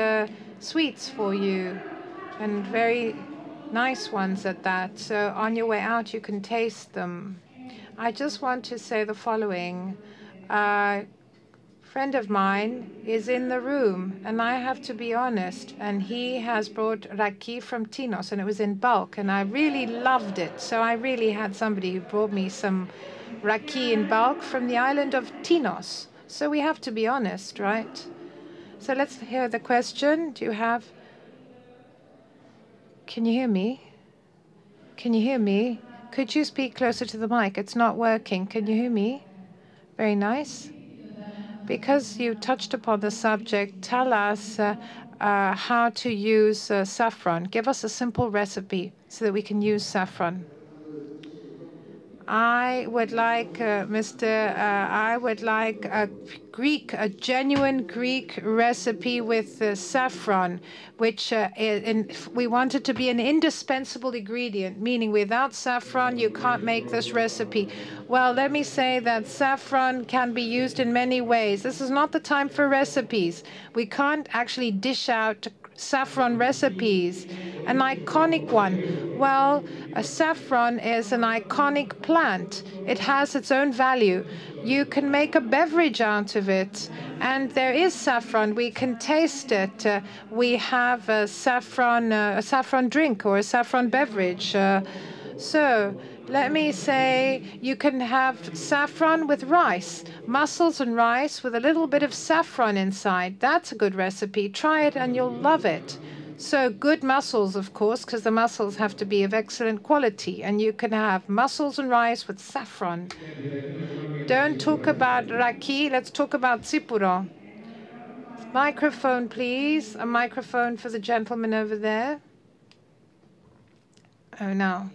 sweets for you, and very nice ones at that. So on your way out, you can taste them. I just want to say the following. A friend of mine is in the room, and I have to be honest, and he has brought raki from Tinos, and it was in bulk, and I really loved it. So I really had somebody who brought me some raki in bulk from the island of Tinos. So we have to be honest, right? So let's hear the question. Do you have... Can you hear me? Can you hear me? Could you speak closer to the mic? It's not working. Can you hear me? Very nice. Because you touched upon the subject, tell us how to use saffron. Give us a simple recipe so that we can use saffron. I would like, I would like a genuine Greek recipe with saffron, which we want it to be an indispensable ingredient, meaning without saffron, you can't make this recipe. Well, let me say that saffron can be used in many ways. This is not the time for recipes. We can't actually dish out saffron recipes. An iconic one. Well, saffron is an iconic plant. It has its own value. You can make a beverage out of it, and there is saffron. We can taste it. We have a saffron drink or a saffron beverage. So Let me say you can have saffron with rice, mussels and rice with a little bit of saffron inside. That's a good recipe. Try it and you'll love it. So good mussels, of course, because the mussels have to be of excellent quality. And you can have mussels and rice with saffron. Don't talk about raki. Let's talk about tsipuro. Microphone, please. A microphone for the gentleman over there. Oh, no.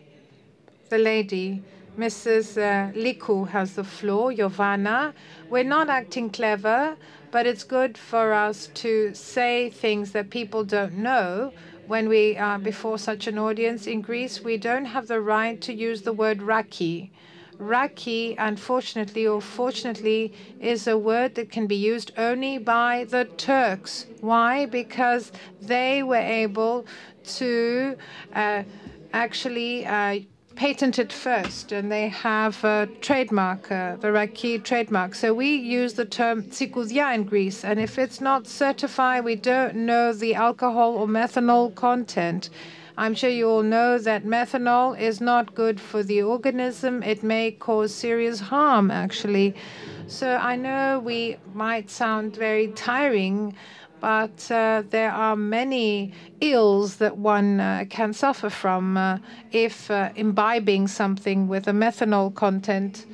The lady, Mrs. Liku, has the floor. Giovanna. We're not acting clever, but it's good for us to say things that people don't know when we are before such an audience. In Greece, we don't have the right to use the word raki. Raki, unfortunately or fortunately, is a word that can be used only by the Turks. Why? Because they were able to actually patent it first, and they have a trademark, the Raki trademark. So we use the term tsikoudia in Greece, and if it's not certified, we don't know the alcohol or methanol content. I'm sure you all know that methanol is not good for the organism. It may cause serious harm, actually. So I know we might sound very tiring, but there are many ills that one can suffer from if imbibing something with a methanol content.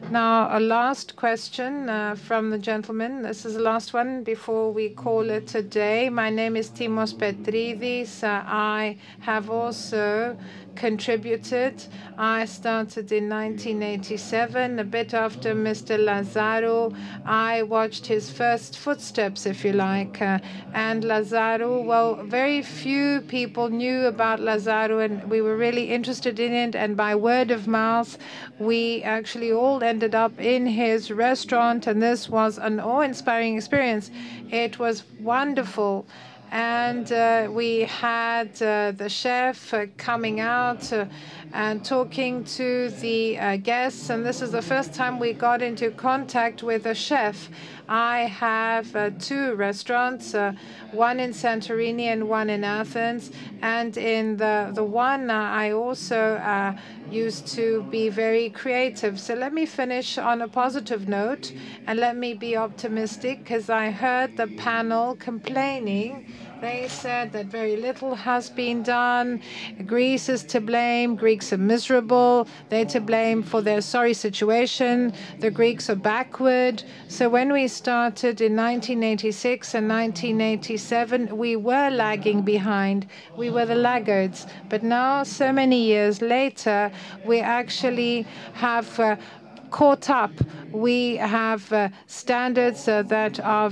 Now, a last question from the gentleman. This is the last one before we call it a day. My name is Timos Petridis. I have also contributed. I started in 1987, a bit after Mr. Lazaru. I watched his first footsteps, if you like. And Lazaru, well, very few people knew about Lazaru, and we were really interested in it. And by word of mouth, we actually all ended up in his restaurant, and this was an awe-inspiring experience. It was wonderful. And we had the chef coming out and talking to the guests. And this is the first time we got into contact with a chef. I have two restaurants, one in Santorini and one in Athens. And in the one, I also used to be very creative. So let me finish on a positive note, and let me be optimistic, because I heard the panel complaining. They said that very little has been done. Greece is to blame. Greeks are miserable. They're to blame for their sorry situation. The Greeks are backward. So when we started in 1986 and 1987, we were lagging behind. We were the laggards. But now, so many years later, we actually have caught up. We have standards that are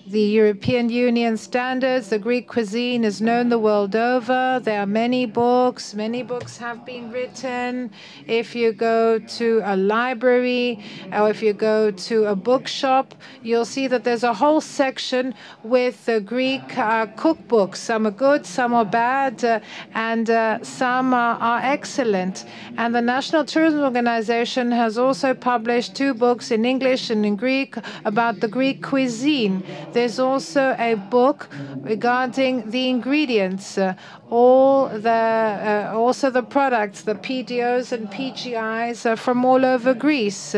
the European Union standards. The Greek cuisine is known the world over. There are many books have been written. If you go to a library or if you go to a bookshop, you'll see that there's a whole section with Greek cookbooks. Some are good, some are bad, and some are excellent. And the National Tourism Organization has also published two books in English and in Greek about the Greek cuisine. There's also a book regarding the ingredients, also the products, the PDOs and PGIs from all over Greece.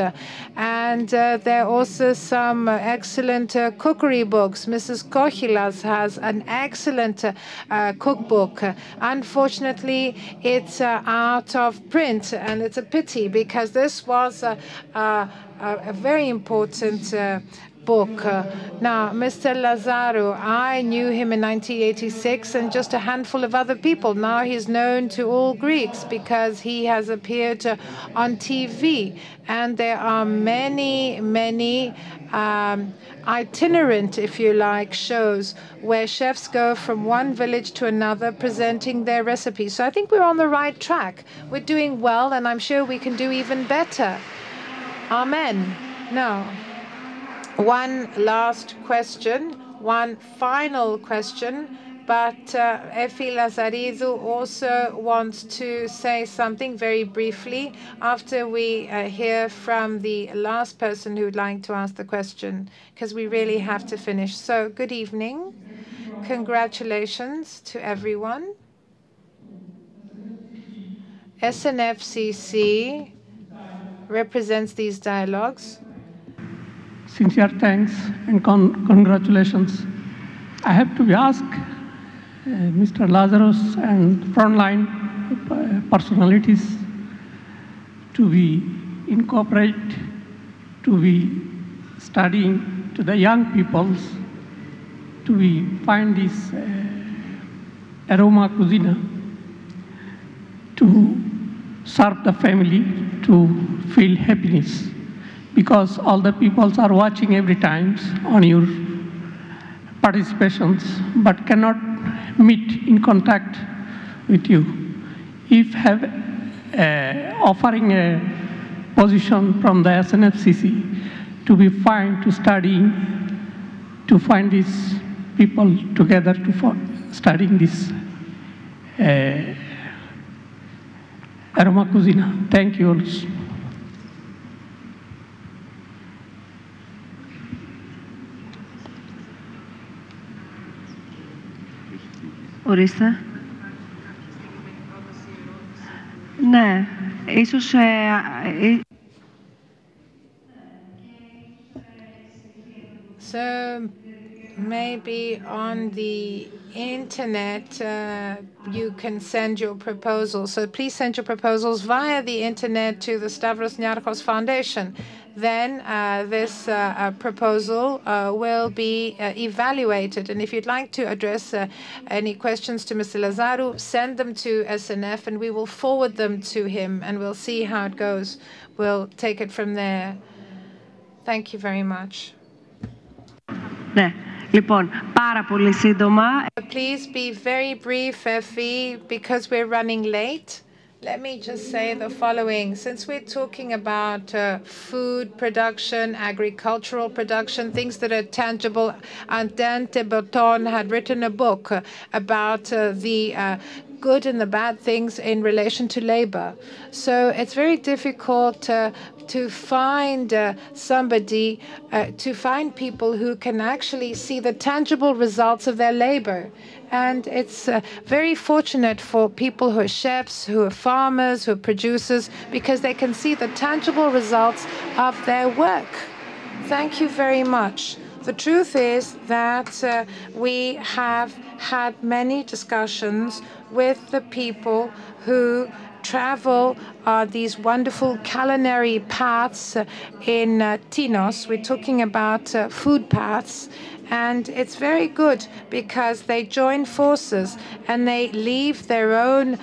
And there are also some excellent cookery books. Mrs. Kochilas has an excellent cookbook. Unfortunately, it's out of print, and it's a pity, because this was a very important book. Now, Mr. Lazaru, I knew him in 1986 and just a handful of other people. Now he's known to all Greeks because he has appeared on TV. And there are many, many itinerant, if you like, shows where chefs go from one village to another presenting their recipes. So I think we're on the right track. We're doing well, and I'm sure we can do even better. Amen. Now, one last question, one final question, but Efi Lazaridou also wants to say something very briefly after we hear from the last person who would like to ask the question, because we really have to finish. So, good evening. Congratulations to everyone. SNFCC represents these dialogues. Sincere thanks and congratulations. I have to ask Mr. Lazarus and frontline personalities to be incorporate, to be studying to the young peoples, to be find this aroma cuisine, to serve the family, to feel happiness. Because all the peoples are watching every time on your participations, but cannot meet in contact with you. If have offering a position from the SNFCC to be fine to study, to find these people together to studying this aroma cuisine. Thank you all. Ορίστε. Ναι, ίσως... So maybe on the internet you can send your proposals. So please send your proposals via the internet to the Stavros Niarchos Foundation. Then this proposal will be evaluated. And if you'd like to address any questions to Mr. Lazaru, send them to SNF and we will forward them to him and we'll see how it goes. We'll take it from there. Thank you very much. Ναι. Λοιπόν, πάρα πολύ σύντομα. Please be very brief, Effie, because we're running late. Let me just say the following. Since we're talking about food production, agricultural production, things that are tangible, Antente Breton had written a book about the good and the bad things in relation to labor. So it's very difficult to find somebody, to find people who can actually see the tangible results of their labor. And it's very fortunate for people who are chefs, who are farmers, who are producers, because they can see the tangible results of their work. Thank you very much. The truth is that we have had many discussions with the people who travel these wonderful culinary paths in Tinos. We're talking about food paths. And it's very good because they join forces and they leave their own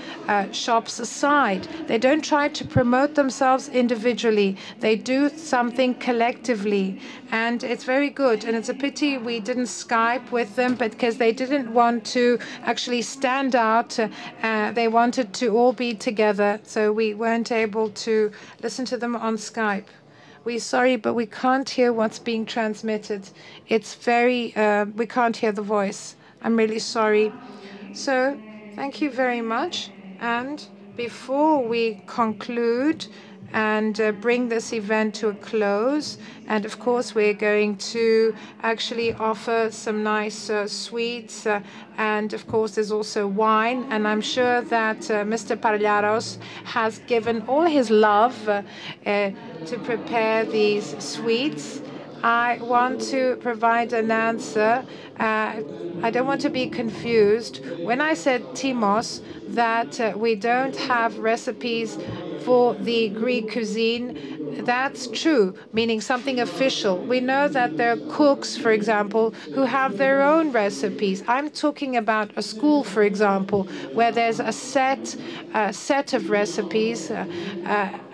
shops aside. They don't try to promote themselves individually. They do something collectively. And it's very good. And it's a pity we didn't Skype with them, but because they didn't want to actually stand out. They wanted to all be together. So we weren't able to listen to them on Skype. We're sorry, but we can't hear what's being transmitted. It's very, we can't hear the voice. I'm really sorry. So, thank you very much. And before we conclude and bring this event to a close, and of course we're going to actually offer some nice sweets, and of course there's also wine, and I'm sure that Mr. Parliaros has given all his love to prepare these sweets. I want to provide an answer. I don't want to be confused. When I said Timos, that we don't have recipes for the Greek cuisine, that's true, meaning something official. We know that there are cooks, for example, who have their own recipes. I'm talking about a school, for example, where there's a set of recipes.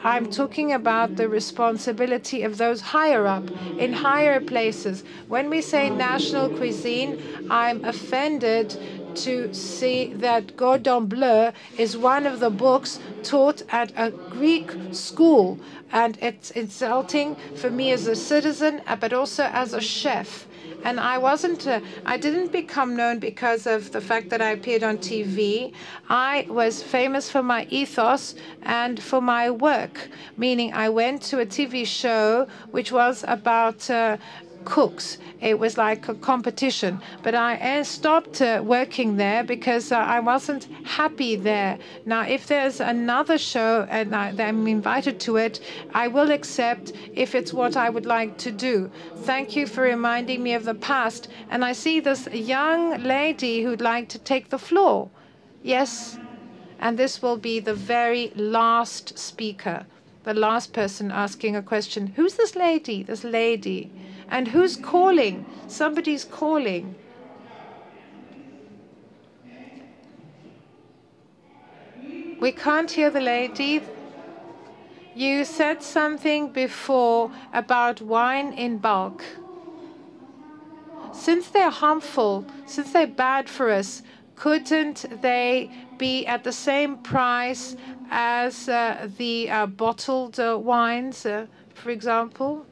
I'm talking about the responsibility of those higher up, in higher places. When we say national cuisine, I'm offended to see that Cordon Bleu is one of the books taught at a Greek school. And it's insulting for me as a citizen, but also as a chef. And I didn't become known because of the fact that I appeared on TV. I was famous for my ethos and for my work, meaning I went to a TV show which was about cooks. It was like a competition. But I stopped working there because I wasn't happy there. Now, if there's another show and I'm invited to it, I will accept if it's what I would like to do. Thank you for reminding me of the past. And I see this young lady who'd like to take the floor. Yes. And this will be the very last speaker, the last person asking a question. Who's this lady? This lady. And who's calling? Somebody's calling. We can't hear the lady. You said something before about wine in bulk. Since they're harmful, since they're bad for us, couldn't they be at the same price as the bottled wines, for example?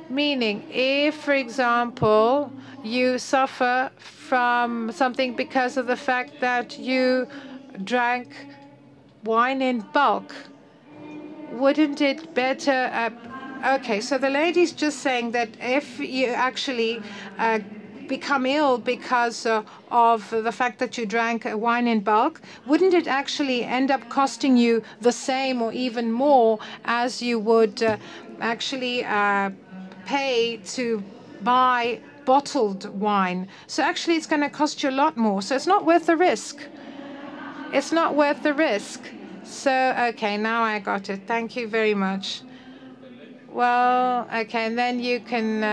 Meaning, if, for example, you suffer from something because of the fact that you drank wine in bulk, wouldn't it better... Okay, so the lady's just saying that if you actually become ill because of the fact that you drank wine in bulk, wouldn't it actually end up costing you the same or even more as you would actually pay to buy bottled wine? So actually it's going to cost you a lot more. So it's not worth the risk. It's not worth the risk. So, okay, now I got it. Thank you very much. Well, okay, and then you can...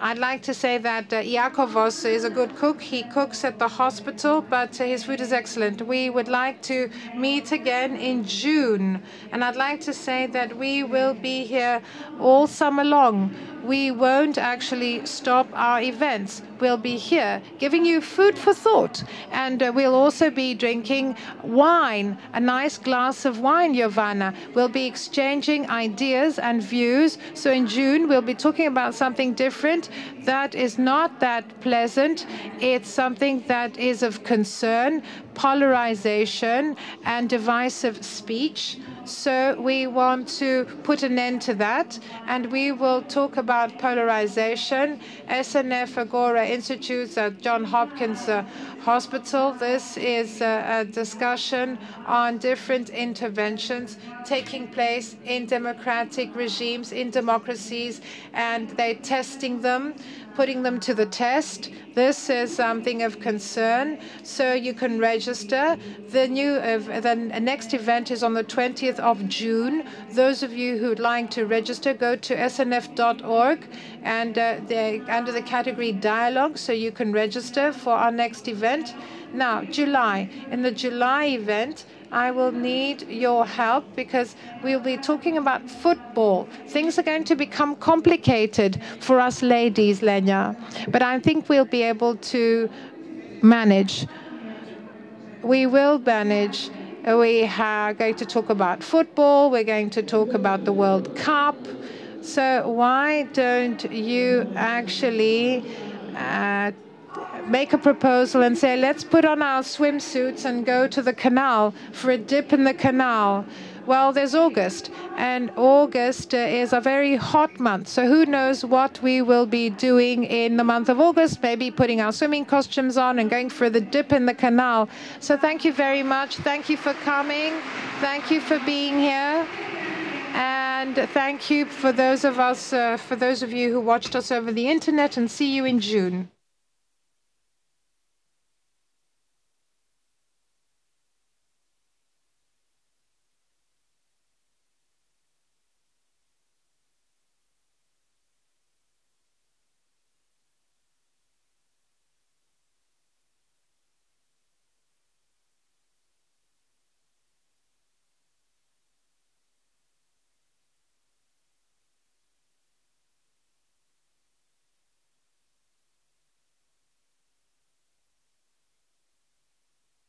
I'd like to say that Iakovos is a good cook. He cooks at the hospital, but his food is excellent. We would like to meet again in June. And I'd like to say that we will be here all summer long. We won't actually stop our events. We'll be here giving you food for thought. And we'll also be drinking wine, a nice glass of wine, Giovanna. We'll be exchanging ideas and views. So in June, we'll be talking about something different that is not that pleasant. It's something that is of concern, polarization and divisive speech. So we want to put an end to that, and we will talk about polarization. SNF Agora Institutes at Johns Hopkins Hospital. This is a discussion on different interventions taking place in democratic regimes, in democracies, and they're testing them, putting them to the test. This is something of concern, so you can register. The next event is on the 20th of June. Those of you who'd like to register, go to snf.org and under the category Dialogue, so you can register for our next event. Now, July. In the July event, I will need your help because we'll be talking about football. Things are going to become complicated for us ladies, Lenya, but I think we'll be able to manage. We will manage. We are going to talk about football. We're going to talk about the World Cup. So why don't you actually make a proposal and say, let's put on our swimsuits and go to the canal for a dip in the canal. Well, there's August, and August is a very hot month. So who knows what we will be doing in the month of August, maybe putting our swimming costumes on and going for the dip in the canal. So thank you very much. Thank you for coming. Thank you for being here. And thank you for those of you who watched us over the internet, and see you in June.